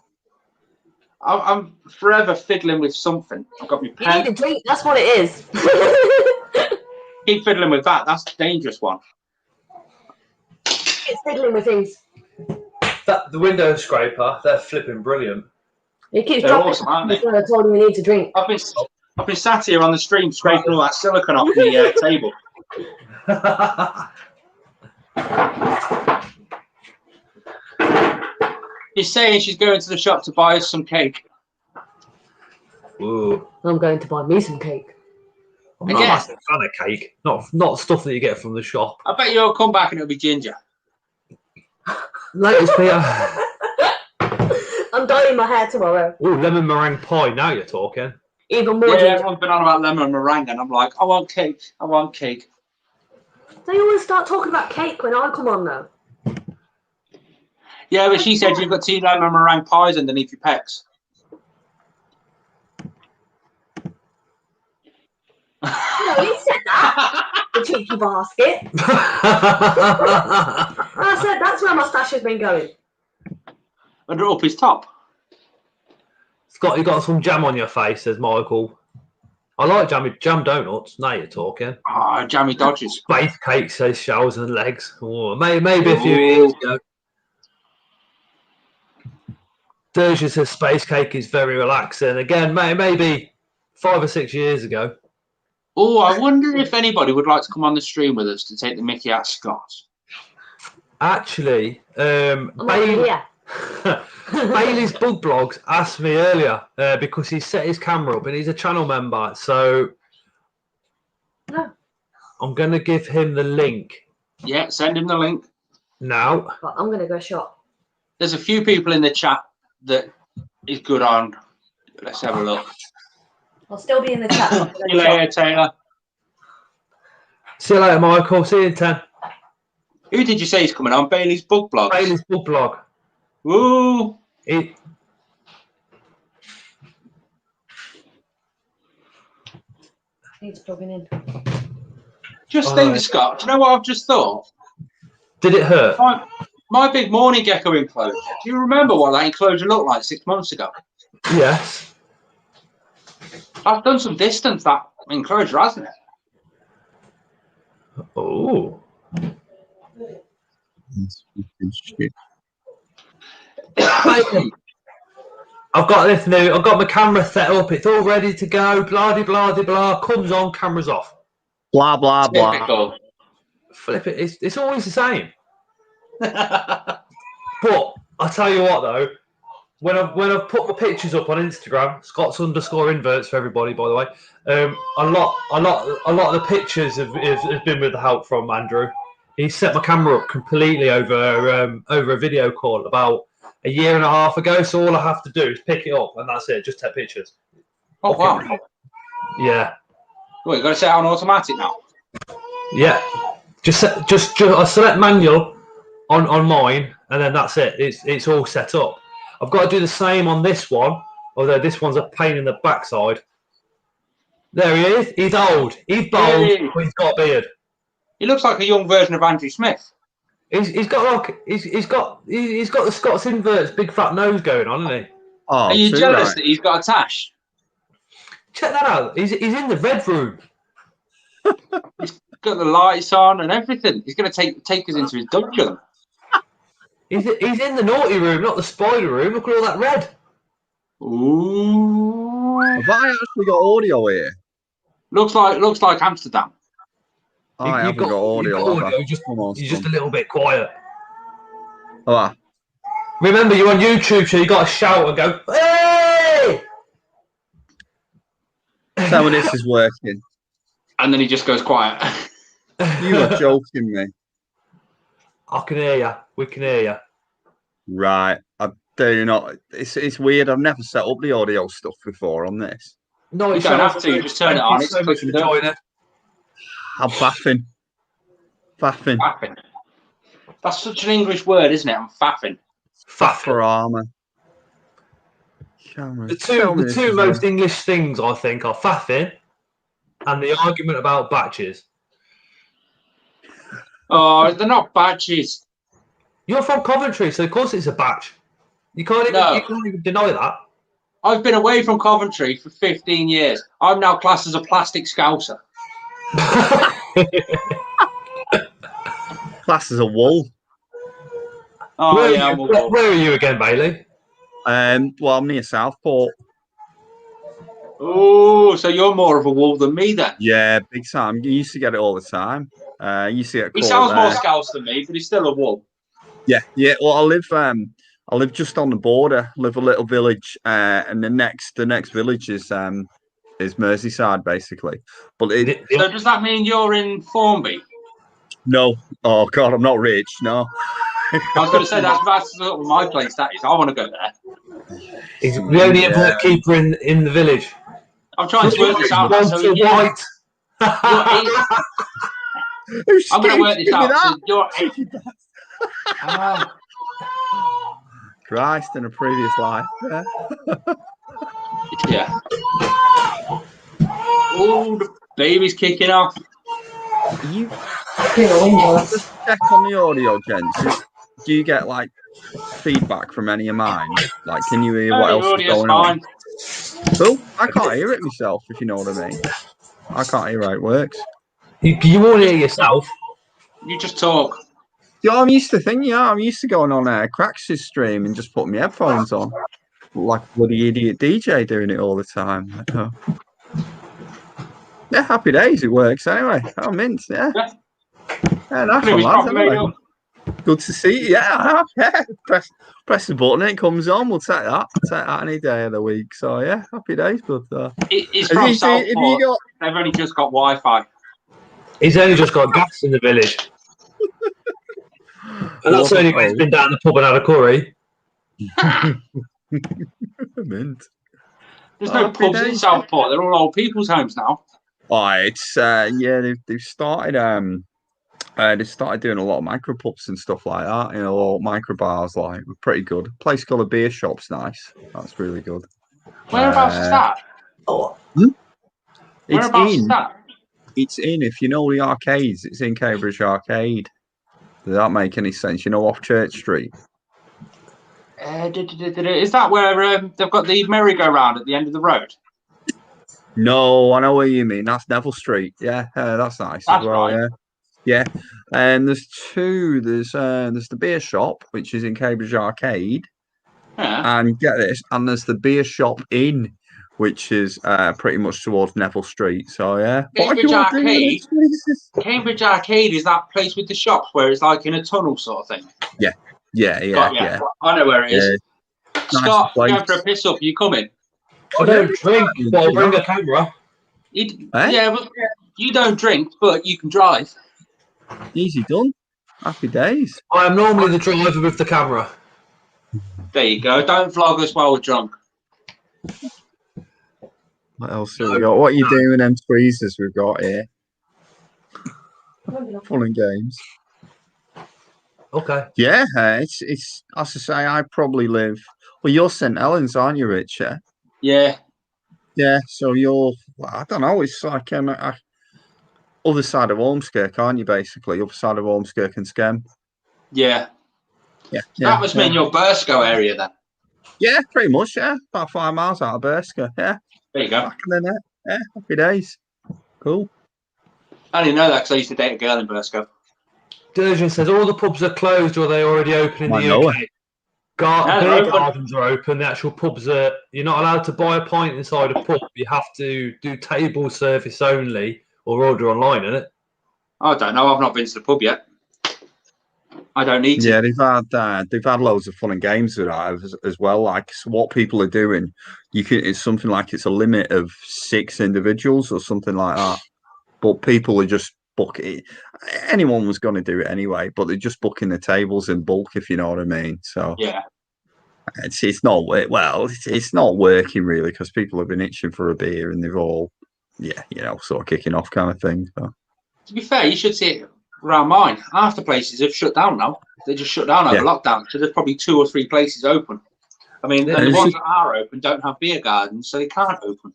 I'm forever fiddling with something. I've got my pen. You need a drink, that's what it is. Keep fiddling with that. That's a dangerous one. It's fiddling with things. The window scraper, they're flipping brilliant. He keeps They're dropping awesome, aren't they? I told him he needs a drink. I've been sat here on the stream scraping all that silicone off the table. She's saying she's going to the shop to buy us some cake. Ooh. I'm going to buy me some cake. I'm not a massive fan of cake. Not stuff that you get from the shop. I bet you'll come back and it'll be ginger. Latest, Peter. I'm dyeing my hair tomorrow. Ooh, lemon meringue pie. Now you're talking. Even more Yeah, ginger. everyone's been on about lemon meringue, and I'm like, I want cake. I want cake. They always start talking about cake when I come on, though. Yeah, but she said you've got 2 lemon meringue pies underneath your pecs. No, he said that. The cheeky basket. I said that's where my stash has been going. Under up his top. You got some jam on your face, says Michael. I like jam donuts. Now you're talking. Ah, jammy dodgers. Space cake, says shells and legs. Oh, maybe a few years ago. Derja says space cake is very relaxing. Again, maybe 5 or 6 years ago. Oh, I wonder if anybody would like to come on the stream with us to take the mickey out of Scott. Actually, Yeah. Bailey's Bug Blogs asked me earlier because he set his camera up and he's a channel member. So No. I'm going to give him the link. Yeah, send him the link. Now. But I'm going to go shop. There's a few people in the chat that is good on. Let's have a look. I'll still be in the chat. See you later, Taylor. See you later, Michael. See you in 10. Who did you say is coming on? Bailey's Bug Blogs. Bailey's Bug Blog. Woo! Needs plugging in. Just think, Scott. Do you know what I've just thought? Did it hurt? My big morning gecko enclosure. Do you remember what that enclosure looked like 6 months ago? Yes. I've done some distance, that enclosure, hasn't it? Oh. I've got this new. I've got my camera set up. It's all ready to go. Blah de blah de blah. Comes on, camera's off. Blah blah blah. Typical. Flip it. It's always the same. But I tell you what, though, when I've put my pictures up on Instagram, Scots_inverts for everybody, by the way. A lot of the pictures have been with the help from Andrew. He set my camera up completely over a video call about a year and a half ago. So all I have to do is pick it up, and that's it. Just take pictures. Oh wow! Yeah. Well, you got to set it on automatic now. Yeah. Just I select manual on mine, and then that's it. It's all set up. I've got to do the same on this one, although this one's a pain in the backside. There he is. He's old. He's bald, but he's got a beard. He looks like a young version of Andrew Smith. He's got the Scott's inverts big fat nose going on, hasn't he? Oh, are you jealous that he's got a tash? Check that out. He's in the red room. He's got the lights on and everything. He's going to take us into his dungeon. He's in the naughty room, not the spider room. Look at all that red. Ooh. Have I actually got audio here? Looks like Amsterdam. I haven't got audio. You're just a little bit quiet. Oh, Remember, you're on YouTube, so you got to shout and go, "Hey!" so when this is working. And then he just goes quiet. You are joking me. I can hear you. We can hear you. Right. I do not. It's weird. I've never set up the audio stuff before on this. No, you don't have to. You just turn it on. It's so much for joining. I'm faffing. Faffing. That's such an English word, isn't it? I'm faffing. Faff for armour. The two most English things, I think, are faffing and the argument about batches. Oh, they're not batches. You're from Coventry, so of course it's a batch. You can't even deny that. I've been away from Coventry for 15 years. I'm now classed as a plastic scouser. Class as a wool. Oh, where are you again, Bailey? Well, I'm near Southport. Oh, so you're more of a wool than me then? Yeah, big time. You used to get it all the time. You used to get. He sounds more Scouse than me, but he's still a wool. Yeah. Well, I live just on the border. I live a little village, and the next village is Merseyside, basically. But so does that mean you're in Formby? No. Oh God, I'm not rich. No. I was going to say that's sort of my place. That is. I want to go there. He's the only import keeper in the village. I'm trying to work this out. So white. I'm going to work this out. So you're 8. Christ, in a previous life. Yeah. Oh, the baby's kicking off. You just check on the audio, gents. Do you get like feedback from any of mine? Like, can you hear what else is going on? Oh, I can't hear it myself, if you know what I mean. I can't hear how it works. You won't hear yourself. You just talk. Yeah, I'm used to going on Crax's stream and just putting my headphones on. Like a bloody idiot DJ doing it all the time. Yeah, happy days, it works anyway. Oh, mint, yeah. Yeah, nice one, lads, anyway. Good to see you. Yeah, press the button and it comes on. We'll take that. I'll take that any day of the week. So yeah, happy days. But it's from Southport. They've only just got Wi-Fi. He's only just got gas in the village. And that's only when he's been down the pub and had a curry. Mint. There's no pubs in Southport. They're all old people's homes now. Oh, it's they've started doing a lot of micro pubs and stuff like that. You know, all micro bars, like, pretty good. A place called a Beer Shop's nice. That's really good. Whereabouts is that? Whereabouts is that? It's in, if you know the arcades, it's in Cambridge Arcade. Does that make any sense? You know, off Church Street. Is that where they've got the merry-go-round at the end of the road? No, I know what you mean. That's Neville Street. Yeah, that's nice as well. Right. Yeah. And there's two. There's the beer shop, which is in Cambridge Arcade. Yeah. And get this, and there's the beer shop in, which is pretty much towards Neville Street. So yeah. Cambridge Arcade is that place with the shops where it's like in a tunnel sort of thing. Yeah. Yeah. I know where it is. Scott, nice going for a piss up. You coming? I don't drink, but I'll bring a camera. Yeah, but you don't drink, but you can drive. Easy done. Happy days. I am normally the driver with the camera. There you go. Don't vlog us while we're drunk. What else have we got? What are you doing with them tweezers we've got here? Fun and games. Okay. Yeah, it's as I say, I probably live. Well, you're St Helens, aren't you, Rich? Yeah. Yeah. So you're. Well, I don't know. It's like other side of Ormskirk, aren't you? Basically, other side of Ormskirk and Skem. Yeah. Yeah, That must mean your Burscough area then. Yeah, pretty much. Yeah, about 5 miles out of Burscough. Yeah, There you go. back in the net. Yeah, happy days. Cool. I didn't know that because I used to date a girl in Burscough. Durgeon says all the pubs are closed or are they already open in I the know UK? No, they're Beer open. gardens are open. The actual pubs are. You're not allowed to buy a pint inside a pub. You have to do table service only or order online, isn't it? I don't know. I've not been to the pub yet. I don't need to. Yeah, they've had loads of fun and games with that as well. Like so what people are doing, it's something like it's a limit of 6 individuals or something like that. But people are just booking. Anyone was going to do it anyway, but they're just booking the tables in bulk, if you know what I mean. So Yeah. it's not it's not working really because people have been itching for a beer and they've all sort of kicking off kind of thing. So. To be fair, you should see it around mine. Half the places have shut down now. They just shut down over lockdown. So there's probably 2 or 3 places open. I mean, and the ones that are open don't have beer gardens, so they can't open.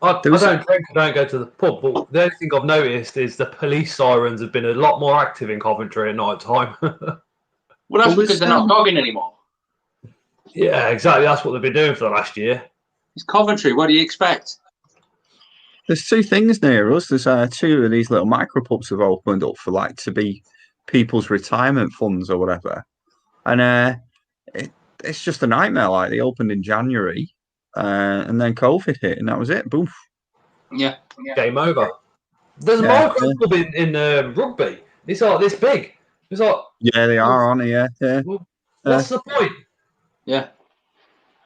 I don't drink, I don't go to the pub, but the only thing I've noticed is the police sirens have been a lot more active in Coventry at night time. Well, that's because they're not dogging anymore. Yeah, exactly. That's what they've been doing for the last year. It's Coventry. What do you expect? There's 2 things near us. There's 2 of these little micro pubs have opened up for to be people's retirement funds or whatever, and it's just a nightmare. Like they opened in January, and then COVID hit, and that was it. Boom. Yeah. Game over. There's a micro pub in Rugby. It's like this big. It's like they are, aren't they? Yeah. Well, what's the point? Yeah.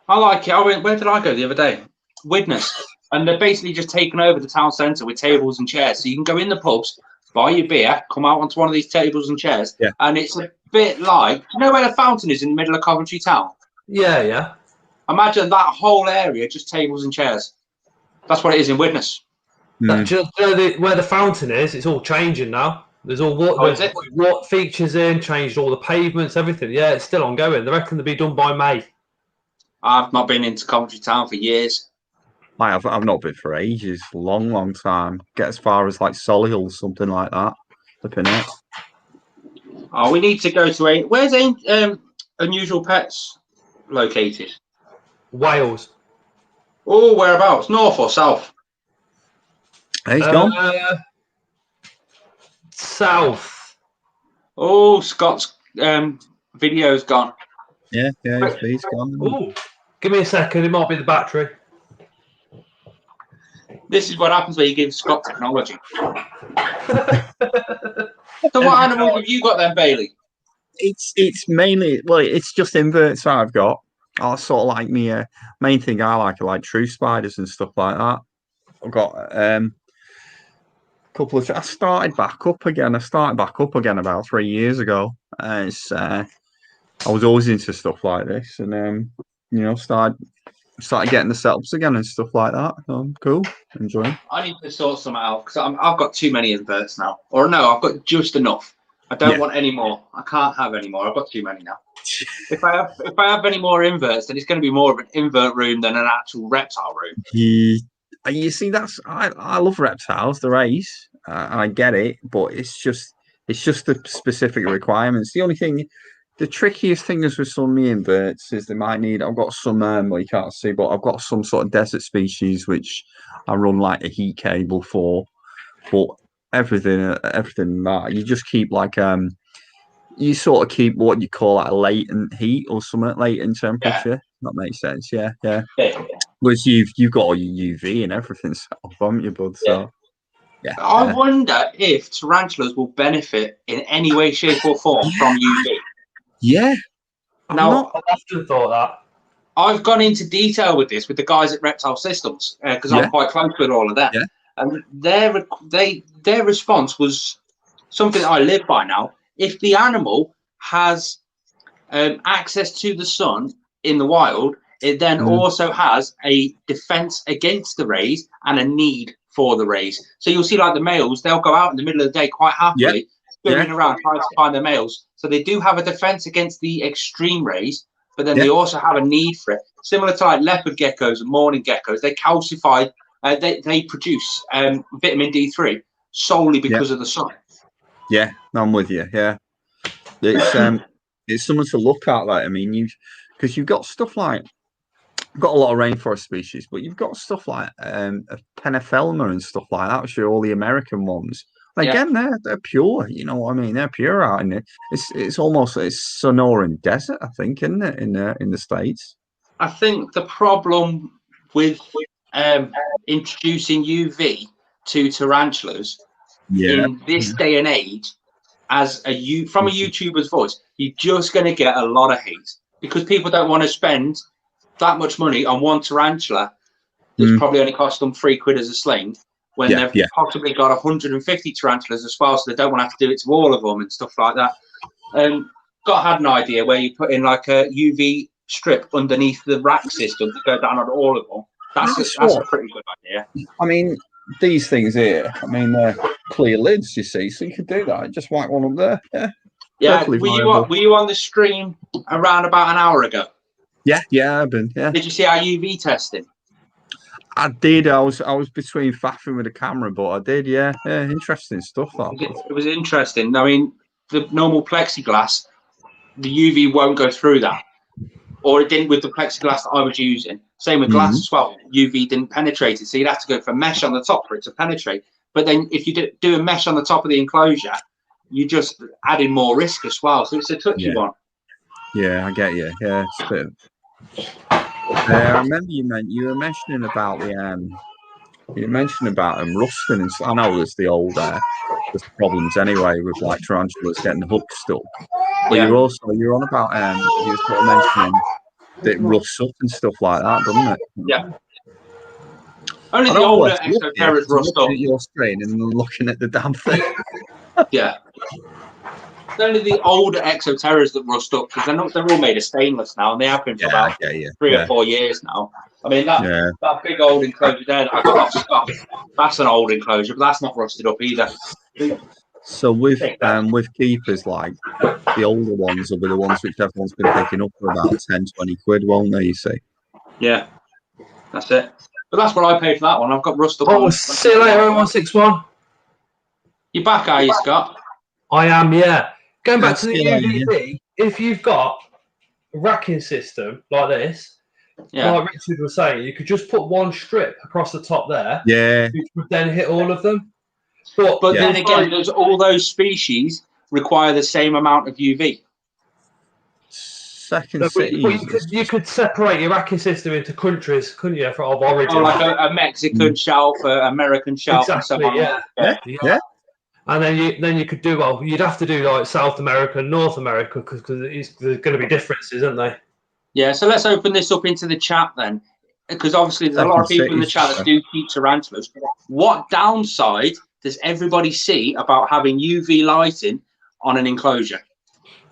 I like it. Where did I go the other day? Widnes. And they're basically just taken over the town centre with tables and chairs. So you can go in the pubs, buy your beer, come out onto one of these tables and chairs. Yeah. And it's a bit like, you know where the fountain is in the middle of Coventry town? Yeah. Imagine that whole area, just tables and chairs. That's what it is in Widnes. Just where the fountain is, it's all changing now. There's all what features in, changed all the pavements, everything. Yeah, it's still ongoing. They reckon they'll be done by May. I've not been into Coventry town for years. I've not been for ages, long time. Get as far as like Solihull, something like that. Flipping it. Oh, we need to go to where's Unusual Pets located? Wales. Oh, whereabouts? North or south? He's gone. South. Oh, Scott's video's gone. Yeah, he's gone. Oh, give me a second. It might be the battery. This is what happens when you give Scott technology. So what animals have you got then, Bailey? It's mainly, it's just inverts I've got. I sort of like me. Main thing I like are like true spiders and stuff like that. I've got a couple of. I started back up again about 3 years ago. I was always into stuff like this, and started getting the setups again and stuff like that. Cool, enjoying. I need to sort some out because I've got too many inverts now. Or no, I've got just enough. I don't want any more. I can't have any more. I've got too many now. If I have any more inverts, then it's going to be more of an invert room than an actual reptile room. You see, I love reptiles, the race, and I get it, but it's just the specific requirements. The only thing. The trickiest thing is with some of my inverts is they might need. I've got some, you can't see, but I've got some sort of desert species which I run like a heat cable for. But everything that you just keep like you sort of keep what you call like a latent heat or something, latent temperature. Yeah. That makes sense. Yeah. Whereas you've got all your UV and everything set up, haven't you, bud? So. Yeah. I wonder if tarantulas will benefit in any way, shape, or form from UV. Yeah. Now, I've often thought that. I've gone into detail with this with the guys at Reptile Systems because I'm quite close with all of them. Yeah. And their response was something that I live by now. If the animal has access to the sun in the wild, it then also has a defense against the rays and a need for the rays. So you'll see like the males, they'll go out in the middle of the day quite happily. Swimming around trying to find their males. So they do have a defense against the extreme rays, but then they also have a need for it. Similar to like leopard geckos and mourning geckos, they calcify, they produce vitamin D3 solely because of the sun. Yeah, I'm with you. Yeah. It's something to look at. Like, I mean, because you've got stuff like got a lot of rainforest species, but you've got stuff like a Penophelma and stuff like that, which are all the American ones. Again, they're pure. You know what I mean? They're pure out in it. It's almost Sonoran desert, I think, isn't it? In the States. I think the problem with introducing UV to tarantulas in this day and age, from a YouTuber's voice, you're just going to get a lot of hate because people don't want to spend that much money on one tarantula that's probably only cost them £3 as a sling when they've possibly got 150 tarantulas as well, so they don't want to have to do it to all of them and stuff like that. Had an idea where you put in like a UV strip underneath the rack system to go down on all of them. That's a pretty good idea. I mean, these things here, I mean, they're clear lids, you see, so you could do that. Just whack one up there. Yeah. Were you on the stream around about an hour ago? Yeah, I've been. Yeah. Did you see our UV testing? I did. I was between faffing with the camera, but I did. Yeah. Interesting stuff. It was interesting. I mean, the normal plexiglass, the UV won't go through that, or it didn't with the plexiglass that I was using. Same with glass as well. UV didn't penetrate it, so you'd have to go for mesh on the top for it to penetrate. But then, if you do a mesh on the top of the enclosure, you just add in more risk as well. So it's a touchy one. Yeah, I get you. Yeah, it's a bit. I remember you were mentioning about rusting, and I know there's there's problems anyway with like tarantulas getting the hook stuck. But you're on about you were sort of mentioning that it rusts up and stuff like that, doesn't it? Yeah. Only the older exoterras rust up. Your screen and looking at the damn thing. Yeah. It's only the older exoterras that rust up because they're all made of stainless now, and they have been for about 3 or 4 years now. I mean that big old enclosure there that I got off stock, that's an old enclosure, but that's not rusted up either. So with keepers, like the older ones will be the ones which everyone's been picking up for about 10, 20 quid, won't they? You see? Yeah, that's it. But that's what I paid for that one. I've got rust up. Oh, see you later, 0161. You back, are you, Scott? I am, yeah. Going back to the UVB, if you've got a racking system like this, like Richard was saying, you could just put one strip across the top there, which would then hit all of them. But then again, all those species require the same amount of UV. You could separate your racking system into countries, couldn't you, of origin? Oh, like a Mexican shelf, an American shelf, and so on. Yeah. And then you could do you'd have to do like South America and North America because there's going to be differences, aren't they? Yeah. So let's open this up into the chat then, because obviously there's a lot of people in the chat that do keep tarantulas. What downside does everybody see about having UV lighting on an enclosure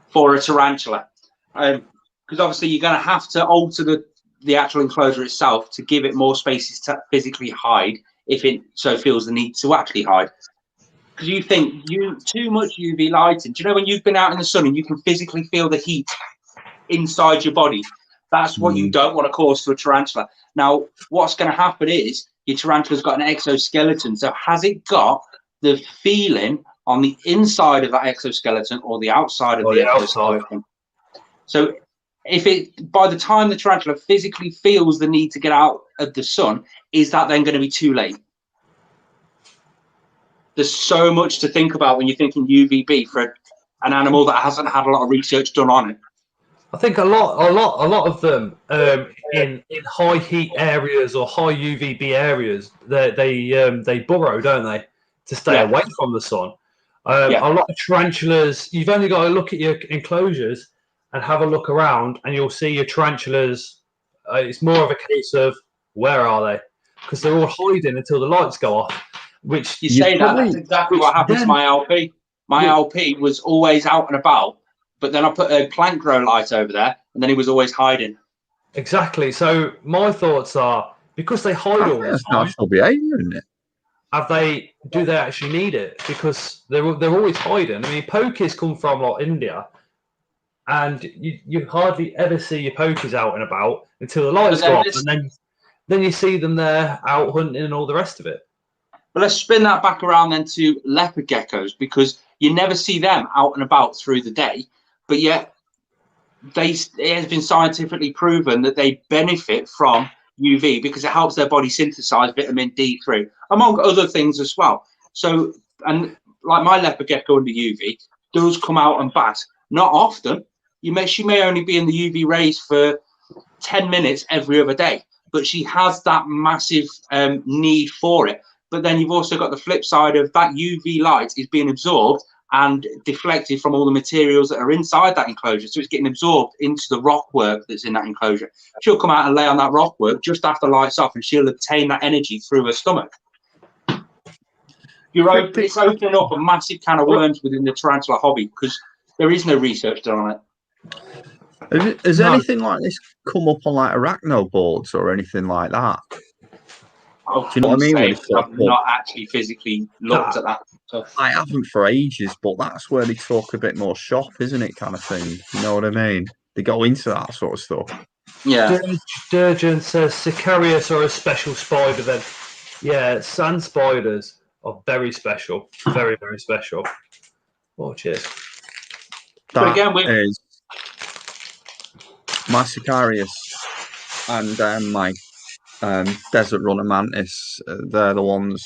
for a tarantula? Because obviously you're going to have to alter the actual enclosure itself to give it more spaces to physically hide if it so feels the need to actually hide. Because you think too much UV lighting. Do you know when you've been out in the sun and you can physically feel the heat inside your body? That's what you don't want to cause to a tarantula. Now, what's going to happen is your tarantula's got an exoskeleton. So has it got the feeling on the inside of that exoskeleton or the outside of the exoskeleton? So by the time the tarantula physically feels the need to get out of the sun, is that then going to be too late? There's so much to think about when you're thinking UVB for an animal that hasn't had a lot of research done on it. I think a lot of them in high heat areas or high UVB areas, they burrow, don't they, to stay away from the sun. A lot of tarantulas, you've only got to look at your enclosures and have a look around, and you'll see your tarantulas. It's more of a case of where are they, because they're all hiding until the lights go off. Which you say that's exactly what happened to my LP. My LP was always out and about, but then I put a plant grow light over there, and then he was always hiding. Exactly. So my thoughts are, because they hide all the time. Natural behaviour, isn't it? Do they actually need it? Because they're always hiding. I mean, pokies come from like India, and you hardly ever see your pokies out and about until the lights go off, and then you see them there out hunting and all the rest of it. But let's spin that back around then to leopard geckos, because you never see them out and about through the day, but yet it has been scientifically proven that they benefit from UV because it helps their body synthesize vitamin D3, among other things as well. So, and like my leopard gecko under UV does come out and bat, not often. She may only be in the UV rays for 10 minutes every other day, but she has that massive need for it. But then you've also got the flip side of that UV light is being absorbed and deflected from all the materials that are inside that enclosure. So it's getting absorbed into the rock work that's in that enclosure. She'll come out and lay on that rock work just after lights off, and she'll obtain that energy through her stomach. It's opening up a massive can of worms within the tarantula hobby because there is no research done on it. Has anything like this come up on like arachno boards or anything like that? Do you know what I mean? I've not actually physically looked at that stuff. I haven't for ages, but that's where they talk a bit more shop, isn't it, kind of thing? You know what I mean? They go into that sort of stuff. Yeah. Durgeon says Sicarius are a special spider then. Yeah, sand spiders are very special. Very, very special. Oh, cheers. But again, is my Sicarius and my desert runner mantis. They're the ones.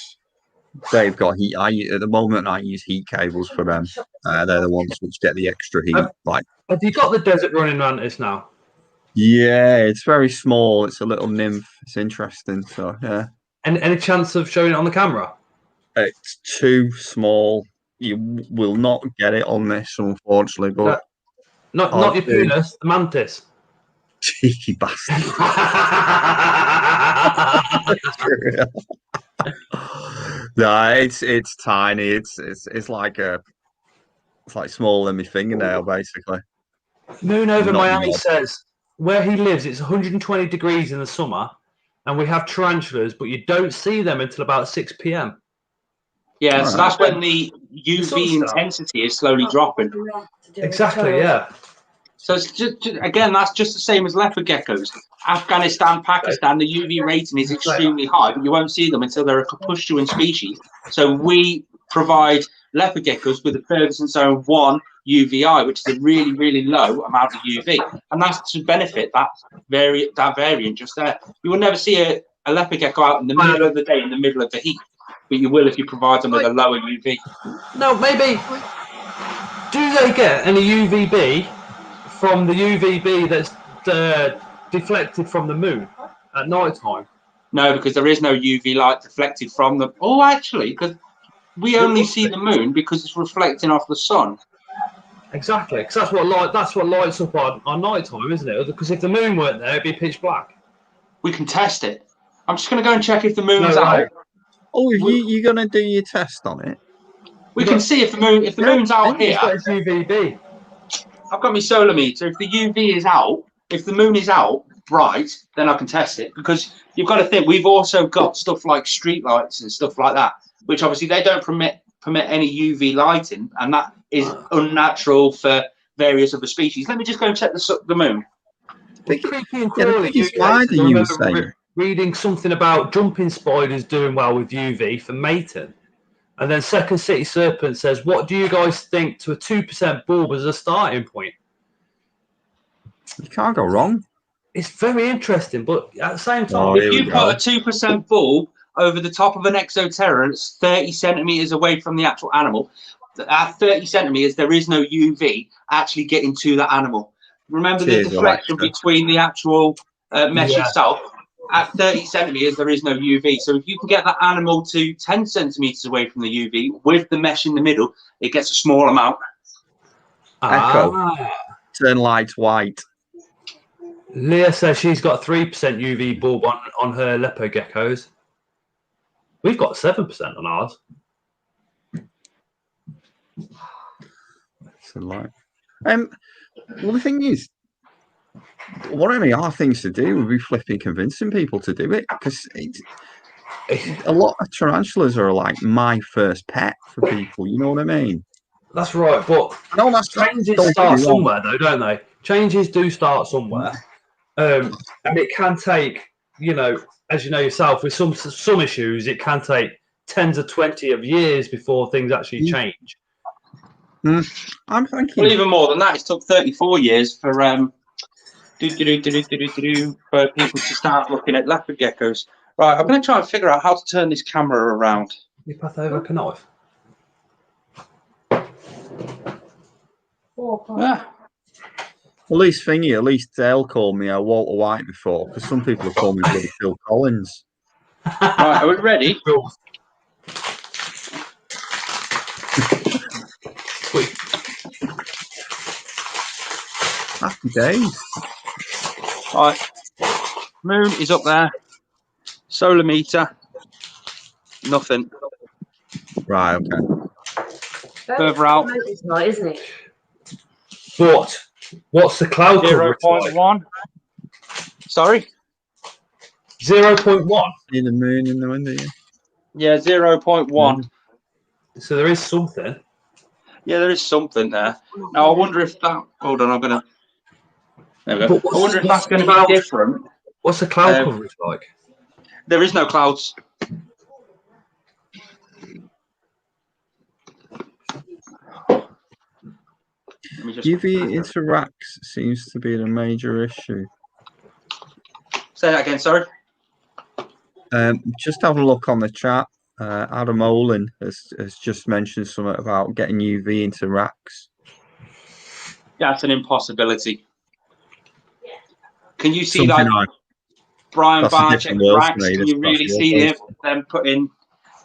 They've got heat. At the moment, I use heat cables for them. They're the ones which get the extra heat. Have you got the desert running mantis now? Yeah, it's very small. It's a little nymph. It's interesting. So yeah. And any chance of showing it on the camera? It's too small. You will not get it on this, unfortunately. But not your penis, the mantis. Cheeky bastard. No, it's tiny. It's like smaller than my fingernail, basically. Moon over Miami says where he lives, it's 120 degrees in the summer, and we have tarantulas, but you don't see them until about 6 p.m. Yeah, so that's when the UV intensity is slowly dropping. Exactly, yeah. So it's just, again, that's just the same as leopard geckos. Afghanistan, Pakistan, the UV rating is extremely high, but you won't see them until they're a capustuan species. So we provide leopard geckos with a Ferguson Zone 1 UVI, which is a really, really low amount of UV. And that's to benefit that variant just there. You will never see a leopard gecko out in the middle of the day, in the middle of the heat. But you will if you provide them with a lower UV. No, maybe. Do they get any UVB from the UVB that's deflected from the moon at night time? No, because there is no UV light deflected from them. Oh, actually, because we only see the moon because it's reflecting off the sun. Exactly, because that's what lights up on night time, isn't it? Because if the moon weren't there, it'd be pitch black. We can test it. I'm just going to go and check if the moon's out. Oh, you're going to do your test on it? We can see if the moon's out here. It's UVB. I've got my solar meter. If the UV is out, if the moon is out bright, then I can test it. Because you've got to think, we've also got stuff like street lights and stuff like that, which obviously they don't permit any UV lighting, and that is unnatural for various other species. Let me just go and check the moon. Creepy and crawly. Reading something about jumping spiders doing well with UV for mating. And then Second City Serpent says, what do you guys think to a 2% bulb as a starting point? You can't go wrong. It's very interesting, but at the same time... if you put a 2% bulb over the top of an exoterra and it's 30 centimetres away from the actual animal, at 30 centimetres, there is no UV actually getting to that animal. Remember the deflection between the actual mesh itself? At 30 centimetres, there is no UV. So if you can get that animal to 10 centimetres away from the UV with the mesh in the middle, it gets a small amount. Echo. Turn lights white. Leah says she's got 3% UV bulb on her leopard geckos. We've got 7% on ours. That's a lot. Well, the thing is, what only are things to do would be flipping convincing people to do it, because a lot of tarantulas are like my first pet for people. You know what I mean? That's right, but changes start somewhere, though, don't they? Changes do start somewhere, and it can take, as you know yourself, with some issues, it can take 10s or 20 of years before things actually change. I'm thinking. Well, even more than that, it took 34 years for for people to start looking at leopard geckos. Right, I'm going to try and figure out how to turn this camera around. You pass over a knife. Ah, At least Dale called me Walter White before, because some people have called me bloody Phil Collins. right, are we ready? Happy days. Right, moon is up there. Solar meter, nothing. Right, okay. Further out. It's not, isn't it? But what's the cloud coverage like? 0.1. Sorry? 0.1. See the moon in the window, yeah. Yeah, 0.1. So there is something. Yeah, there is something there. Now, I wonder if that... Hold on, I'm going to... There we go. I wonder if that's going to be different. What's the cloud coverage like? There is no clouds. UV interacts seems to be the major issue. Say that again, sorry. Just have a look on the chat. Adam Olin has just mentioned something about getting UV into racks. Yeah, that's an impossibility. Can you see Something like Brian that's a Barchek different world to racks? me, Can you that's really your see place. them putting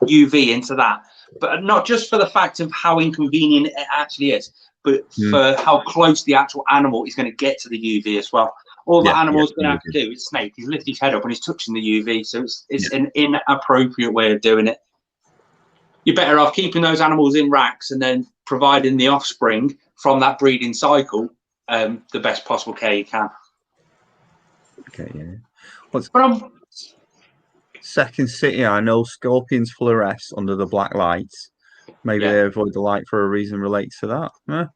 UV into that? But not just for the fact of how inconvenient it actually is, but for how close the actual animal is going to get to the UV as well. All the animal's going to have to do is snake. He's lift his head up and he's touching the UV, so it's an inappropriate way of doing it. You're better off keeping those animals in racks and then providing the offspring from that breeding cycle the best possible care you can. Okay, yeah. What's Second City? I know scorpions fluoresce under the black lights. Maybe they avoid the light for a reason related to that. Huh?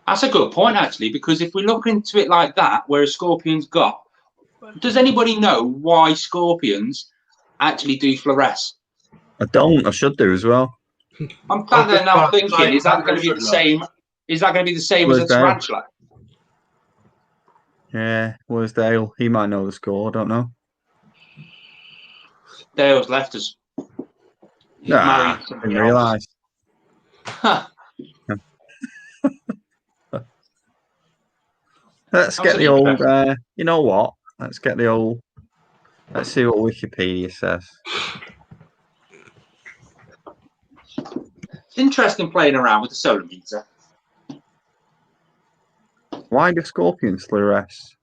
That's a good point, actually, because if we look into it like that, where scorpions got, does anybody know why scorpions actually do fluoresce? I don't. I should do as well. I'm sat there now thinking, is that going to be the same? Is that going to be the same as a tarantula? Yeah, where's Dale? He might know the score. I don't know. Dale's left us. He's married I somebody didn't realise. Let's get the old. You know what? Let's get the old. Let's see what Wikipedia says. It's interesting playing around with the solar meter. Why do scorpions fluoresce?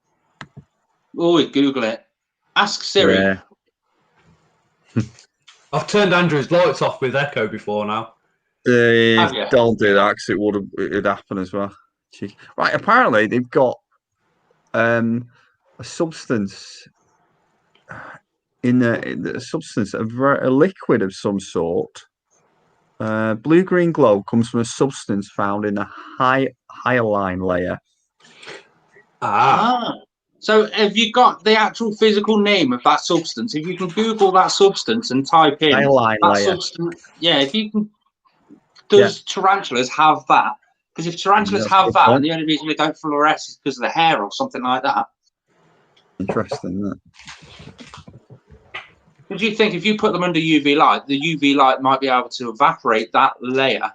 Oh, Google it. Ask Siri. Yeah. I've turned Andrew's lights off with Echo before now. Don't do that because it'd happen as well. Right, apparently they've got a substance in a substance, a liquid of some sort. Blue-green glow comes from a substance found in the hyaline layer. So have you got the actual physical name of that substance? If you can Google that substance and type in hyaline layer. Substance, if you can. Does tarantulas have that? Because if tarantulas have that, and the only reason they don't fluoresce is because of the hair or something like that. Interesting, isn't it? Would you think if you put them under UV light, the UV light might be able to evaporate that layer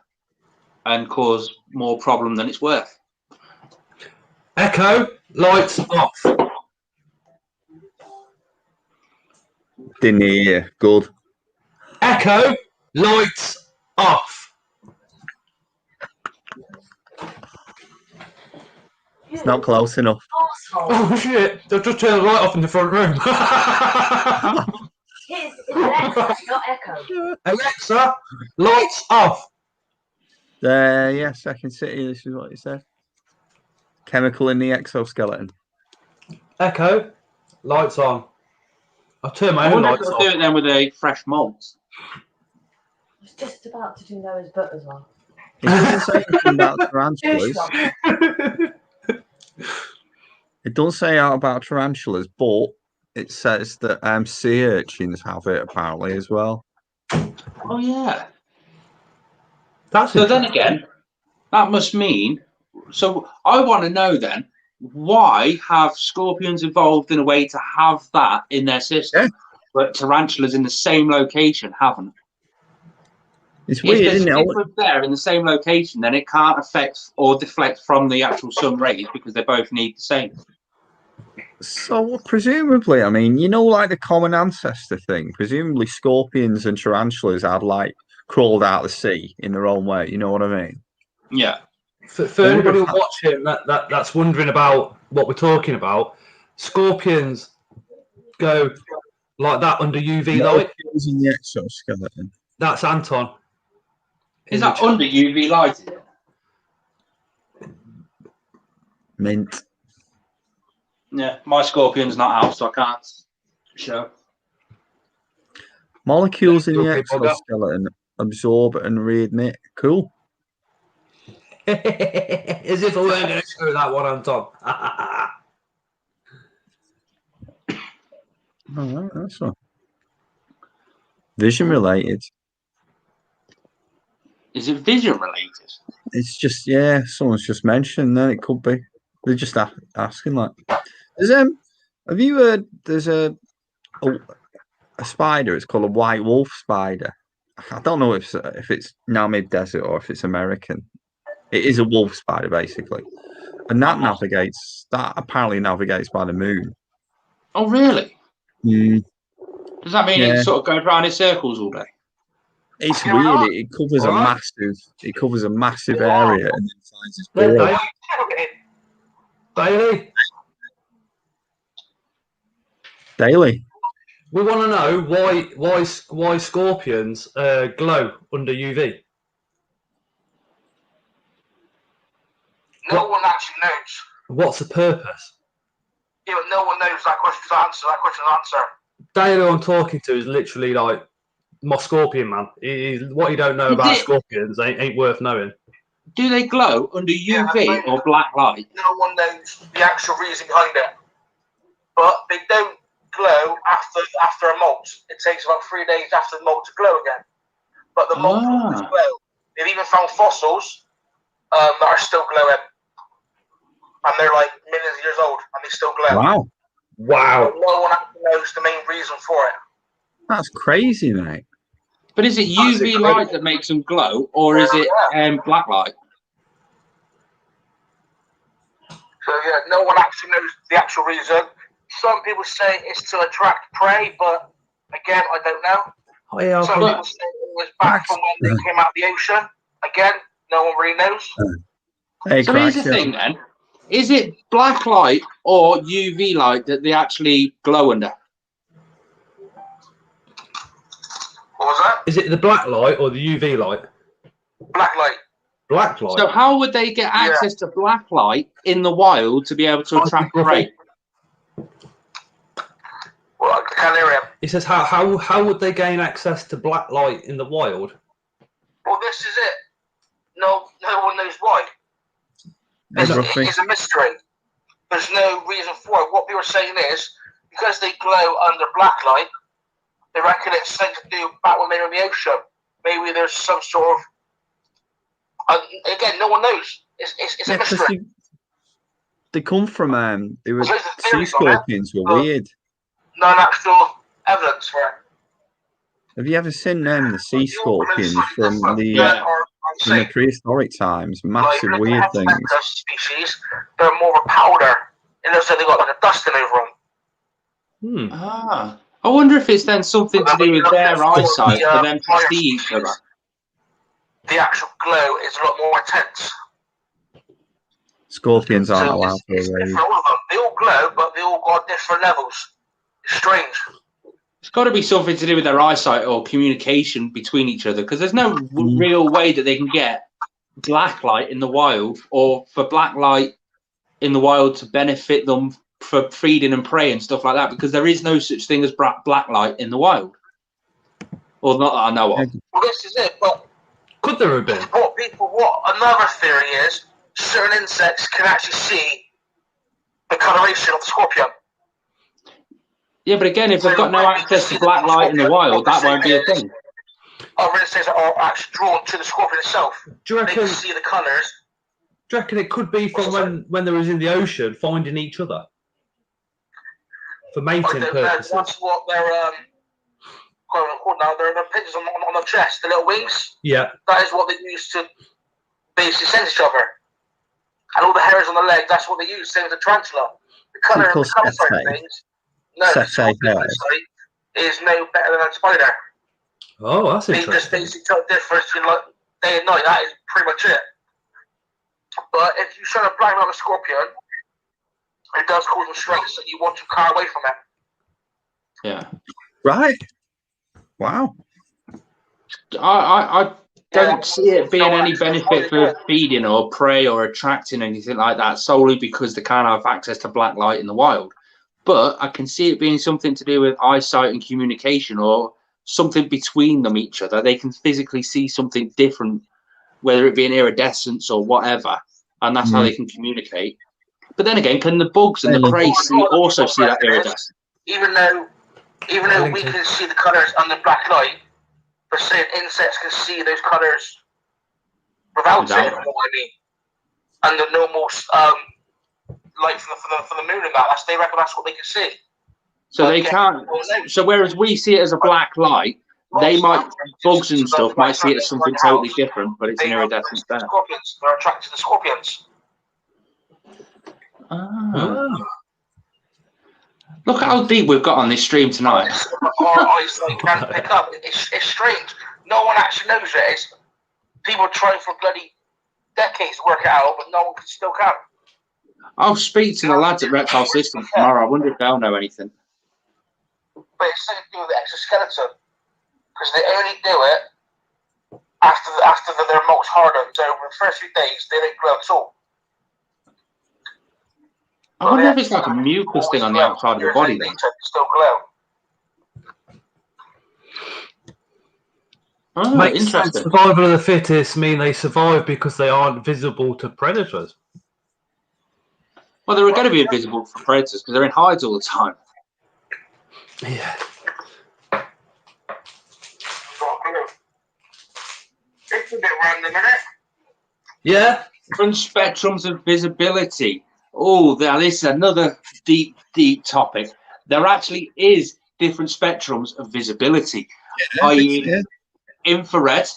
and cause more problem than it's worth? Echo, lights off. Didn't hear. Good. Echo, lights off. It's not close enough. Oh shit! They've just turned the light off in the front room. It's Alexa, not Echo. Alexa, lights off. Second City. This is what it said. Chemical in the exoskeleton. Echo, lights on. I'll turn my own lights off. Do it then with a fresh malt. I was just about to do Noah's butt as well. It doesn't say anything about tarantulas. It doesn't say out about tarantulas, but it says that sea urchins have it apparently as well. Oh yeah. That's So then again, that must mean. So I want to know then, why have scorpions evolved in a way to have that in their system, Yeah. but tarantulas in the same location haven't? It's If weird, there's isn't it? difference there in the same location, then it can't affect or deflect from the actual sun rays because they both need the same. So presumably, I mean, like the common ancestor thing. Presumably, scorpions and tarantulas had like crawled out of the sea in their own way. You know what I mean? Yeah. For anybody watching that's wondering about what we're talking about, scorpions go like that under UV light. In the exoskeleton. That's Anton. Is that under UV light? Mint. Yeah, my scorpion's not out, so I can't show. Molecules in the exoskeleton absorb and readmit. Cool. As if I weren't going to show that one, Anton. Oh, that's one. Vision related. Is it vision related? It's just, someone's just mentioned that it could be. They're just asking like. Have you heard? There's a spider. It's called a white wolf spider. I don't know if it's Namib Desert or if it's American. It is a wolf spider basically, and that apparently navigates by the moon. Oh really? Mm. Does that mean it sort of goes around in circles all day? It's weird. It covers a massive. It covers a massive area and then finds its burrow. Daily. We want to know why scorpions glow under UV. No one actually knows. What's the purpose? Yeah, but no one knows that question's answer. That question's answer. Dale I'm talking to is literally like my scorpion man. What you don't know about scorpions ain't worth knowing. Do they glow under UV or black light? No one knows the actual reason behind it. But they don't glow after a molt. It takes about 3 days after the molt to glow again. But the molt always glow. They've even found fossils that are still glowing. And they're like millions of years old and they still glow. Wow. But no one actually knows the main reason for it. That's crazy, mate. But is it UV light that makes them glow, or is it black light? So yeah, no one actually knows the actual reason. Some people say it's to attract prey, but again, I don't know. Some people say it was back from when they came out of the ocean. Again, no one really knows. So here's the thing then. Is it black light or UV light that they actually glow under? What was that? Is it the black light or the UV light? Black light. Black light. So how would they get access to black light in the wild to be able to attract prey? Well, I can't hear him. He says, how would they gain access to black light in the wild? Well, this is it. No one knows why. It's a mystery. There's no reason for it. What we were saying is, because they glow under black light, they reckon it's something to do back when they were in the ocean. Maybe there's some sort of... again, no one knows. It's a mystery. They come from... they were sea scorpions were weird. No actual evidence for it. Have you ever seen the sea scorpions from the prehistoric times? Massive weird things. Species, they're more of a powder. It looks like they got like a dusting over them. I wonder if it's then something to do with their eyesight for them to see each other. The actual glow is a lot more intense. Scorpions aren't allowed to raise. All of them. They all glow, but they all got different levels. It's strange. It's got to be something to do with their eyesight or communication between each other, because there's no real way that they can get black light in the wild, or for black light in the wild to benefit them for feeding and prey and stuff like that, because there is no such thing as black light in the wild. Or not that I know of. Well, this is it, but could there have been? What another theory is, certain insects can actually see the coloration of the scorpion. Yeah, but again, if they've got no access to black light in the wild, that won't be a thing. other insects are actually drawn to the scorpion itself. Do you They reckon? can see the colours. Do you reckon it could be from when they was in the ocean finding each other for mating purposes? That's what they're now. They're pigeons on the chest, the little wings. Yeah. That is what they use to basically sense each other. And all the hairs on the leg, that's what they use, same as the tarantula. The colour side of things, no, the scorpion is no better than a spider. Oh, that's interesting. They just basically tell the difference between like day and night. That is pretty much it. But if you shine a blind on a scorpion, it does cause them stress, and you want to car away from it. Yeah. Right. Wow. I don't see it being any benefit for feeding or prey or attracting anything like that solely because they can't have access to black light in the wild. But I can see it being something to do with eyesight and communication or something between them each other. They can physically see something different, whether it be an iridescence or whatever, and that's how they can communicate. But then again, can the bugs and the prey also see that iridescence? Even though we can see the colours under black light, but say insects can see those colours without it, you know what I mean? And the normal light from the moon and that, they reckon that's what they can see. So they can't. So whereas we see it as a black light, they might, bugs and stuff might see it as something totally different, but it's an iridescent there. Scorpions, they're attracted to scorpions. Look how deep we've got on this stream tonight. Our eyes can't pick up. It's strange. No one actually knows it. People try for bloody decades to work it out, but no one still can. I'll speak to the lads at Reptile Systems tomorrow. I wonder if they'll know anything. But it's something to do with the exoskeleton, because they only do it after their molt's hardened. So for the first few days, they don't glow at all. I wonder if it's like a mucus thing on the outside of the body then. Still glow. Oh, Makes interesting. sense. Survival of the fittest mean they survive because they aren't visible to predators. Well, they're going to be invisible for predators because they're in hides all the time. Yeah. It's a bit random, isn't it? Yeah. Different spectrums of visibility. Oh, this is another deep, deep topic. There actually is different spectrums of visibility, i.e. infrared,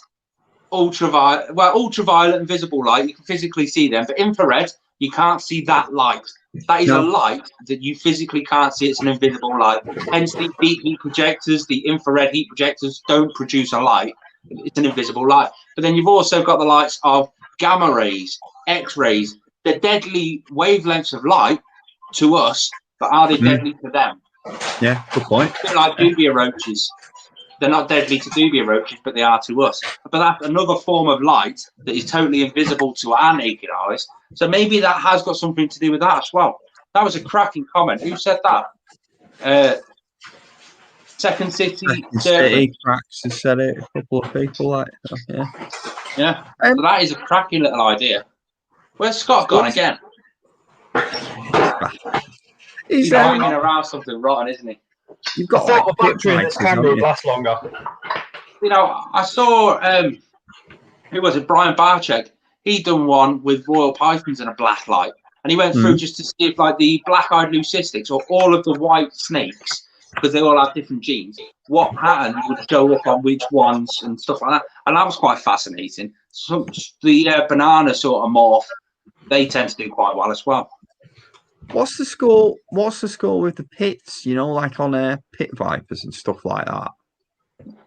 ultraviolet. Well, ultraviolet and visible light, you can physically see them, but infrared, you can't see that light. That is a light that you physically can't see. It's an invisible light. Hence, the deep heat projectors, the infrared heat projectors don't produce a light. It's an invisible light. But then you've also got the lights of gamma rays, X-rays. They're deadly wavelengths of light to us, but are they deadly to them? Yeah, good point. A bit like dubia roaches. They're not deadly to dubia roaches, but they are to us. But that's another form of light that is totally invisible to our naked eyes. So maybe that has got something to do with that as well. That was a cracking comment. Who said that? Second City. Cracks has said it. A couple of people like yeah. So that is a cracking little idea. Where's Scott gone again? He's hanging around something rotten, isn't he? You've got a battery in this camera would last longer. You know, I saw who was it? Brian Barczyk. He done one with royal pythons and a black light, and he went through just to see if like the black-eyed leucistics or all of the white snakes, because they all have different genes, what pattern would show up on which ones and stuff like that. And that was quite fascinating. So the banana sort of morph, they tend to do quite well as well. What's the score? What's the score with the pits? You know, like on pit vipers and stuff like that.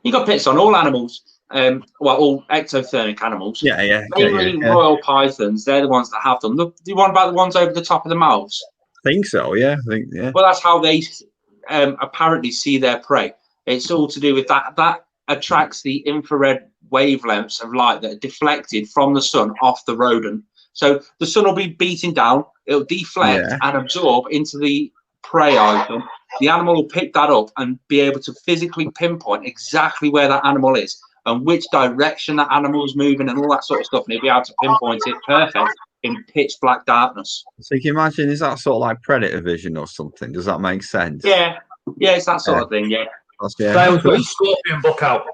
You got pits on all animals. Well, all ectothermic animals. Yeah. Mainly royal pythons. They're the ones that have them. Look, do you want about the ones over the top of the mouths? I think so. Yeah. Well, that's how they apparently see their prey. It's all to do with that. That attracts the infrared wavelengths of light that are deflected from the sun off the rodent. So the sun will be beating down, it'll deflect and absorb into the prey item. The animal will pick that up and be able to physically pinpoint exactly where that animal is and which direction that animal is moving and all that sort of stuff. And he'll be able to pinpoint it perfect in pitch black darkness. So you can imagine, is that sort of like predator vision or something? Does that make sense? Yeah, it's that sort of thing, yeah. Dale's got a scorpion book out.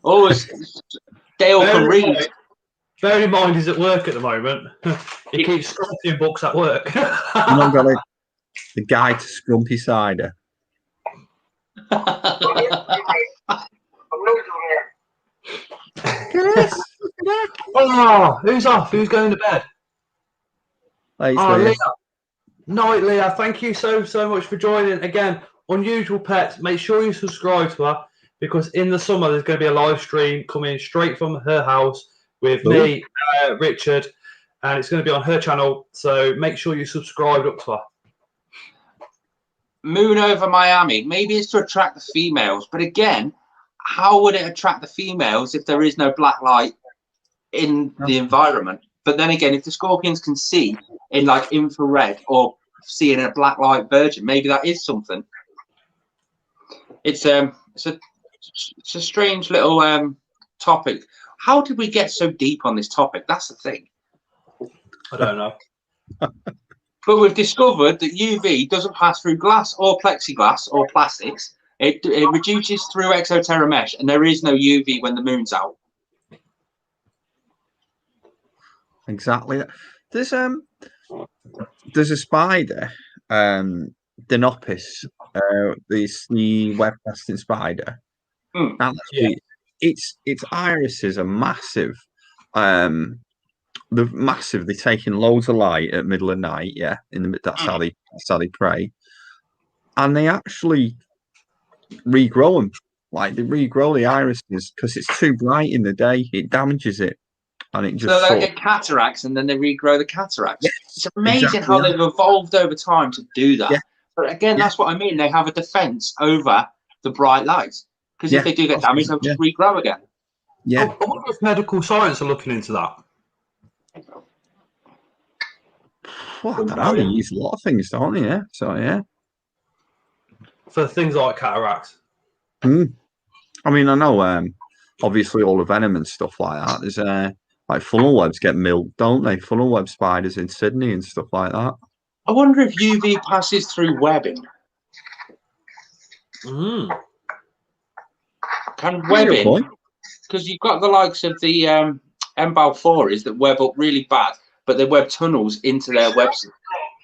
Always Dale can read. Bear in mind he's at work at the moment. He keeps scorpion books at work. You know, got the guide to Scrumpy Cider. Oh, who's off? Who's going to bed? Thanks, Oh, Leah. Leah. Night, Leah. Thank you so much for joining. Again, Unusual Pets. Make sure you subscribe to her because in the summer there's going to be a live stream coming straight from her house with me, Richard, and it's going to be on her channel. So make sure you subscribe up to her. Moon over Miami. Maybe it's to attract the females, but again, how would it attract the females if there is no black light in the environment? But then again, if the scorpions can see in like infrared or see in a black light virgin, maybe that is something. It's a strange little topic. How did we get so deep on this topic? That's the thing. I don't know. But we've discovered that UV doesn't pass through glass or plexiglass or plastics. It reduces through exoterra mesh, and there is no UV when the moon's out. Exactly. There's a spider, Denopis, the web casting spider. Mm. And its irises are massive. They're massive. They're taking loads of light at middle of night. Yeah, that's how they prey, and they actually regrow them. Like they regrow the irises because it's too bright in the day. It damages it, and it just. So they get cataracts, and then they regrow the cataracts. Yes, it's amazing how they've evolved over time to do that. Yeah. But again, that's what I mean. They have a defense over the bright lights because if they do get damaged, they'll just regrow again. Yeah. I wonder if medical science are looking into that. Well, I don't know. They use a lot of things, don't they? Yeah. So yeah. For things like cataracts. I mean, I know. Obviously, all the venom and stuff like that. There's like funnel webs get milked, don't they? Funnel web spiders in Sydney and stuff like that. I wonder if UV passes through webbing. Can webbing? Because you've got the likes of the M-Balfours that web up really bad, but they web tunnels into their webs.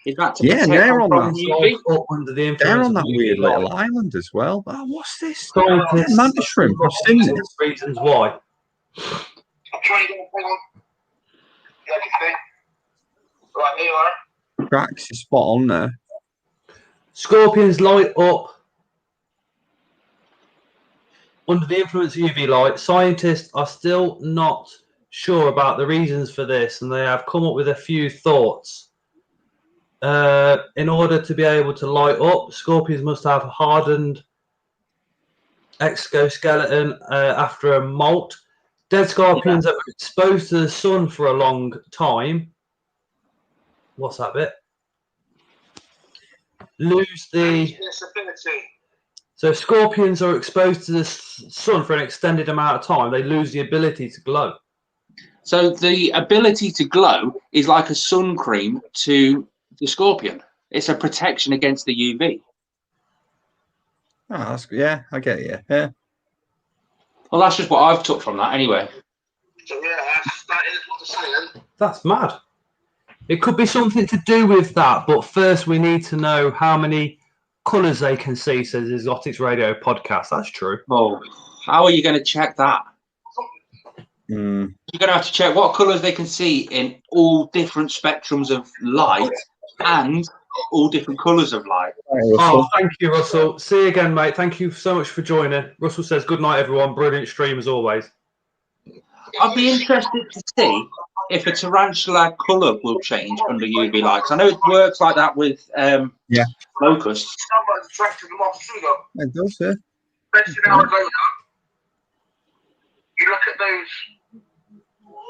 Is that to protect they're them on from UV? Under the They're on that UV weird light. little island as well. Oh, what's this? Scientists Mantis shrimp. I've seen this. Reasons why. I'm trying to get a thing on. Yeah, okay. Right, here you are. Cracks is spot on there. Scorpions light up under the influence of UV light. Scientists are still not sure about the reasons for this, and they have come up with a few thoughts. In order to be able to light up, scorpions must have hardened exoskeleton after a molt. Dead scorpions that were exposed to the sun for a long time. What's that bit? Lose the... So scorpions are exposed to the sun for an extended amount of time. They lose the ability to glow. So the ability to glow is like a sun cream to the scorpion. It's a protection against the UV. Oh, that's, yeah, I get it. Yeah. Well, that's just what I've took from that anyway. So yeah, that is what they're saying. That's mad. It could be something to do with that, but first we need to know how many colours they can see, says Exotics Radio Podcast. That's true. Oh, how are you going to check that? You're going to have to check what colours they can see in all different spectrums of light and all different colours of light. Oh, thank you, Russell. See you again, mate. Thank you so much for joining. Russell says, good night, everyone. Brilliant stream as always. I'd be interested to see if a tarantula colour will change under UV lights. I know it works like that with locusts. Someone's attracted them off sugar. It does, yeah. Especially in Arizona. You look at those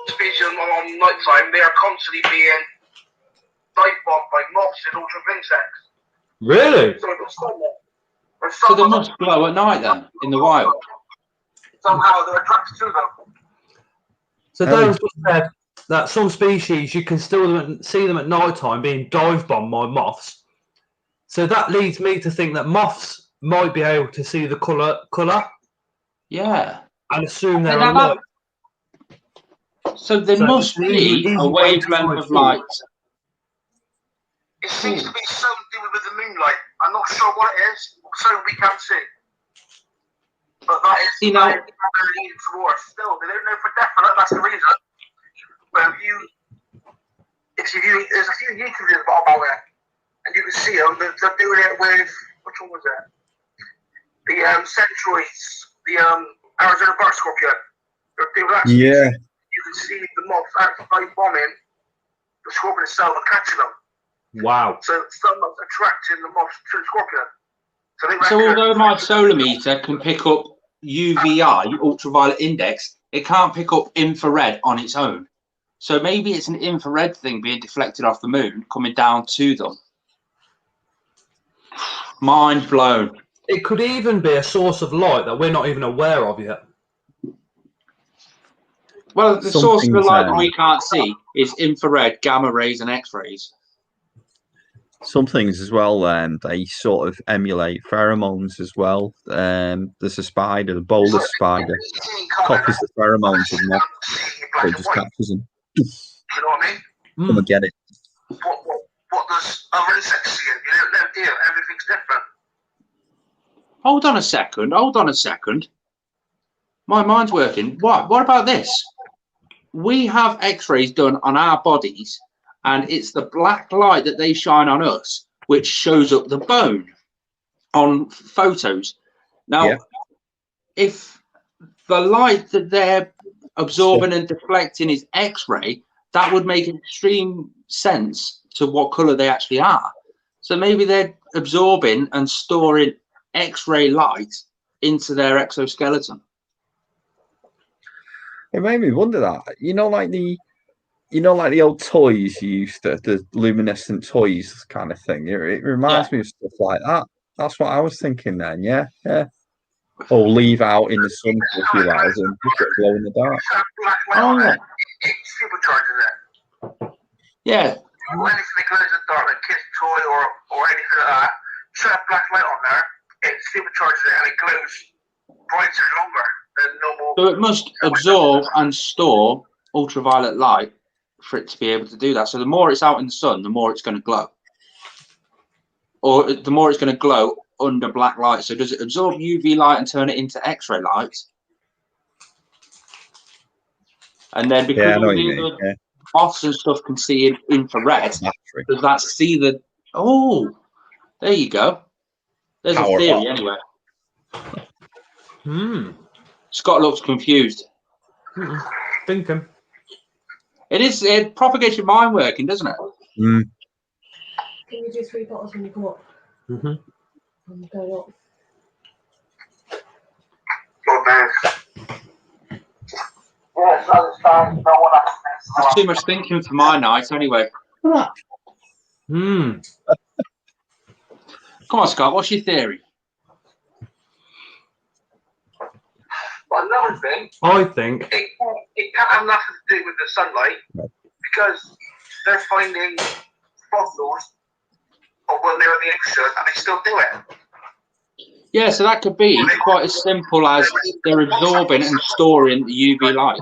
species on night time, they are constantly being dive bombed by moths and ultra insects. Really? So they must glow at night then, in the wild? Somehow they're attracted to them. So those said that some species you can still see them at night time being dive bombed by moths. So that leads me to think that moths might be able to see the colour. Yeah. and assume they're Now alive. So there must be a wavelength of light. It seems to be something to do with the moonlight. I'm not sure what it is. So we can't see. But that is You know, towards still. They don't know for definite. That's the reason. But there's a few YouTube videos about it, and you can see them. They're doing it with which one was it? The Centroids, the Arizona Bar Scorpion. They're doing that. Yeah. You can see the moths actually bombing the scorpion itself and catching them. Wow. So someone's attracting the moths to the scorpion. So although my solar meter can pick up UVI, ultraviolet index, it can't pick up infrared on its own. So maybe it's an infrared thing being deflected off the moon, coming down to them. Mind blown. It could even be a source of light that we're not even aware of yet. Well, the source of the light that we can't see is infrared, gamma rays, and X-rays. Some things as well, they sort of emulate pheromones as well. There's a spider, the boulder spider, copies the pheromones of moths, so it just captures them. Do you know what I mean? Come and get it. What does other insects see? You don't know, dear. Everything's different. Hold on a second. My mind's working. What about this? We have X-rays done on our bodies, and it's the black light that they shine on us, which shows up the bone on photos. Now, if the light that they're absorbing and deflecting is X-ray, that would make extreme sense to what colour they actually are. So maybe they're absorbing and storing X-ray light into their exoskeleton. It made me wonder that. Like the old toys you used to, the luminescent toys kind of thing. It reminds me of stuff like that. That's what I was thinking then. Yeah. Or leave out in the sun for a few hours and just glow in the dark. Oh, yeah. It supercharges it. Yeah. Anything that glows in the dark, like a kid's toy or anything like that, shut a black light on there, it supercharges it and it glows brighter and longer than normal. So it must absorb and store ultraviolet light for it to be able to do that. So the more it's out in the sun, the more it's going to glow. Or the more it's going to glow under black light. So does it absorb UV light and turn it into X-ray light? And then because all the other moths and stuff can see infrared, does that see the... Oh, there you go. There's a theory anyway. Scott looks confused. Thinking. It propagates your mind working, doesn't it? Can you do 3 bottles when you come up? I'm going up. There's too much thinking for my night, anyway. Come on, Scott. What's your theory? But another thing, I think it can't have nothing to do with the sunlight because they're finding fossils of when they were in the ocean and they still do it. Yeah, so that could be quite as simple as they're absorbing and storing the UV light.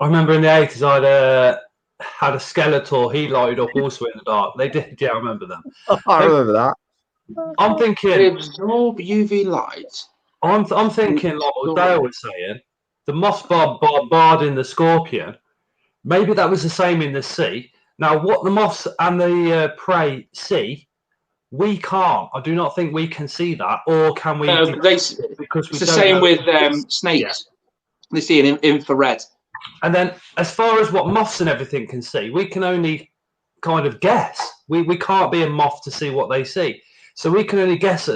I remember in the 80s I'd had a Skeletor. He lighted up also in the dark. They did, yeah, I remember that. I remember that. I'm thinking they absorb UV light. I'm thinking like what Dale was saying. The moss bombarding the scorpion. Maybe that was the same in the sea. Now, what the moths and the prey see, we can't. I do not think we can see that, or can we? Because it's the same with snakes. Yeah. They see an infrared. And then, as far as what moths and everything can see, we can only kind of guess. We can't be a moth to see what they see. So we can only guess.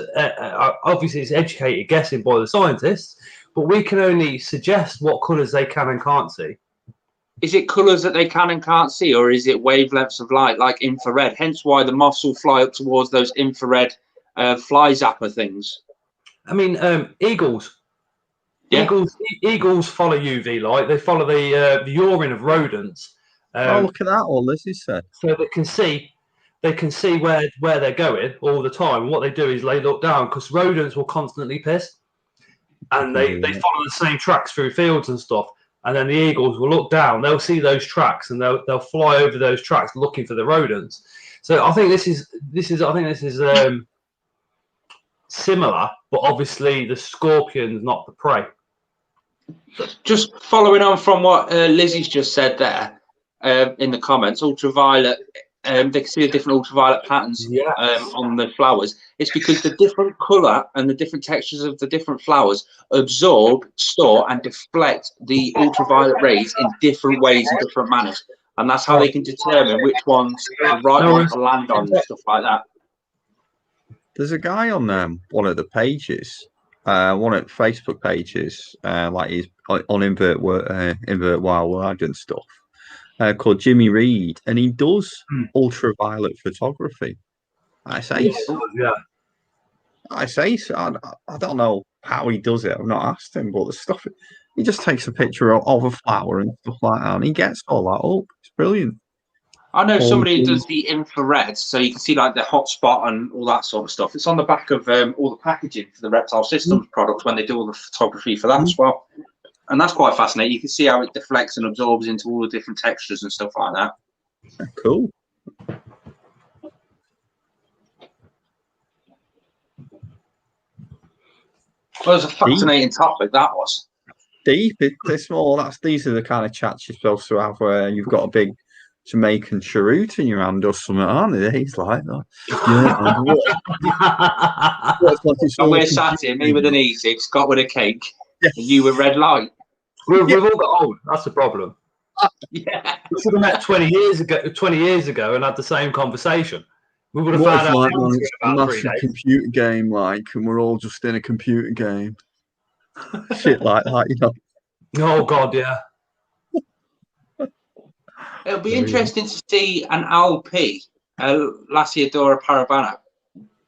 Obviously, it's educated guessing by the scientists, but we can only suggest what colours they can and can't see. Is it colours that they can and can't see, or is it wavelengths of light like infrared? Hence why the moths will fly up towards those infrared fly zapper things. I mean, eagles. Yeah. Eagles follow UV light. They follow the urine of rodents. Oh, look at that! All this is said. So they can see they can see where they're going all the time. And what they do is they look down because rodents will constantly piss, and they follow the same tracks through fields and stuff. And then the eagles will look down. They'll see those tracks, and they'll fly over those tracks looking for the rodents. So I think this is similar, but obviously the scorpion's not the prey. Just following on from what Lizzie's just said there in the comments, ultraviolet. They can see the different ultraviolet patterns on the flowers. It's because the different colour and the different textures of the different flowers absorb, store, and deflect the ultraviolet rays in different ways and different manners. And that's how they can determine which one's the right one to land on and stuff like that. There's a guy on one of the pages, one of the Facebook pages, like he's on Invert Wild World and stuff. Called Jimmy Reed, and he does ultraviolet photography. I say so. I don't know how he does it. I've not asked him, but the stuff he just takes a picture of a flower and stuff like that, and he gets all that up. It's brilliant. I know somebody who does the infrared, so you can see like the hotspot and all that sort of stuff. It's on the back of all the packaging for the Reptile Systems products when they do all the photography for that as well. And that's quite fascinating. You can see how it deflects and absorbs into all the different textures and stuff like that. Cool. Well, it's a fascinating topic, that was. Deep. It's more, these are the kind of chats you're supposed to have where you've got a big Jamaican cheroot in your hand or something, aren't they? He's like that. And we're sat here, me with an E6, Scott with a cake, and you with red light. We've all got old. That's the problem. Yeah. We should have met 20 years ago and had the same conversation. We would have found out it's a massive computer game, and we're all just in a computer game. Shit like that, you know. Oh God, yeah. It'll be interesting to see an LP, Lasiodora parabana,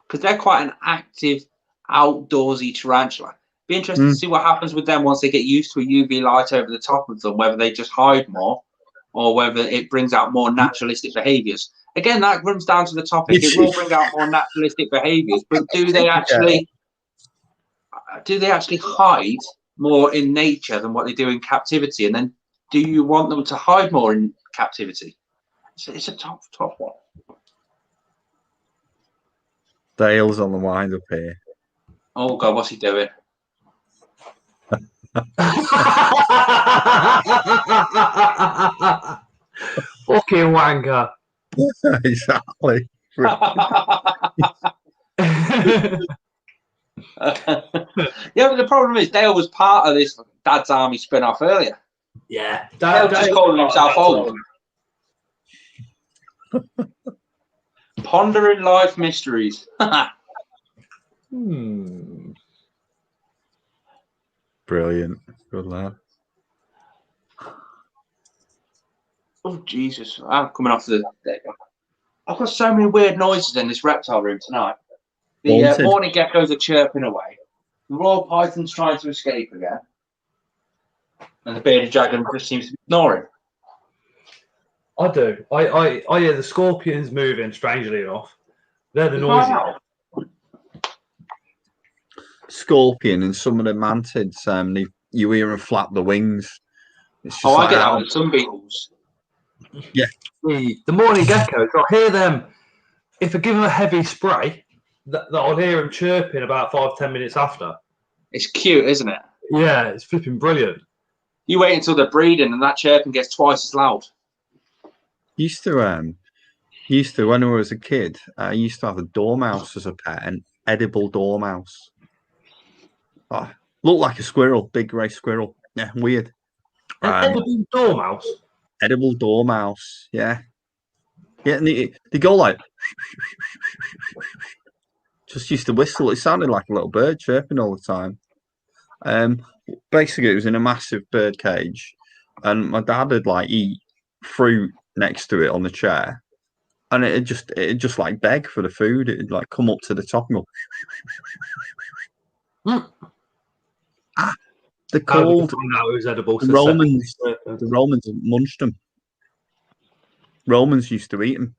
because they're quite an active, outdoorsy tarantula. Be interesting to see what happens with them once they get used to a UV light over the top of them, whether they just hide more or whether it brings out more naturalistic behaviors. Again, that runs down to the topic. It will bring out more naturalistic behaviors, but do they actually hide more in nature than what they do in captivity? And then do you want them to hide more in captivity? It's a tough one. Dale's on the wind up here. Oh God, what's he doing? Fucking wanker. Exactly. Yeah, but the problem is Dale was part of this Dad's Army spin-off earlier. Yeah. Dale just calling himself old. Pondering life mysteries. Brilliant. Good lad. Oh, Jesus. I'm coming off the... There you go. I've got so many weird noises in this reptile room tonight. The morning geckos are chirping away. The royal python's trying to escape again. And the bearded dragon just seems to be ignoring. I do. I hear the scorpions moving, strangely enough. They're the noisy. Scorpion and some of the mantids, you hear them flap the wings. I get that with some beetles. Yeah. The morning geckos, I hear them. If I give them a heavy spray, I'll hear them chirping about 5-10 minutes after. It's cute, isn't it? Yeah, it's flipping brilliant. You wait until they're breeding and that chirping gets twice as loud. Used to when I was a kid, I used to have a dormouse as a pet, an edible dormouse. Oh, looked like a squirrel, big grey squirrel. Yeah, weird. An edible dormouse? Edible dormouse, yeah. Yeah, and they go like... Just used to whistle. It sounded like a little bird chirping all the time. Basically, it was in a massive bird cage, and my dad would like eat fruit next to it on the chair, and it just like beg for the food. It'd like come up to the top and go. They're called the Romans. The Romans munched them. Romans used to eat them.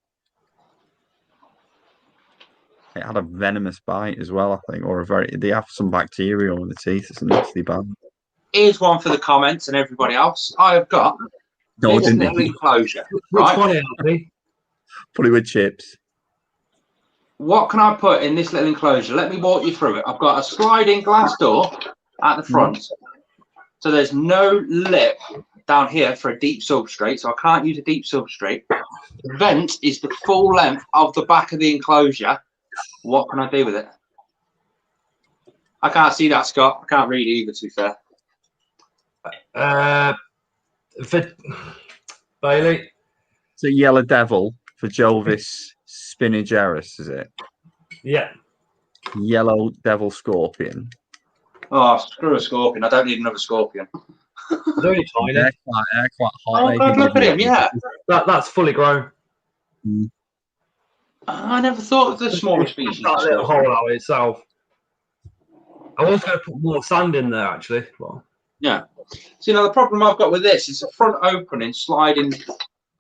it had a venomous bite as well, I think, or they have some bacteria on the teeth. It's a nasty bite. Here's one for the comments and everybody else. I have got this little enclosure. Which one, Andy? Put it with chips. What can I put in this little enclosure? Let me walk you through it. I've got a sliding glass door at the front. So there's no lip down here for a deep substrate, so I can't use a deep substrate. The vent is the full length of the back of the enclosure. What can I do with it? I can't see that, Scott. I can't read either, to be fair. For Bailey. It's a yellow devil for Jovis spinageris, is it? Yeah. Yellow devil scorpion. Oh, screw a scorpion. I don't need another scorpion. They're only tiny. They're quite hot. Oh, God, look at him, yeah. That's fully grown. I never thought of the smaller species. That little hole out itself. I was going to put more sand in there, actually. Well, yeah. So, the problem I've got with this is a front opening sliding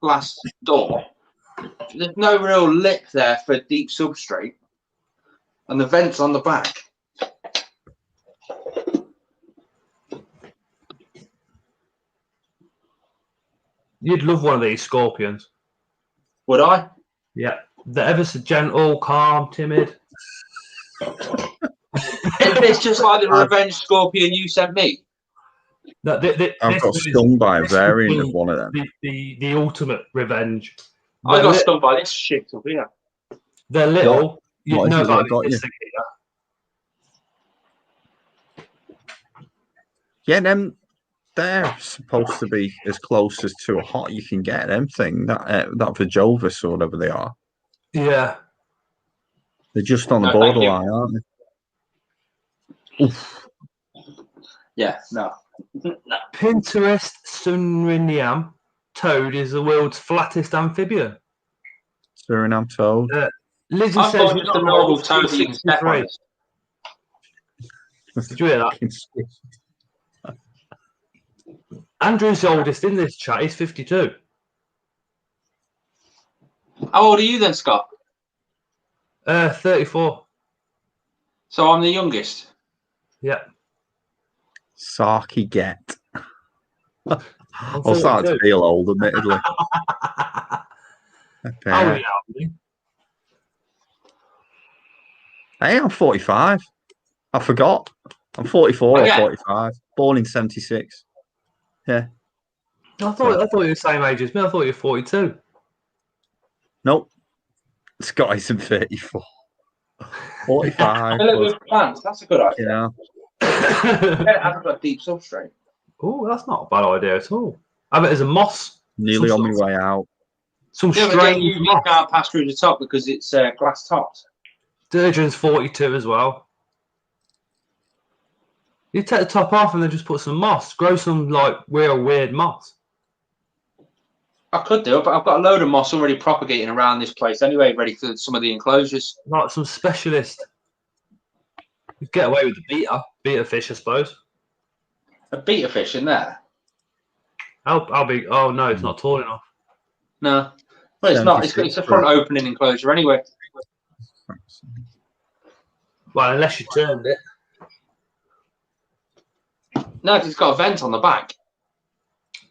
glass door. There's no real lip there for a deep substrate. And the vent's on the back. you'd love one of these scorpions. Would I? Yeah. They're ever so gentle, calm, timid. It's just like the revenge scorpion you sent me. No, I've got stung by a variant of one of them. The ultimate revenge. I got stung by this shit up here. They're little. You know about this thing here. Yeah, them they're supposed to be as close as to a hot you can get. Them thing that for Jovis or whatever they are. Yeah, they're just on the borderline, aren't they? Oof. Yeah, no. Pinterest Suriname toad is the world's flattest amphibian. Suriname toad. Lizzie I says thought just a normal toad you can step on. Did you hear that? Andrew's the oldest in this chat. He's 52. How old are you then, Scott? 34. So I'm the youngest. Yeah. Sarky get. I'll start to feel old, admittedly. How old are you? Hey, I'm 45. I forgot. I'm 44 or 45. Born in 76. Yeah. I thought you were the same age as me. I thought you were 42. Nope. Scott isn't 34. 45. Plants. That's a good idea. Yeah. It hasn't got deep substrate. Oh, that's not a bad idea at all. I bet there's a moss. Nearly on my way out. Some Yeah, strange you moss. can't pass through the top because it's glass topped. Sturgeon's 42 as well. You take the top off and then just put some moss. Grow some like real weird moss. I could do it, but I've got a load of moss already propagating around this place anyway, ready for some of the enclosures. Like some specialist. You get away with the beta fish, I suppose. A beta fish in there? How big? Oh no, it's not tall enough. No. Well, it's not. It's a front opening enclosure anyway. Well, unless you turned it. No, because it's got a vent on the back.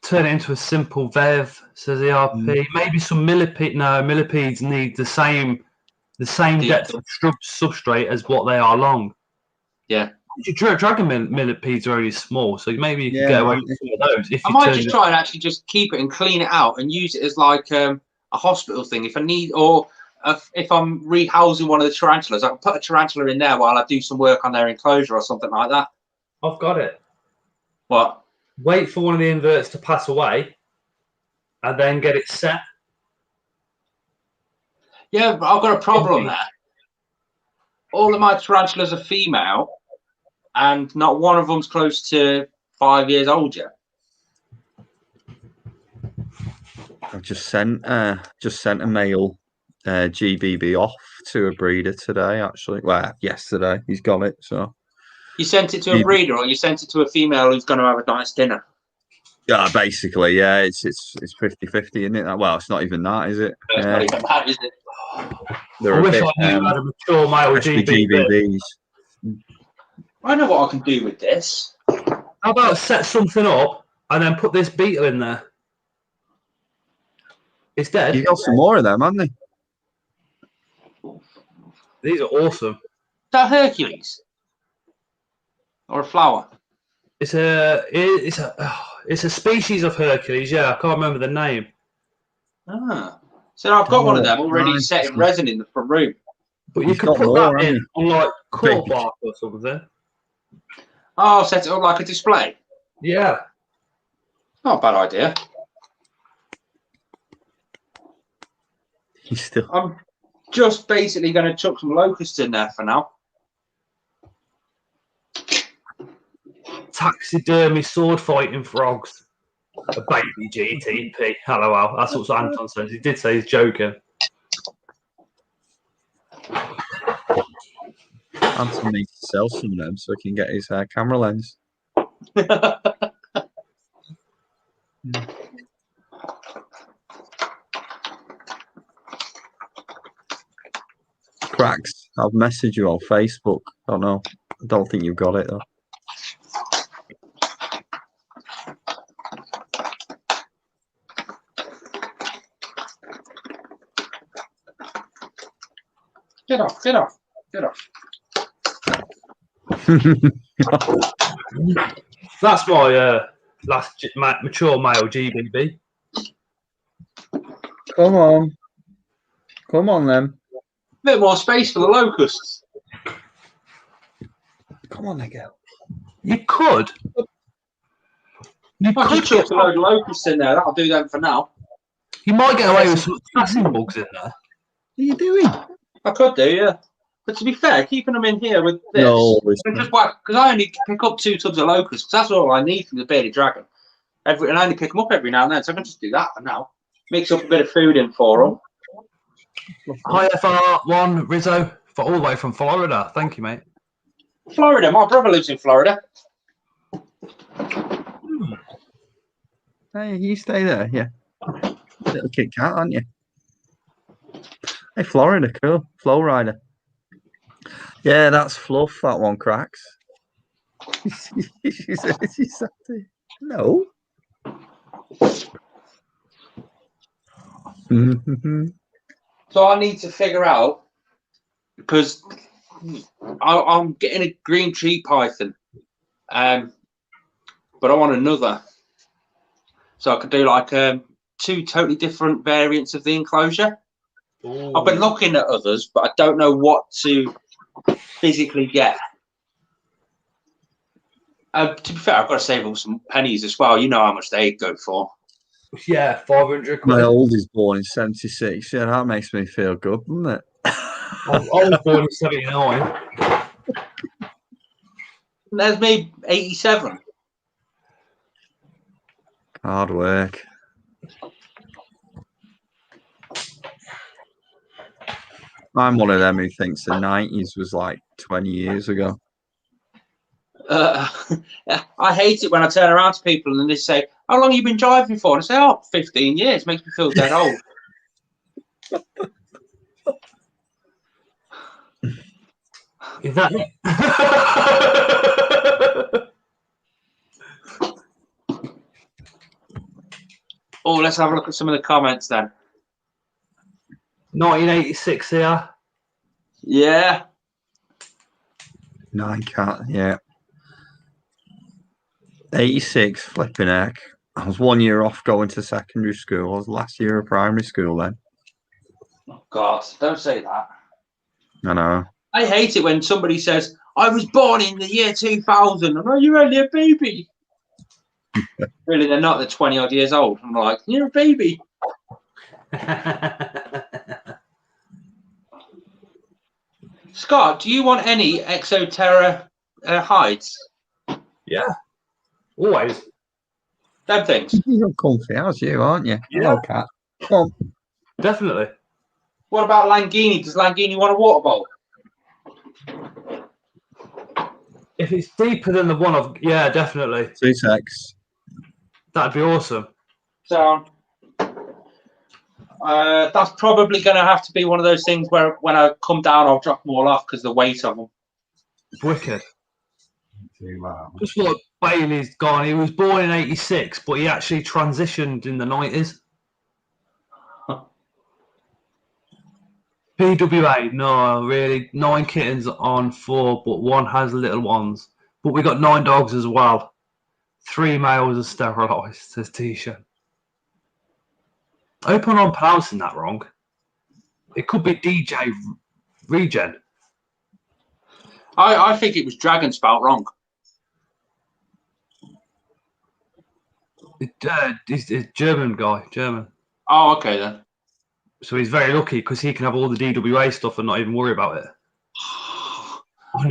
Turn it into a simple vev, says the RP. Maybe some millipedes. No, millipedes need the same depth of substrate as what they are long. Yeah. Dragon millipedes are only small, so maybe you can get away with some of those. If I might just try and actually just keep it and clean it out and use it as like a hospital thing if I need, or if I'm rehousing one of the tarantulas, I can put a tarantula in there while I do some work on their enclosure or something like that. I've got it. What? Wait for one of the inverts to pass away and then get it set. Yeah, but I've got a problem there. All of my tarantulas are female, and not one of them's close to 5 years old yet. I've just sent a male GBB off to a breeder today. Actually, well, yesterday he's got it. So you sent it to a breeder, or you sent it to a female who's going to have a nice dinner? Yeah, basically, yeah. It's 50-50, isn't it? Well, it's not even that, is it? It's not even that, is it? They're I a wish bit, I knew you had a mature male especially GBB. GBBs. I know what I can do with this. How about set something up and then put this beetle in there? It's dead. You got some more of them, haven't they? These are awesome. Is that Hercules? Or a flower? It's a species of Hercules. Yeah, I can't remember the name. Ah. So I've got one of them already set in resin in the front room. But you could put that in on like core bark or something. Oh, set it up like a display. Yeah. Not a bad idea. He's still. I'm just basically going to chuck some locusts in there for now. Taxidermy sword fighting frogs. A baby GTP. Hello, Al. That's what Anton says. He did say he's joking. Anton needs to sell some of them so he can get his camera lens. Cracks. I've messaged you on Facebook. Don't know. I don't think you've got it though. Get off, get off, get off. That's my last mature male GBB. Come on. Come on then. Bit more space for the locusts. Come on, then, girl. You could. You I could just chucked a load of locusts in there. That'll do them for now. You might get away with some passing bugs in there. What are you doing? I could do, yeah. But to be fair, keeping them in here with this, No, just because I only pick up 2 tubs of locusts, because that's all I need from the bearded dragon. And I only pick them up every now and then, so I can just do that for now. Mix up a bit of food in for them. Hi FR1 Rizzo, for all the way from Florida. Thank you, mate. Florida. My brother lives in Florida. Hey, you stay there, yeah. Little Kit Kat, aren't you? Hey, Florida, cool. Flow rider. Yeah, that's fluff. That one cracks. she said, no. So I need to figure out, because I'm getting a green tree python, but I want another. So I could do like 2 totally different variants of the enclosure. Ooh. I've been looking at others, but I don't know what to physically get. To be fair, I've got to save up some pennies as well. You know how much they go for. Yeah, 500 quid. My oldest born in 76. Yeah, that makes me feel good, doesn't it? I was born in 79. There's me, 87. Hard work. I'm one of them who thinks the 90s was like 20 years ago. I hate it when I turn around to people and they say, how long have you been driving for? And I say, oh, 15 years. Makes me feel dead old. Is that it? Oh, let's have a look at some of the comments then. 1986 here. Yeah. 9 cat, yeah. 86, flipping heck. I was 1 year off going to secondary school. I was last year of primary school then. Oh, God, don't say that. I know. I hate it when somebody says, I was born in the year 2000. I'm like, you're only a baby. Really, they're not. They're 20 odd years old. I'm like, you're a baby. Scott, do you want any Exoterra hides? Yeah, always. Them things. You're comfy, how's you, aren't you? Yeah. Hello, cat. Come on. Definitely. What about Langini? Does Langini want a water bowl? If it's deeper than the one of, yeah, definitely. 2 secs. That'd be awesome. So, That's probably going to have to be one of those things where when I come down, I'll drop them all off because the weight of them. Wicked. Just what Bailey's gone. He was born in '86, but he actually transitioned in the '90s. PWA, no, really. 9 kittens on 4, but 1 has little ones. But we got 9 dogs as well. 3 males are sterilised, says Tisha. I hope I'm not pronouncing that wrong. It could be DJ Regen. I think it was dragon spelled wrong. He's a German guy, German. Oh, okay then. So he's very lucky because he can have all the DWA stuff and not even worry about it.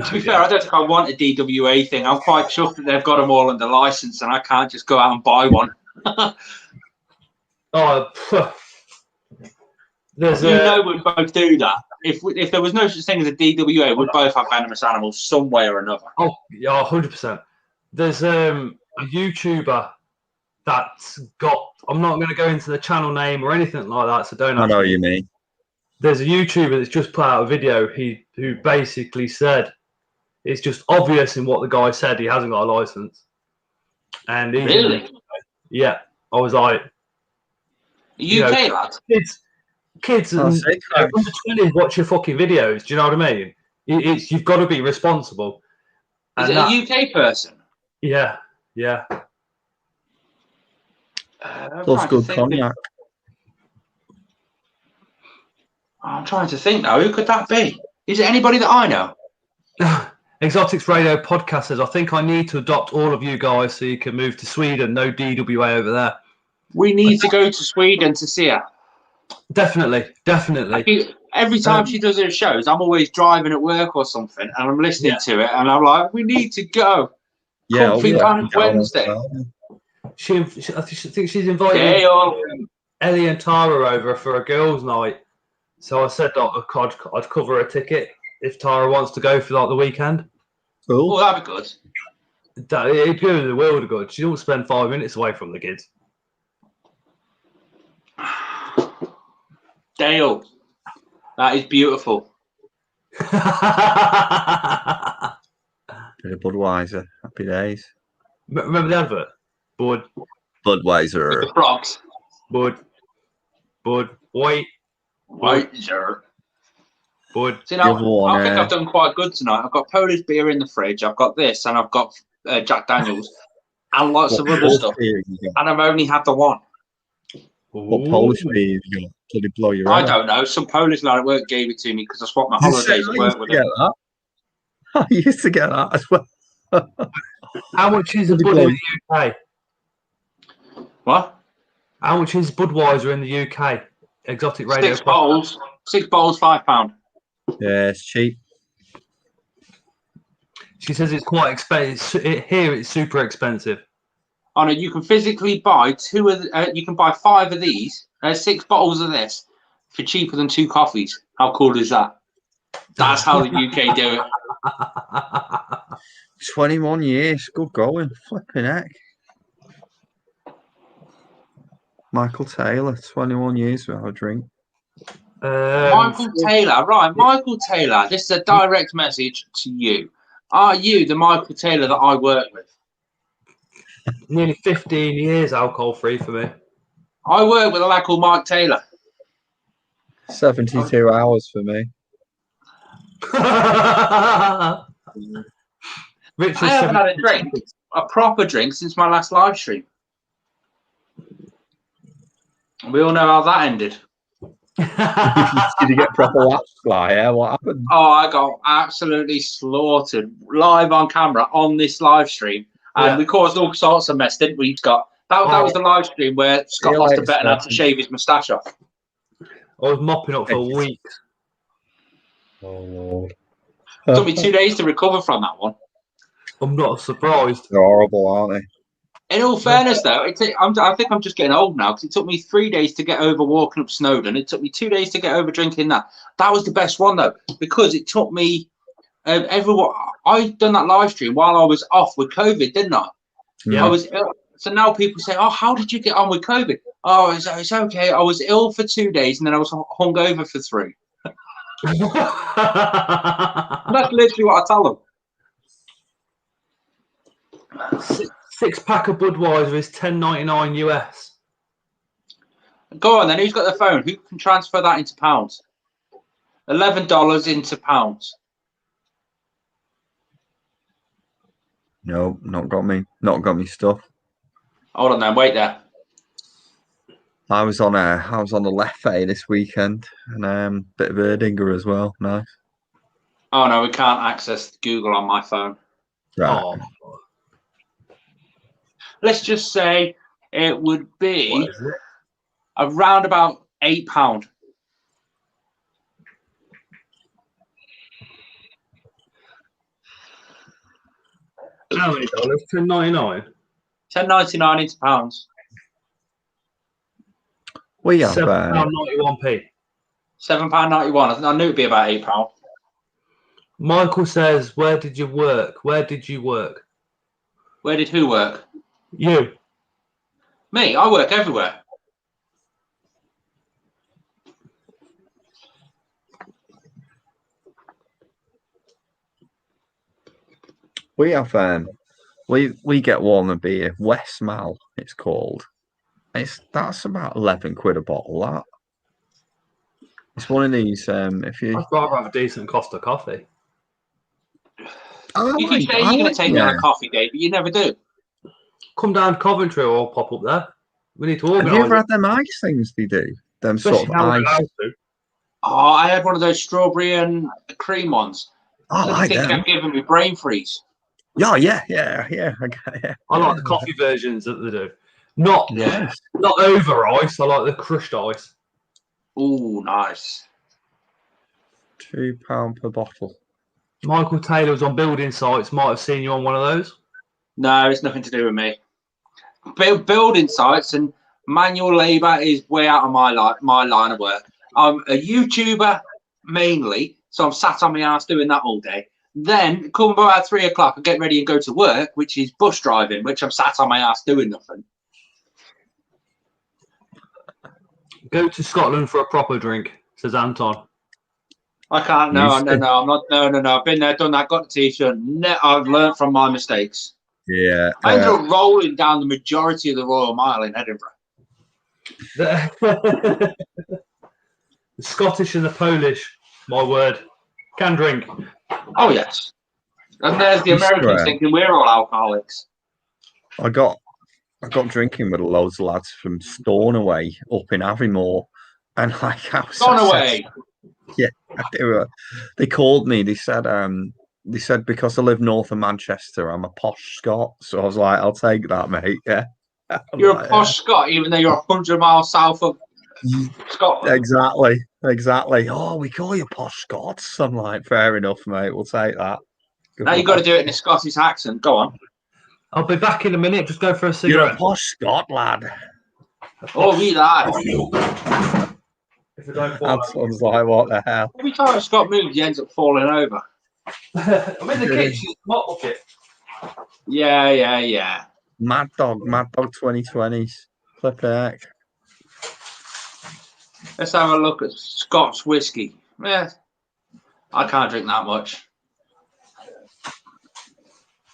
To be fair, I don't think I want a DWA thing. I'm quite chuffed that they've got them all under license and I can't just go out and buy one. We'd both do that. If there was no such thing as a DWA, we'd both have venomous animals some way or another. Oh, yeah, 100%. There's a YouTuber that's got, I'm not going to go into the channel name or anything like that, so don't. I know what you mean. There's a YouTuber that's just put out a video who basically said it's just obvious in what the guy said he hasn't got a license. And really? Yeah. I was like, UK lad? Kids and under 20s watch your fucking videos. Do you know what I mean? You've got to be responsible. Is it a UK person? Yeah. That's good cognac. I'm trying to think now. Who could that be? Is it anybody that I know? Exotics Radio podcast says, I think I need to adopt all of you guys so you can move to Sweden. No DWA over there. We need to go to Sweden to see her. Definitely. Every time she does her shows, I'm always driving at work or something, and I'm listening to it, and I'm like, we need to go. Yeah, on Wednesday. I think she's invited Ellie and Tara over for a girls' night. So I said I'd cover a ticket if Tara wants to go for like the weekend. Cool. Oh, that'd be good. It'd do her the world of good. She don't spend 5 minutes away from the kids. Dale, that is beautiful. Bit of Budweiser. Happy days. Remember the advert? Budweiser. With the frogs. White. Sir. Bud. See, now, I think I've done quite good tonight. I've got Polish beer in the fridge. I've got this, and I've got Jack Daniels, and lots of other stuff. And I've only had the one. What Polish beer have you got? Did it blow your I don't know. Some Polish lad at work gave it to me because I swapped my holidays at work with him. I used to get that as well. How much is a Bud in the UK? What? How much is Budweiser in the UK? Exotic Radio. 6 bottles. 6 bottles, £5. Yeah, it's cheap. She says it's quite expensive. Here it's super expensive. Oh no, you can physically buy 2 of. You can buy 5 of these. 6 bottles of this for cheaper than 2 coffees. How cool is that? That's how the UK do it. 21 years, good going. Flipping heck. Michael Taylor, 21 years without a drink. Michael Taylor, right? Michael Taylor. This is a direct message to you. Are you the Michael Taylor that I work with? Nearly 15 years alcohol-free for me. I work with a lad called Mike Taylor. 72 hours for me. Richard, I haven't had a drink, a proper drink, since my last live stream. We all know how that ended. Did you get proper laps fly? Yeah, what happened? Oh, I got absolutely slaughtered live on camera on this live stream. And we caused all sorts of mess, didn't we, Scott? That was the live stream where Scott lost a bet and had to shave his moustache off. I was mopping up for weeks. Oh, Lord. It took me 2 days to recover from that one. I'm not surprised. They're horrible, aren't they? In all fairness, though, I think I'm just getting old now because it took me 3 days to get over walking up Snowdon. It took me 2 days to get over drinking that. That was the best one, though, because it took me everyone. I'd done that live stream while I was off with COVID, didn't I? Yeah. I was ill. So now people say, "Oh, how did you get on with COVID?" Oh, it's okay. I was ill for 2 days and then I was hungover for 3. That's literally what I tell them. Six pack of Budweiser is $10.99 US. Go on then. Who's got the phone? Who can transfer that into pounds? $11 into pounds. No, not got me. Not got me stuff. Hold on then. Wait there. I was on the left this weekend, and bit of Erdinger as well. Nice. Oh no, we can't access Google on my phone. Right. Oh. Let's just say it would be around about £8. How many dollars? $10.99. $10.99 into pounds. We have £7.91p. £7.91. I knew it'd be about £8. Michael says, "Where did you work? Where did you work? Where did who work? You." Me. I work everywhere. We have we get one a beer, Westmal, it's called. That's about £11 a bottle. That it's one of these. If you, I'd rather have a decent Costa coffee. You keep saying you're going to take me on a coffee date, but you never do. Come down to Coventry or I'll pop up there. We need to organise. Have you ever had them ice things they do? Them Especially sort of ice. Oh, I had one of those strawberry and cream ones. I think them. I've given me brain freeze. Yeah. Okay, yeah. I like the coffee versions that they do. Not Yes. Not over ice. I like the crushed ice. Oh, nice. £2 per bottle. Michael Taylor was on building sites. Might have seen you on one of those. No, it's nothing to do with me. Building sites and manual labour is way out of my line of work. I'm a YouTuber mainly, so I'm sat on my ass doing that all day. Then come about 3 o'clock, I get ready and go to work, which is bus driving, which I'm sat on my ass doing nothing. Go to Scotland for a proper drink, says Anton. I can't. No, I'm not. No. I've been there, done that. Got the t-shirt. I've learned from my mistakes. Yeah. I ended up rolling down the majority of the Royal Mile in Edinburgh. The Scottish and the Polish, my word, can drink. Oh yes. And there's the Americans thinking we're all alcoholics. I got drinking with loads of lads from Stornoway up in Aviemore, and like I was Stornoway. Yeah, they called me. They said because I live north of Manchester, I'm a posh Scot. So I was like, I'll take that, mate. Yeah. You're a posh Scot, even though you're 100 miles south of Scotland. Exactly. Oh, we call you posh Scots. I'm like, fair enough, mate. We'll take that. Now you've got to do it in a Scottish accent. Go on. I'll be back in a minute. Just go for a cigarette. You're a posh Scot, lad. Oh, we lad. If I don't fall Anton's like, what the hell? Every time a Scot moves, he ends up falling over. I'm in the kitchen. Mop bucket. Yeah. Mad Dog 2020s. Flip heck. Let's have a look at Scotch whiskey. Yeah, I can't drink that much.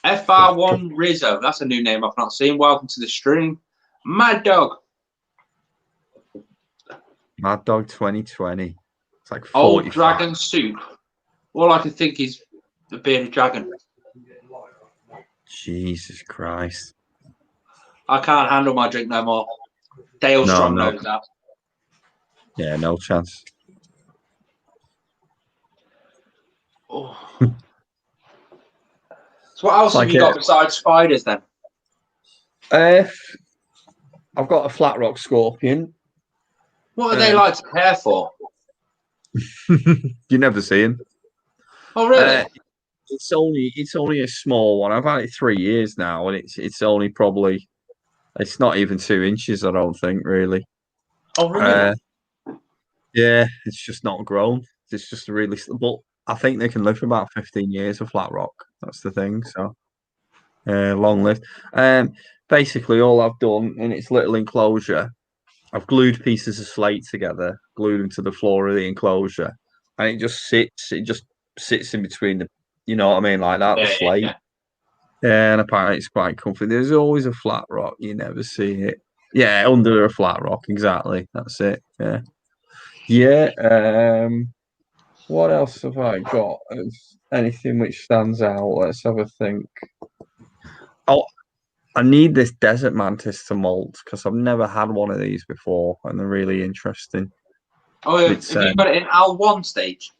FR1 Rizzo. That's a new name I've not seen. Welcome to the stream. Mad Dog. Mad Dog 2020. It's like 45. Old Dragon Soup. All I can think is the bearded dragon. Jesus Christ. I can't handle my drink no more. Dale Strong knows that. Yeah, no chance. Oh. So what else have you got besides spiders then? I've got a flat rock scorpion. What are they like to care for? You never see him. Oh really? It's only a small one. I've had it 3 years now, and it's only probably it's not even 2 inches. I don't think really. Oh really? Yeah, it's just not grown. It's just really, but I think they can live for about 15 years of flat rock. That's the thing. So, long lived. Basically, all I've done in its little enclosure, I've glued pieces of slate together, glued them to the floor of the enclosure, and it just sits in between the, you know what I mean, like that, the slate. Yeah, and apparently it's quite comfy. There's always a flat rock, you never see it. Yeah, under a flat rock, exactly. That's it. Yeah. Yeah. What else have I got? Anything which stands out? Let's have a think. Oh, I need this desert mantis to molt because I've never had one of these before, and they're really interesting. Oh, have you got it in L1 stage?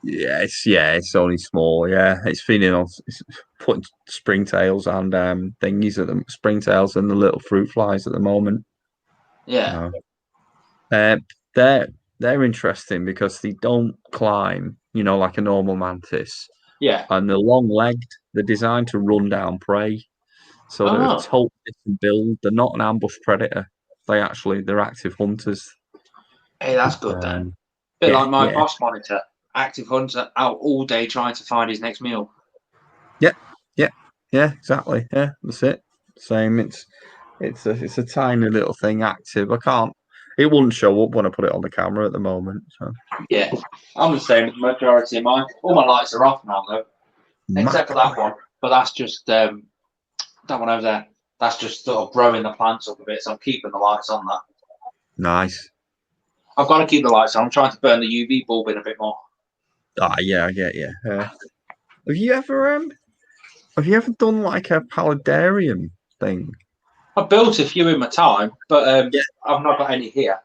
Yeah, it's only small. Yeah, it's feeding on, it's putting springtails and thingies at the springtails and the little fruit flies at the moment. Yeah. They're interesting because they don't climb, like a normal mantis. Yeah. And they're long-legged. They're designed to run down prey. So they're a totally different build. They're not an ambush predator. They're active hunters. Hey, that's good then. Bit like my boss monitor, active hunter, out all day trying to find his next meal. Yeah, exactly. Yeah, that's it. Same. It's a tiny little thing, active. It wouldn't show up when I put it on the camera at the moment. So. Yeah, I'm the same as the majority of mine. All my lights are off now though, except for that one. But that's just that one over there. That's just sort of growing the plants up a bit. So I'm keeping the lights on that. Nice. I've got to keep the lights on. I'm trying to burn the UV bulb in a bit more. Yeah, I get you. Have you ever done like a paludarium thing? I've built a few in my time, but I've not got any here.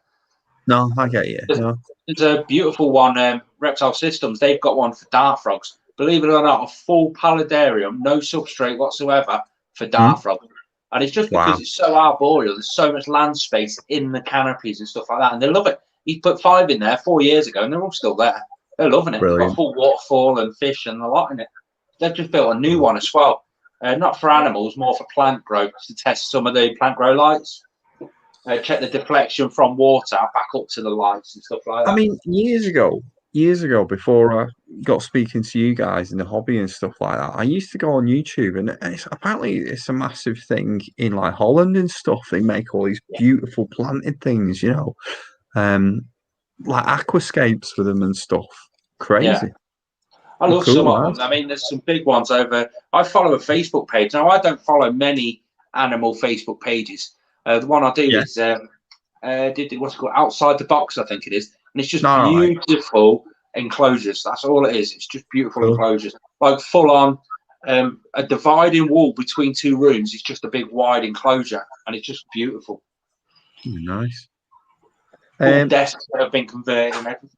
No, I get you. There's a beautiful one, Reptile Systems. They've got one for dart frogs. Believe it or not, a full paludarium, no substrate whatsoever for dart frogs. And it's just because it's so arboreal. There's so much land space in the canopies and stuff like that. And they love it. He put 5 in there 4 years ago, and they're all still there. They're loving it. Brilliant. They've got full waterfall and fish and a lot in it. They've just built a new one as well. Not for animals, more for plant growth, to test some of the plant grow lights. Check the deflection from water back up to the lights and stuff like that. I mean, years ago, before I got speaking to you guys in the hobby and stuff like that, I used to go on YouTube, and apparently it's a massive thing in like Holland and stuff. They make all these beautiful planted things, like aquascapes for them and stuff. Crazy. Yeah. I love some of them. I mean, there's some big ones over. I follow a Facebook page. Now, I don't follow many animal Facebook pages. The one I do is what's it called? Outside the Box, I think it is. And it's just beautiful enclosures. That's all it is. It's just beautiful enclosures. Like full on a dividing wall between 2 rooms. It's just a big wide enclosure. And it's just beautiful. Nice. All desks that have been converted and everything.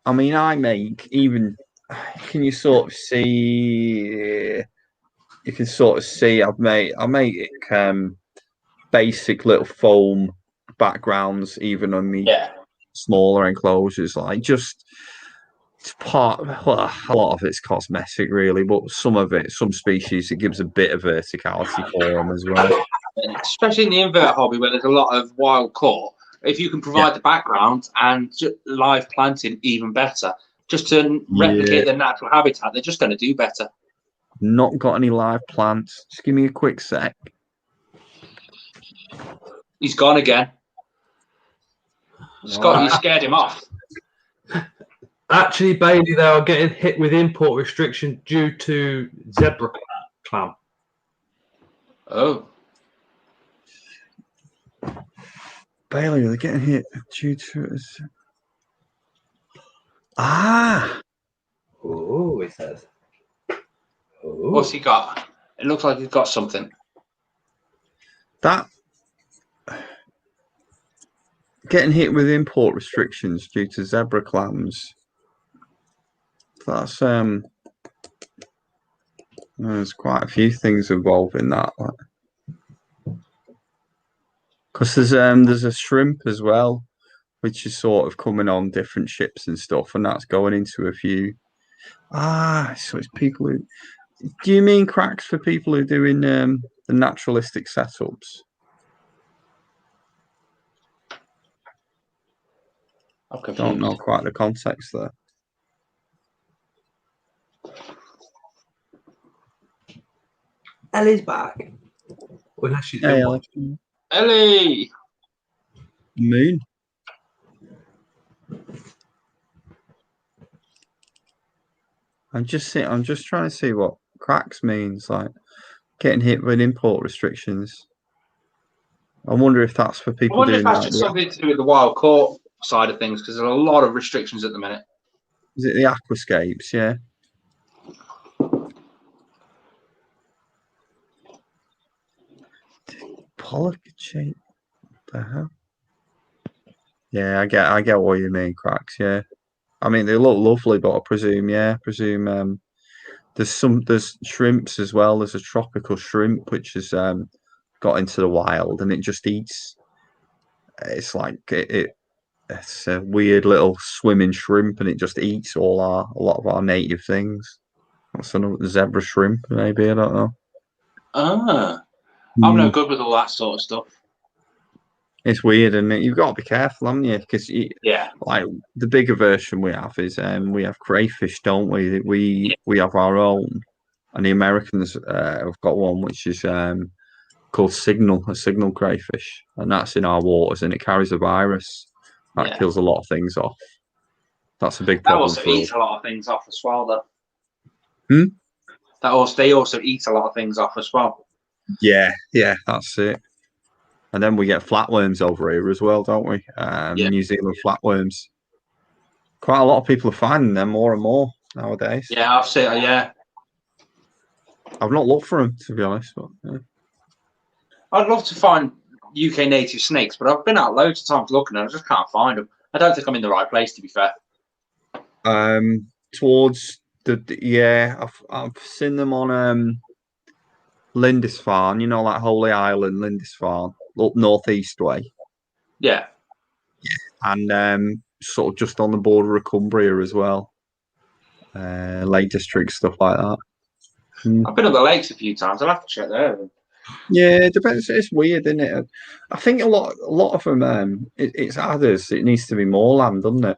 I mean, I make even. Can you sort of see? You can sort of see. I make basic little foam backgrounds, even on the smaller enclosures. Like just part. Well, a lot of it's cosmetic, really, but some species, it gives a bit of verticality for them as well. Especially in the invert hobby, where there's a lot of wild caught. If you can provide the background and live planting, even better. Just to replicate the natural habitat, they're just going to do better. Not got any live plants. Just give me a quick sec. He's gone again. Scott, you scared him off. Actually, Bailey, they are getting hit with import restriction due to zebra clam. Oh. Bailey, they're getting hit due to us. Oh, he says. Ooh. What's he got? It looks like he's got something. That getting hit with import restrictions due to zebra clams. That's there's quite a few things involved in that. Because there's a shrimp as well, which is sort of coming on different ships and stuff, and that's going into a few. So it's people who. Do you mean cracks for people who are doing the naturalistic setups? Okay. Don't know quite the context there. Ellie's back. Ellie! Moon. I'm just trying to see what cracks means, like getting hit with import restrictions. I wonder if that's for I people wonder if doing that's that. just something to do with the wild caught side of things, because there's a lot of restrictions at the minute. Is it the aquascapes? Yeah. Pollock shape. The hell? Yeah, I get what you mean, cracks. Yeah, I mean they look lovely, but I presume there's shrimps as well. There's a tropical shrimp which has got into the wild and it just eats. It's like it's a weird little swimming shrimp and it just eats a lot of our native things. What's another zebra shrimp? Maybe I don't know. I'm no good with all that sort of stuff. It's weird, and you've got to be careful, haven't you? Because like the bigger version we have is we have crayfish, don't we? We have our own, and the Americans have got one which is called a signal crayfish, and that's in our waters, and it carries a virus that kills a lot of things off. That's a big problem. That also eats a lot of things off as well, though. They also eat a lot of things off as well. Yeah, that's it. And then we get flatworms over here as well, don't we? New Zealand flatworms. Quite a lot of people are finding them more and more nowadays. Yeah, I've seen. Yeah, I've not looked for them, to be honest. But, I'd love to find UK native snakes, but I've been out loads of times looking and I just can't find them. I don't think I'm in the right place, to be fair. Towards I've seen them on Lindisfarne, like Holy Island, Lindisfarne, up northeast way. Yeah. And sort of just on the border of Cumbria as well. Lake District, stuff like that. I've been up the lakes a few times. I'll have to check there. Yeah, it depends. It's weird, isn't it? I think a lot of them. It's adders. It needs to be more land, doesn't it?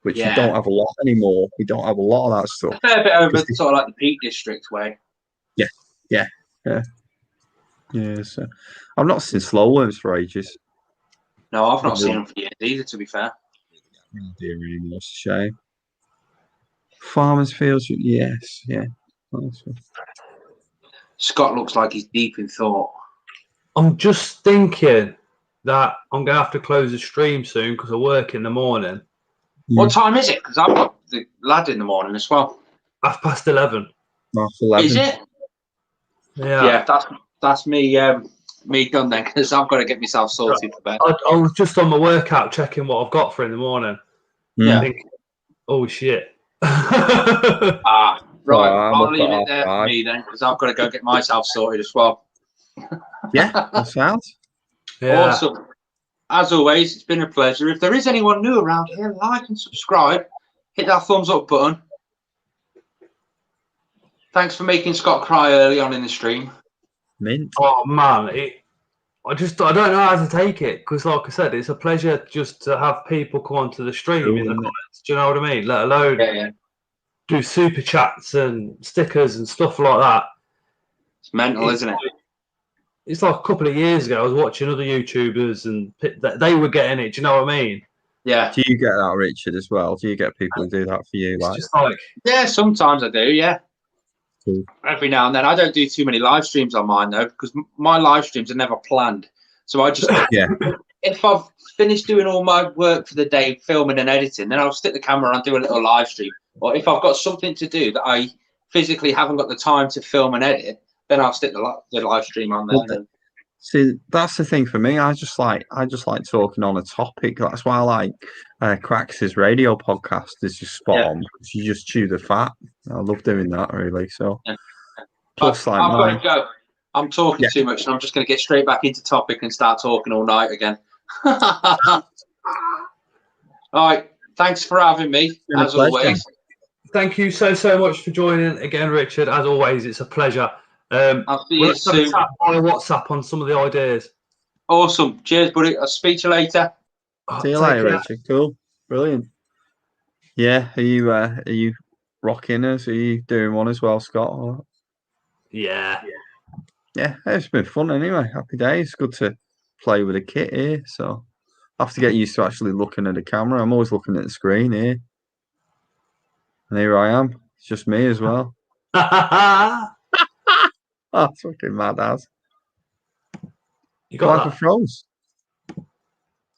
Which you don't have a lot anymore. We don't have a lot of that stuff. A fair bit over sort of like the Peak District way. Yeah. So I've not seen slowworms for ages. No, I've not seen them for years either, to be fair. Dear me, that's a shame. Farmers' fields, yes, yeah. Scott looks like he's deep in thought. I'm just thinking that I'm going to have to close the stream soon because I work in the morning. What time is it? Because I've got the lad in the morning as well. 11:30. 11. Is it? Yeah. That's me done then, because I've got to get myself sorted for bed. I was just on my workout checking what I've got for in the morning. Yeah. Thinking, oh shit. Right. I'll leave it there for me then, because I've got to go get myself sorted as well. Yeah, that sounds. Yeah. Awesome. As always, it's been a pleasure. If there is anyone new around here, like and subscribe. Hit that thumbs up button. Thanks for making Scott cry early on in the stream. Mint. Oh man, I don't know how to take it because, like I said, it's a pleasure just to have people come onto the stream in the comments. Do you know what I mean? Let alone do super chats and stickers and stuff like that. It's mental, isn't it? It's like a couple of years ago. I was watching other YouTubers and they were getting it. Do you know what I mean? Yeah. Do you get that, Richard, as well? Do you get people to do that for you? It's just like, yeah, sometimes I do. Yeah. Cool. Every now and then. I don't do too many live streams on mine though, because my live streams are never planned. So I just if I've finished doing all my work for the day, filming and editing, then I'll stick the camera on and do a little live stream. Or if I've got something to do that I physically haven't got the time to film and edit, then I'll stick the live stream on there. See, that's the thing for me. I just like talking on a topic. That's why I like Cracks' radio podcast. Is just spot on. You just chew the fat. I love doing that, really. So, plus, I've got to go. I'm talking too much, and I'm just going to get straight back into topic and start talking all night again. All right. Thanks for having me, as always. Thank you so much for joining again, Richard. As always, it's a pleasure. I'll see you soon. Tap via WhatsApp on some of the ideas. Awesome. Cheers, buddy. I'll speak to you later. See you later, Richard. Cool. Brilliant. Yeah. Are you rocking us? Are you doing one as well, Scott? Or... Yeah. Yeah. It's been fun anyway. Happy days. Good to play with a kit here. So I have to get used to actually looking at the camera. I'm always looking at the screen here. And here I am. It's just me as well. Oh, it's fucking mad as. You got Life of Thrones.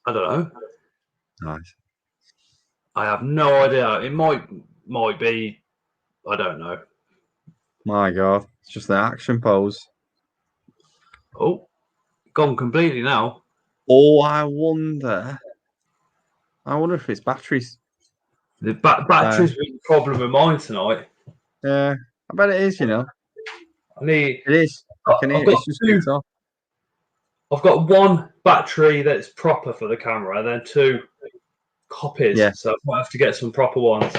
I don't know. Nice. I have no idea. It might be. I don't know. My God. It's just the action pose. Oh, gone completely now. Oh, I wonder if it's batteries. The battery's been a problem with mine tonight. Yeah, I bet it is, you know. It is. I can hear it. It's just kicked off. I've got one battery that's proper for the camera, and then 2 copies. Yeah. So I might have to get some proper ones.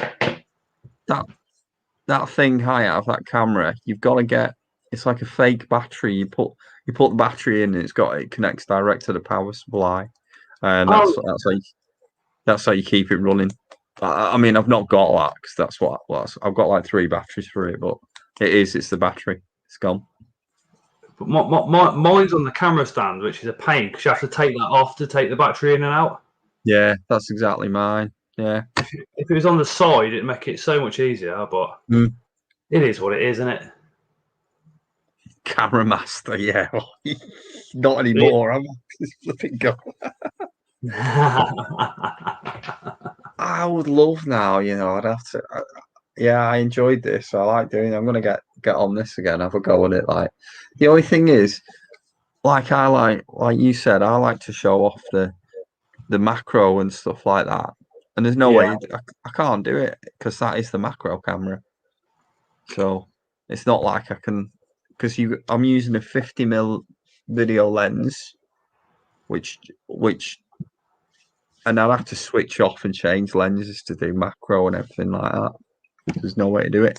That thing high out of that camera, you've got to get. It's like a fake battery. You put the battery in, and it connects direct to the power supply, and that's how you keep it running. I mean, I've not got that because I've got like 3 batteries for it, but it's the battery. It's gone. But mine's on the camera stand, which is a pain because you have to take that off to take the battery in and out. Yeah, that's exactly mine. Yeah. If it was on the side, it'd make it so much easier, but it is what it is, isn't it? Camera master, yeah. Not anymore. I'm just flipping go. I would love now, you know. I'd have to. I enjoyed this. I like doing it. I'm gonna get on this again. Have a go at it. Like the only thing is, like you said, I like to show off the macro and stuff like that. And there's no way I can't do it because that is the macro camera. So it's not like I can, because I'm using a 50mm video lens, which and I'll have to switch off and change lenses to do macro and everything like that. There's no way to do it.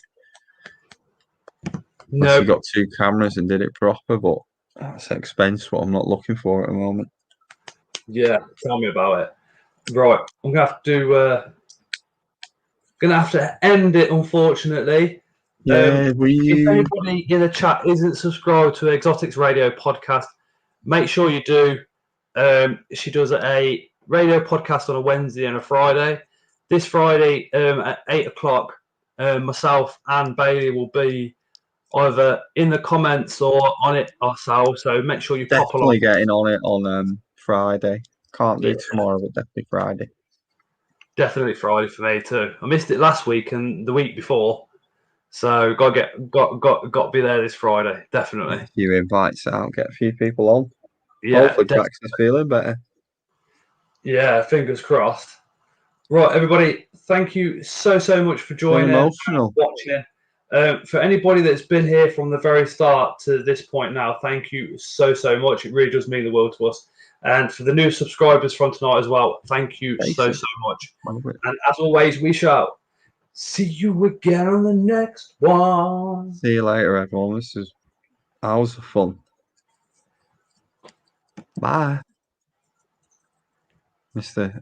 Unless you got 2 cameras and did it proper, but that's expense what I'm not looking for at the moment. Yeah, tell me about it. Right, I'm gonna have to end it, unfortunately. Yeah, if anybody in the chat isn't subscribed to Exotics Radio podcast, make sure you do. She does a radio podcast on a Wednesday and a Friday. This Friday at 8 o'clock, myself and Bailey will be either in the comments or on it ourselves. So make sure you pop along. Definitely getting on it on Friday. Can't do tomorrow, but definitely Friday. Definitely Friday for me too. I missed it last week and the week before, so got to be there this Friday. Definitely. A few invites out, get a few people on. Yeah, hopefully Jax is feeling better. Yeah, fingers crossed. Right, everybody, thank you so much for joining and watching. For anybody that's been here from the very start to this point now, thank you so much. It really does mean the world to us. And for the new subscribers from tonight as well, thank you so much. And as always, we shall see you again on the next one. See you later, everyone. This is hours of fun. Bye. Mr.